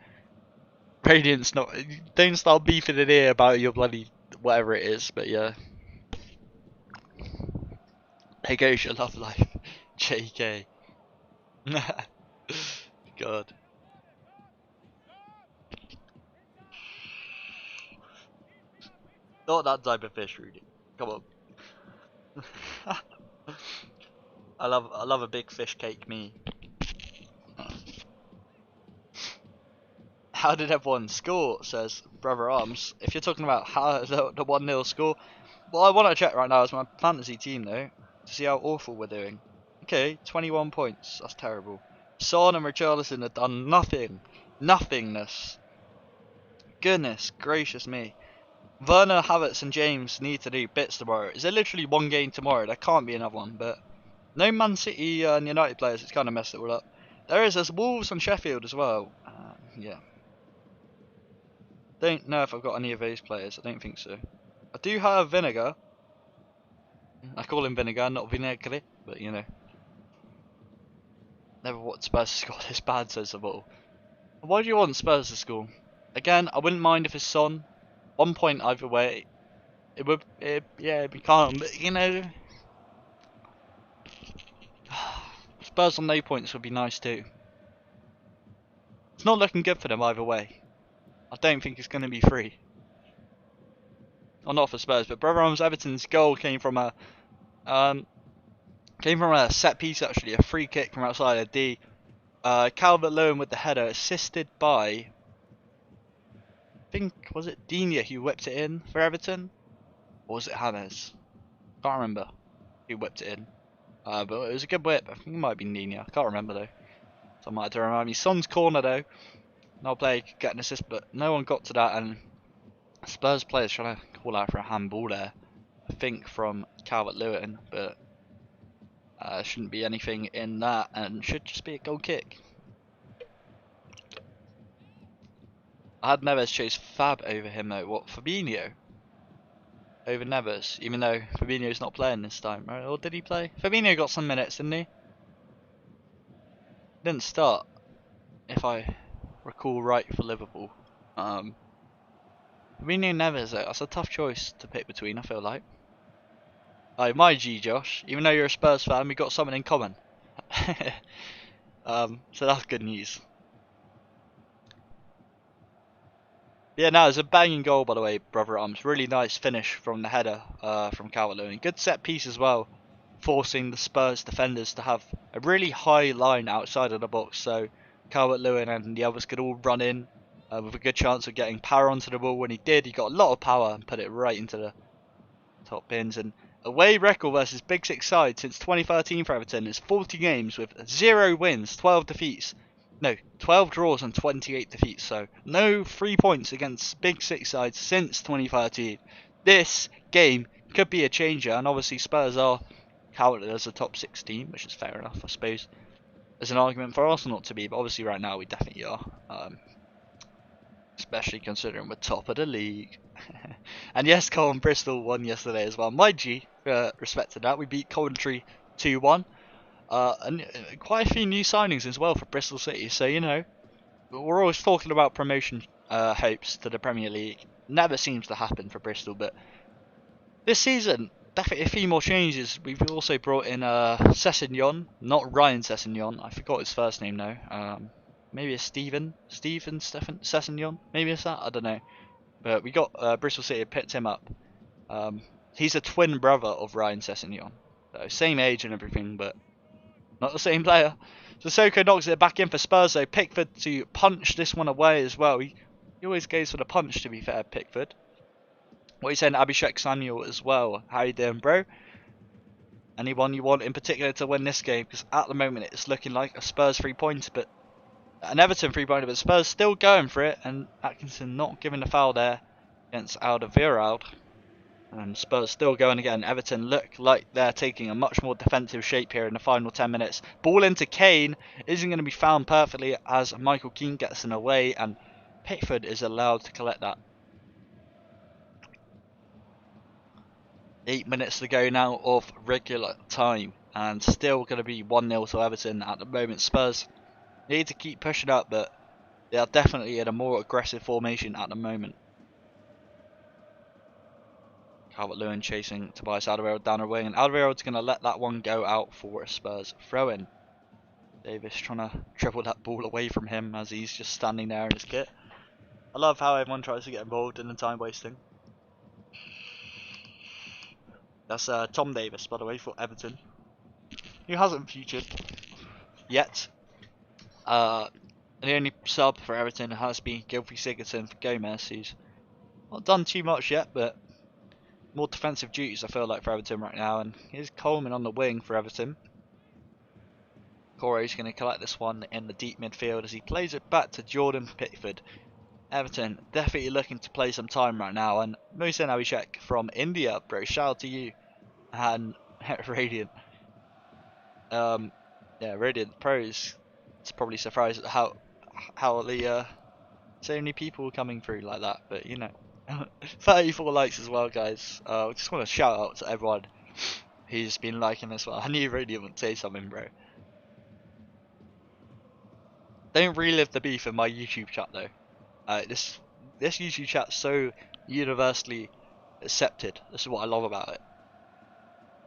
Radiant's not. Don't start beefing in here about your bloody whatever it is, but yeah. There goes your love life, JK. God. Not that type of fish, Rudy. Come on. I love a big fish cake, me. How did everyone score? Says Brother Arms. If you're talking about how the 1-0 score, what I want to check right now is my fantasy team though, to see how awful we're doing. Okay, 21 points. That's terrible. Son and Richarlison have done nothing. Nothingness. Goodness gracious me. Werner, Havertz and James need to do bits tomorrow. Is there literally one game tomorrow? There can't be another one, but no Man City and United players. It's kind of messed it all up. There's Wolves and Sheffield as well. Yeah. Don't know if I've got any of those players. I don't think so. I do have Vinegar. I call him Vinegar, not Vinegre, but you know. Never want Spurs to score this bad, says the ball. Why do you want Spurs to score? Again, I wouldn't mind if it's Son. 1 point either way. Yeah, it'd be calm, but you know. Spurs on no points would be nice too. It's not looking good for them either way. I don't think it's going to be free. Or not for Spurs, but Brother Arms Everton's goal came from a set piece actually, a free kick from outside of D. Calvert-Lewin with the header, assisted by, I think, was it Digne who whipped it in for Everton? Or was it James? Can't remember who whipped it in. But it was a good whip. I think it might be Digne. I can't remember though. So I might have to remind me. Son's corner though. No player could get an assist, but no one got to that, and Spurs players trying to call out for a handball there. I think from Calvert-Lewin, but shouldn't be anything in that, and should just be a goal kick. I had Neves chase Fab over him though. What, Fabinho? Over Neves, even though Fabinho's not playing this time, right? Or did he play? Fabinho got some minutes, didn't he? Didn't start, if I recall right, for Liverpool. Fabinho Neves though, that's a tough choice to pick between, I feel like. Oh, my G, Josh. Even though you're a Spurs fan, we got something in common. So that's good news. Yeah, no, it's a banging goal, by the way, Brother Arms. Really nice finish from the header from Calvert-Lewin. Good set piece as well, forcing the Spurs defenders to have a really high line outside of the box. So Calvert-Lewin and the others could all run in with a good chance of getting power onto the ball. When he did, he got a lot of power and put it right into the top bins. And away record versus Big Six side since 2013 for Everton is 40 games with 0 wins, 12 defeats. No, 12 draws and 28 defeats. So no 3 points against Big Six sides since 2013. This game could be a changer, and obviously Spurs are counted as a top 6 team, which is fair enough, I suppose. There's an argument for Arsenal not to be, but obviously right now we definitely are. Especially considering we're top of the league. And yes, Colin Bristol won yesterday as well. My G, respect to that. We beat Coventry 2-1. And quite a few new signings as well for Bristol City. So, you know, we're always talking about promotion hopes to the Premier League. Never seems to happen for Bristol, but this season, definitely a few more changes. We've also brought in Sessegnon, not Ryan Sessegnon. I forgot his first name now. Maybe it's Stephen Sessegnon. Maybe it's that. I don't know. But we got Bristol City picked him up. He's a twin brother of Ryan Sessegnon, so same age and everything, but not the same player. Sissoko knocks it back in for Spurs though. Pickford to punch this one away as well. He always goes for the punch, to be fair, Pickford. What are you saying, Abhishek Samuel as well? How you doing, bro? Anyone you want in particular to win this game? Because at the moment it's looking like a Spurs 3 pointer, but an Everton 3 pointer, but Spurs still going for it, and Atkinson not giving the foul there against Alderweireld. And Spurs still going again. Everton look like they're taking a much more defensive shape here in the final 10 minutes. Ball into Kane isn't going to be found perfectly as Michael Keane gets in away, and Pickford is allowed to collect that. 8 minutes to go now of regular time, and still going to be 1-0 to Everton at the moment. Spurs need to keep pushing up, but they are definitely in a more aggressive formation at the moment. Calvert-Lewin chasing Tobias Alderweireld down the wing, and Alderweireld's going to let that one go out for a Spurs throw-in. Davis trying to dribble that ball away from him as he's just standing there in his kit. I love how everyone tries to get involved in the time wasting. That's Tom Davis, by the way, for Everton, who hasn't featured yet. The only sub for Everton has been Gylfi Sigurdsson for Gomez, who's not done too much yet, but more defensive duties I feel like for Everton right now. And here's Coleman on the wing for Everton. Corey's going to collect this one in the deep midfield as he plays it back to Jordan Pickford. Everton definitely looking to play some time right now, and Mohsen Abhishek from India, bro, shout out to you. And Radiant, yeah, Radiant Pros. It's probably surprised at how the so many people coming through like that, but you know. 34 likes as well, guys. I just want to shout out to everyone who's been liking this one. I knew Radiant would say something, bro. Don't relive the beef in my YouTube chat though. This YouTube chat's so universally accepted. This is what I love about it.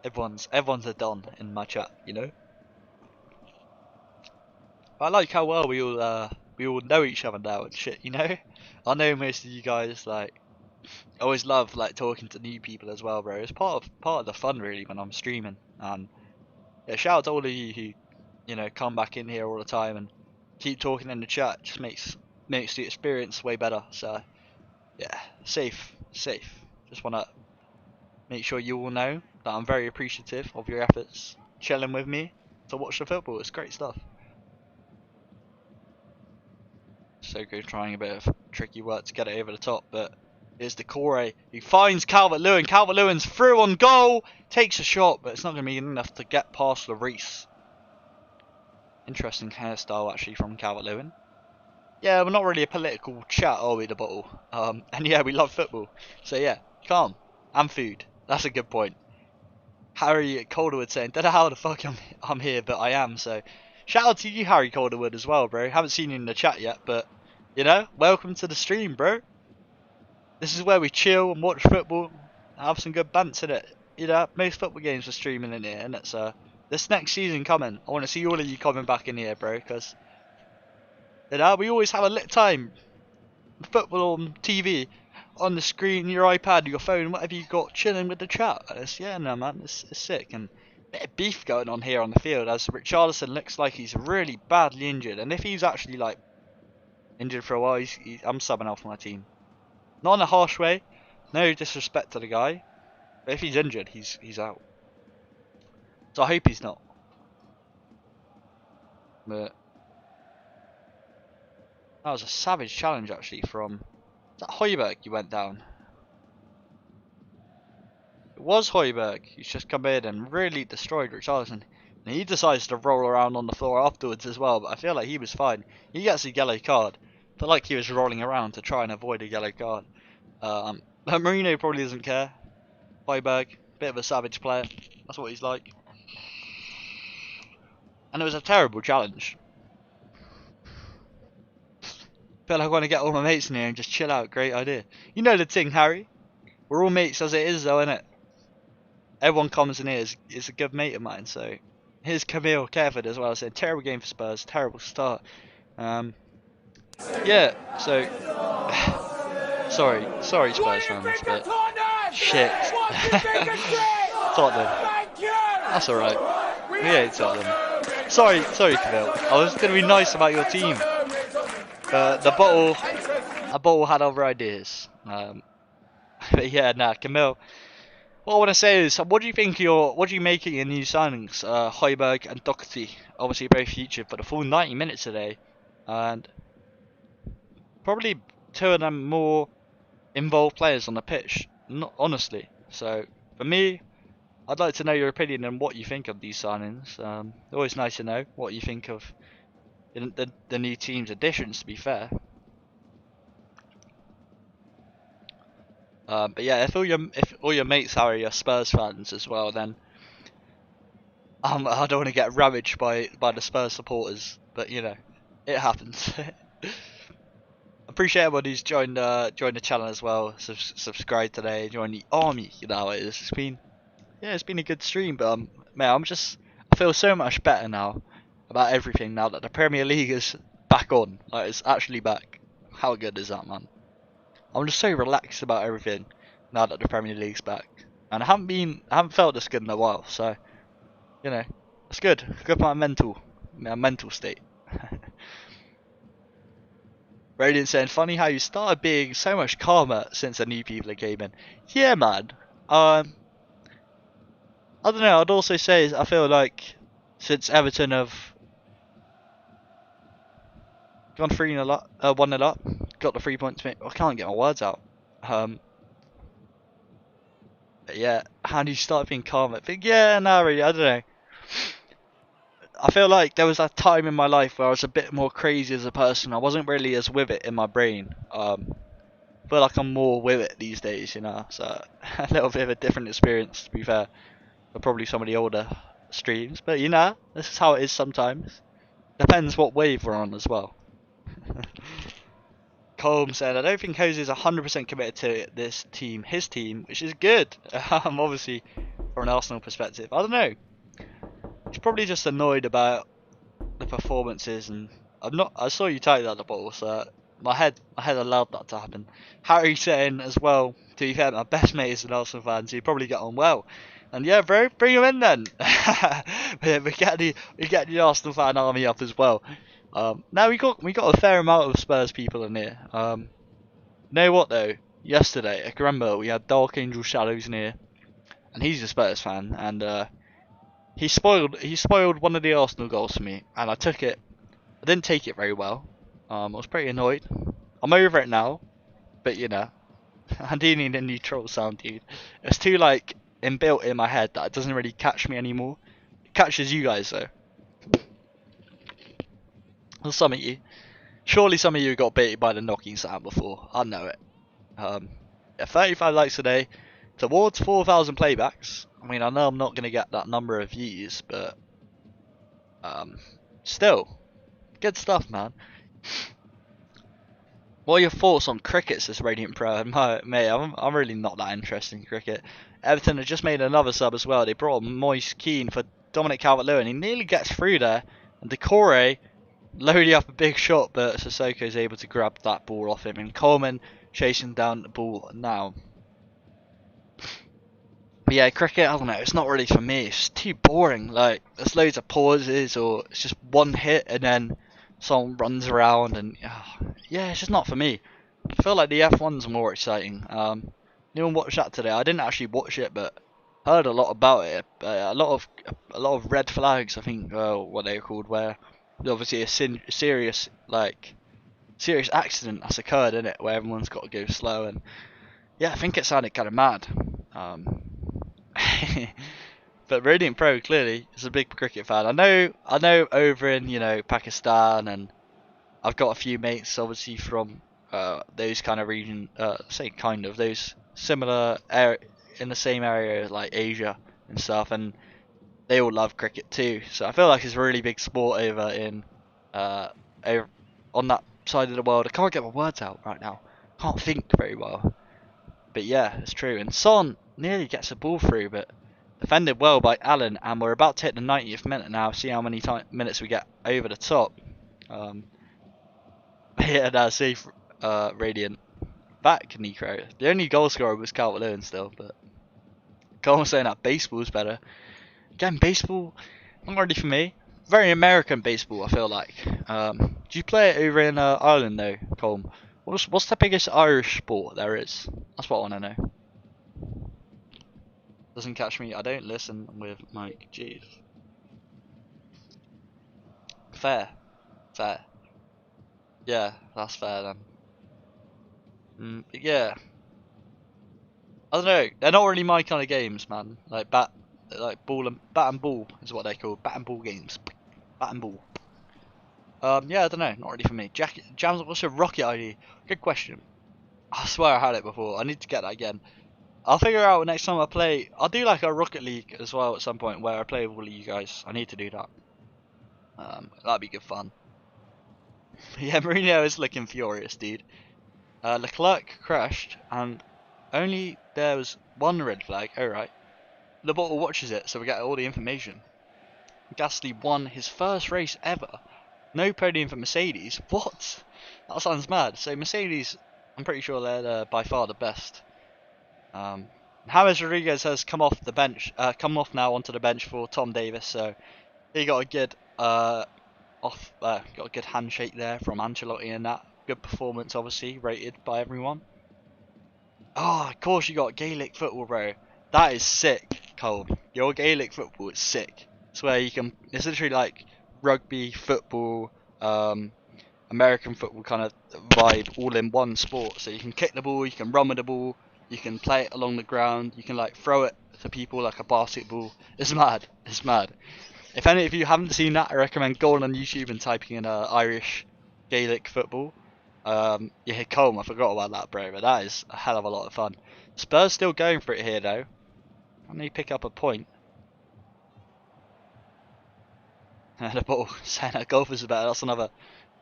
Everyone's a don in my chat, you know. But I like how well we all know each other now and shit, you know. I know most of you guys, like, I always love like talking to new people as well, bro. It's part of the fun really when I'm streaming. And yeah, shout out to all of you who, you know, come back in here all the time and keep talking in the chat. It just makes the experience way better. So yeah, safe. Just wanna make sure you all know that I'm very appreciative of your efforts chilling with me to watch the football. It's great stuff. Soko trying a bit of tricky work to get it over the top, but here's Decore, who finds Calvert-Lewin. Calvert-Lewin's through on goal, takes a shot, but it's not going to be enough to get past Lloris. Interesting hairstyle actually from Calvert-Lewin. Yeah, we're not really a political chat, are we, the bottle? And yeah, we love football. So yeah, calm. And food. That's a good point. Harry Calderwood saying, don't know how the fuck I'm here, but I am. So shout out to you, Harry Calderwood, as well, bro. Haven't seen you in the chat yet, but you know, welcome to the stream, bro. This is where we chill and watch football, have some good bants in it. You know, most football games are streaming in here, and it's this next season coming. I want to see all of you coming back in here, bro, because you know we always have a lit time. Football on TV, on the screen, your iPad, your phone, whatever you got, chilling with the chat. And it's, yeah, no man, it's sick. And bit of beef going on here on the field, as Richarlison looks like he's really badly injured, and if he's actually like injured for a while, I'm subbing off my team. Not in a harsh way, no disrespect to the guy, but if he's injured, he's out. So I hope he's not. But that was a savage challenge actually from, is that Højbjerg you went down? It was Højbjerg. He's just come in and really destroyed Richarlison. And he decides to roll around on the floor afterwards as well, but I feel like he was fine. He gets a yellow card. I feel like he was rolling around to try and avoid a yellow card. Marino probably doesn't care. Højbjerg, bit of a savage player. That's what he's like. And it was a terrible challenge. Feel like I want to get all my mates in here and just chill out. Great idea. You know the thing, Harry. We're all mates as it is, though, innit? Everyone comes in here is a good mate of mine. So here's Camille Careford as well. Saying terrible game for Spurs, terrible start. Yeah. So sorry Spurs fans, but shit. Tottenham. That's all right. We hate Tottenham. Sorry Camille. I was gonna be nice about your team. The bottle had other ideas. But yeah, nah, Camille. What I want to say is, what do you make of your new signings, Højbjerg and Doherty? Obviously both featured for the full 90 minutes today, and probably two of them more involved players on the pitch, not honestly. So for me, I'd like to know your opinion on what you think of these signings. Always nice to know what you think of the new team's additions, to be fair. But yeah, if all your mates are Spurs fans as well, then I don't want to get ravaged by the Spurs supporters. But you know, it happens. Appreciate everyone who's joined the channel as well. Subscribe today, join the army. You know how it is. It's been a good stream, but man, I feel so much better now about everything now that the Premier League is back on. Like, it's actually back. How good is that, man? I'm just so relaxed about everything now that the Premier League's back, and I haven't felt this good in a while. So, you know, it's good. Good for my mental state. Radiant saying, funny how you started being so much calmer since the new people came in. Yeah, man. I don't know. I'd also say I feel like since Everton have gone 1-0 up, got the 3 points. I can't get my words out. But yeah, how do you start being calm? I think, yeah, no, really, I don't know. I feel like there was a time in my life where I was a bit more crazy as a person. I wasn't really as with it in my brain. I feel like I'm more with it these days, you know. So a little bit of a different experience, to be fair, for probably some of the older streams. But you know, this is how it is sometimes. Depends what wave we're on as well. Colm said, I don't think Jose is 100% committed to this team, his team, which is good. Obviously, from an Arsenal perspective. I don't know. He's probably just annoyed about the performances, and I saw you tight at the ball, so my head allowed that to happen. Harry saying as well, to be fair, my best mate is an Arsenal fan, so you probably get on well. And yeah, bro, bring him in then. we get the Arsenal fan army up as well. Now we got a fair amount of Spurs people in here. You know what though? Yesterday, I can remember we had Dark Angel Shadows in here, and he's a Spurs fan, and he spoiled one of the Arsenal goals for me, and I took it. I didn't take it very well. I was pretty annoyed. I'm over it now, but you know, I do need a new troll sound, dude. It's too like inbuilt in my head that it doesn't really catch me anymore. It catches you guys though. Well, surely some of you got baited by the knocking sound before. I know it. Yeah, 35 likes today, towards 4,000 playbacks. I mean, I know I'm not going to get that number of views, but still, good stuff, man. What are your thoughts on cricket, says Radiant Pro? Mate, I'm really not that interested in cricket. Everton have just made another sub as well. They brought Moise Keane for Dominic Calvert-Lewin. He nearly gets through there, and Decore loading up a big shot, but Sissoko is able to grab that ball off him, and Coleman chasing down the ball now. But yeah, cricket, I don't know, it's not really for me. It's just too boring. Like, there's loads of pauses, or it's just one hit and then someone runs around, and yeah, it's just not for me. I feel like the F1's more exciting. Anyone watch that today? I didn't actually watch it, but heard a lot about it. A lot of red flags, I think, what they're called, where there's obviously a serious accident that's occurred in it, where everyone's got to go slow, and yeah, I think it sounded kind of mad. But Radiant Pro clearly is a big cricket fan. I know over in Pakistan, and I've got a few mates obviously from those kind of region, say kind of those similar in the same area like Asia and stuff, and they all love cricket too. So I feel like it's a really big sport over on that side of the world. I can't get my words out right now. Can't think very well. But yeah, it's true. And Son nearly gets a ball through, but defended well by Allen. And we're about to hit the 90th minute now. See how many minutes we get over the top. Yeah, no, see, Radiant back Necro. The only goal scorer was Calvert-Lewin still, but Colin was saying that baseball's better. Again, baseball, not really for me. Very American baseball, I feel like. Do you play it over in Ireland though, Colm? What's the biggest Irish sport there is? That's what I want to know. Doesn't catch me. I don't listen with Mike. Jeez. Fair. Yeah, that's fair then. But yeah. I don't know. They're not really my kind of games, man. Like bat and ball is what they're called. Bat and ball games. Bat and ball. Yeah, I don't know. Not really for me. Jamzor, what's your rocket ID? Good question. I swear I had it before. I need to get that again. I'll figure out next time I play. I'll do like a Rocket League as well at some point where I play with all of you guys. I need to do that. That'd be good fun. Yeah, Mourinho is looking furious, dude. Leclerc crashed, and only there was one red flag. Alright. The bottle watches it, so we get all the information. Gasly won his first race ever. No podium for Mercedes. What? That sounds mad. So Mercedes, I'm pretty sure they're by far the best. James Rodriguez has come off the bench, come off now onto the bench for Tom Davis. So he got a good got a good handshake there from Ancelotti, and that good performance, obviously rated by everyone. Oh, of course you got Gaelic football, bro. That is sick, Cole. Your Gaelic football is sick. It's where you can. It's literally like rugby, football, American football kind of vibe, all in one sport. So you can kick the ball, you can run with the ball, you can play it along the ground, you can like throw it to people like a basketball. It's mad. It's mad. If any of you haven't seen that, I recommend going on YouTube and typing in Irish Gaelic football. Yeah, Colm, I forgot about that, bro, but that is a hell of a lot of fun. Spurs still going for it here, though. Can they pick up a point? The ball saying that golf is better. That's another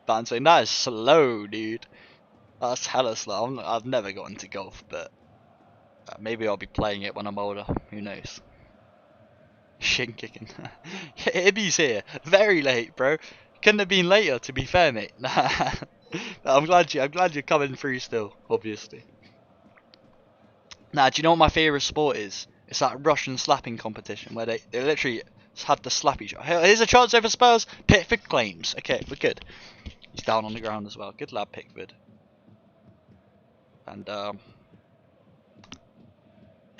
fan saying that is slow, dude. That's hella slow. I've never got into golf, but maybe I'll be playing it when I'm older. Who knows? Shin kicking. Ibby's here. Very late, bro. Couldn't have been later, to be fair, mate. I'm glad you're coming through still, obviously. Now, do you know what my favourite sport is? It's that Russian slapping competition where they literally had to slap each other. Here's a chance over Spurs. Pickford claims. Okay, we're good. He's down on the ground as well. Good lad, Pickford. And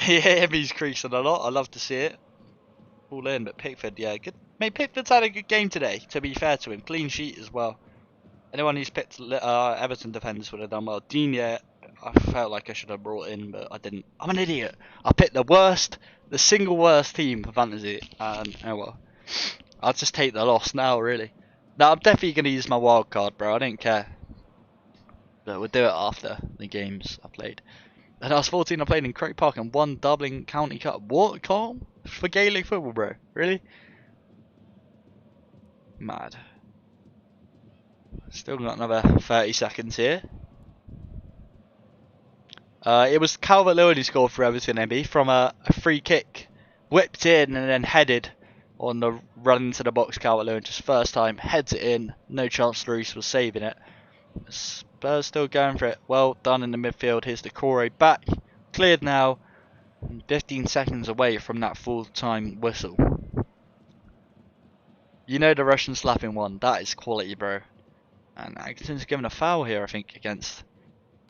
yeah, he's creasing a lot. I love to see it. All in, but Pickford, yeah, good. Mate, Pickford's had a good game today. To be fair to him, clean sheet as well. Anyone who's picked Everton defenders would have done well. Digne, I felt like I should have brought in, but I didn't. I'm an idiot. I picked the single worst team for fantasy, and oh well. I'll just take the loss now, really. Now I'm definitely gonna use my wild card, bro. I don't care. But we'll do it after the games I played. And I was 14. I played in Croke Park and won Dublin County Cup. What, Carl? For Gaelic football, bro? Really? Mad. Still got another 30 seconds here. It was Calvert-Lewin who scored for Everton, MB, from a free kick. Whipped in and then headed on the run into the box. Calvert-Lewin just first time. Heads it in. No chance Reese was saving it. Spurs still going for it. Well done in the midfield. Here's the Corey back. Cleared now. 15 seconds away from that full-time whistle. You know the Russian slapping one, that is quality, bro. And Atkinson's given a foul here, I think, against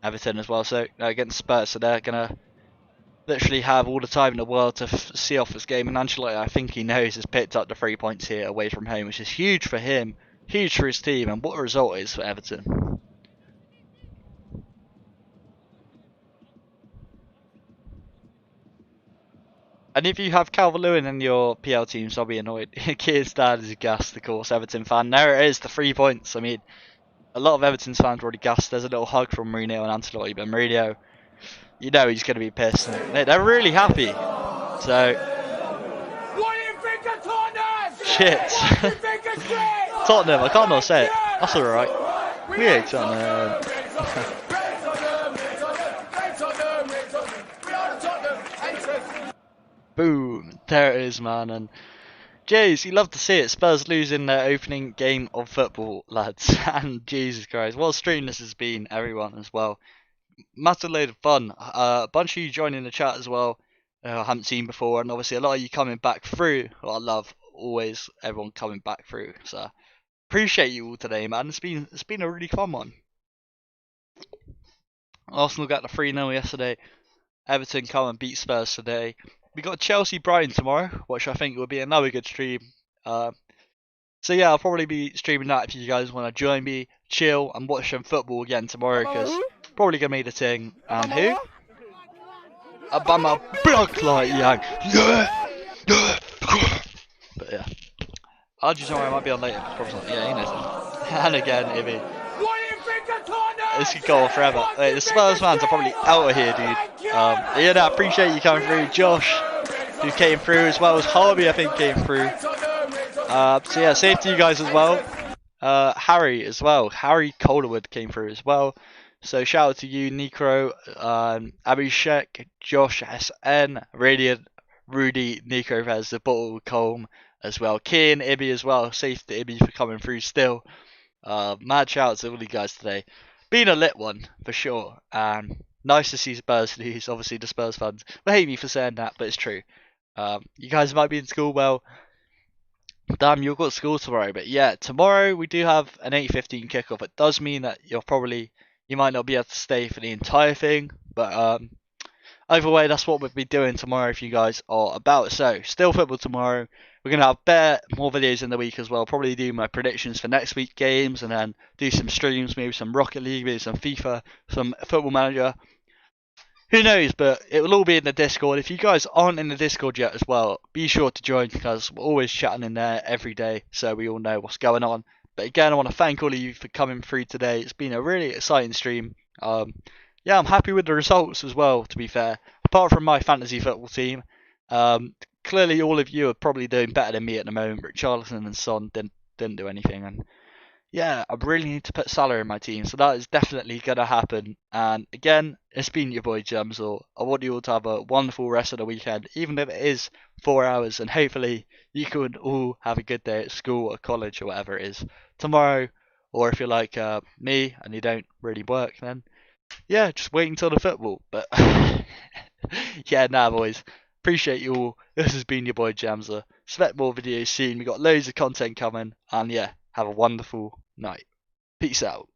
Everton as well, so against Spurs, so they're gonna literally have all the time in the world to see off this game. And Ancelotti, I think he knows, has picked up the 3 points here away from home, which is huge for him, huge for his team, and what a result it is for Everton. And if you have Calvert-Lewin in your PL teams, I'll be annoyed. Kieran's dad is a gassed, of course, Everton fan. There it is, the 3 points. I mean, a lot of Everton's fans were already gassed. There's a little hug from Mourinho and Ancelotti, but Mourinho, you know he's going to be pissed. And they're really happy. So, What do you think of Tottenham? shit. What do you think of Chris? Tottenham, I can't not say it. That's alright. We hate Tottenham. Boom, there it is, man. And jeez, you love to see it. Spurs losing their opening game of football, lads. And Jesus Christ, what a stream this has been, everyone, as well. Massive load of fun. A bunch of you joining the chat as well, I haven't seen before, and obviously a lot of you coming back through. Well, I love always everyone coming back through. So appreciate you all today, man. It's been a really fun one. Arsenal got the 3-0 yesterday. Everton come and beat Spurs today. We got Chelsea Brighton tomorrow, which I think will be another good stream. So yeah, I'll probably be streaming that if you guys want to join me, chill, and watch some football again tomorrow, because probably gonna be the thing. And who? Obama block like Yang. Yeah. But yeah, Archie tomorrow I might be on later. Probably not. Yeah, he knows that. And again, Ibby. This could go on forever. Wait, the Spurs fans are probably out of here, dude. Yeah, I appreciate you coming through. Josh, who came through, as well as Harvey, I think, came through. So yeah, same to you guys as well. Harry as well. Harry Calderwood came through as well. So shout out to you, Necro, Abhishek, Josh SN, Radiant, Rudy, Nico Vez, the Bottle, Colm as well. Kian, Ibby as well. Safe to Ibby for coming through still. Mad shout out to all you guys today. Been a lit one for sure, and nice to see Spurs lose. Obviously, the Spurs fans will hate me for saying that, but it's true. You guys might be in school. Well, damn, you've got school tomorrow. But yeah, tomorrow we do have an 8:15 kickoff. It does mean that you might not be able to stay for the entire thing, but either way, that's what we'll be doing tomorrow if you guys are about. So, still football tomorrow. We're going to have more videos in the week as well. Probably do my predictions for next week games, and then do some streams, maybe some Rocket League, maybe some FIFA, some Football Manager. Who knows, but it will all be in the Discord. If you guys aren't in the Discord yet as well, be sure to join, because we're always chatting in there every day, so we all know what's going on. But again, I want to thank all of you for coming through today. It's been a really exciting stream. Yeah, I'm happy with the results as well, to be fair. Apart from my fantasy football team, clearly all of you are probably doing better than me at the moment. Richarlison and Son didn't do anything, and yeah, I really need to put Salah in my team, so that is definitely going to happen. And again, it's been your boy Jamzor. I want you all to have a wonderful rest of the weekend, even if it is 4 hours, and hopefully you can all have a good day at school or college or whatever it is tomorrow. Or if you're like me and you don't really work, then yeah, just wait until the football. But yeah, nah, boys. Appreciate you all. This has been your boy Jamzor. Expect more videos soon. We got loads of content coming. And yeah, have a wonderful night. Peace out.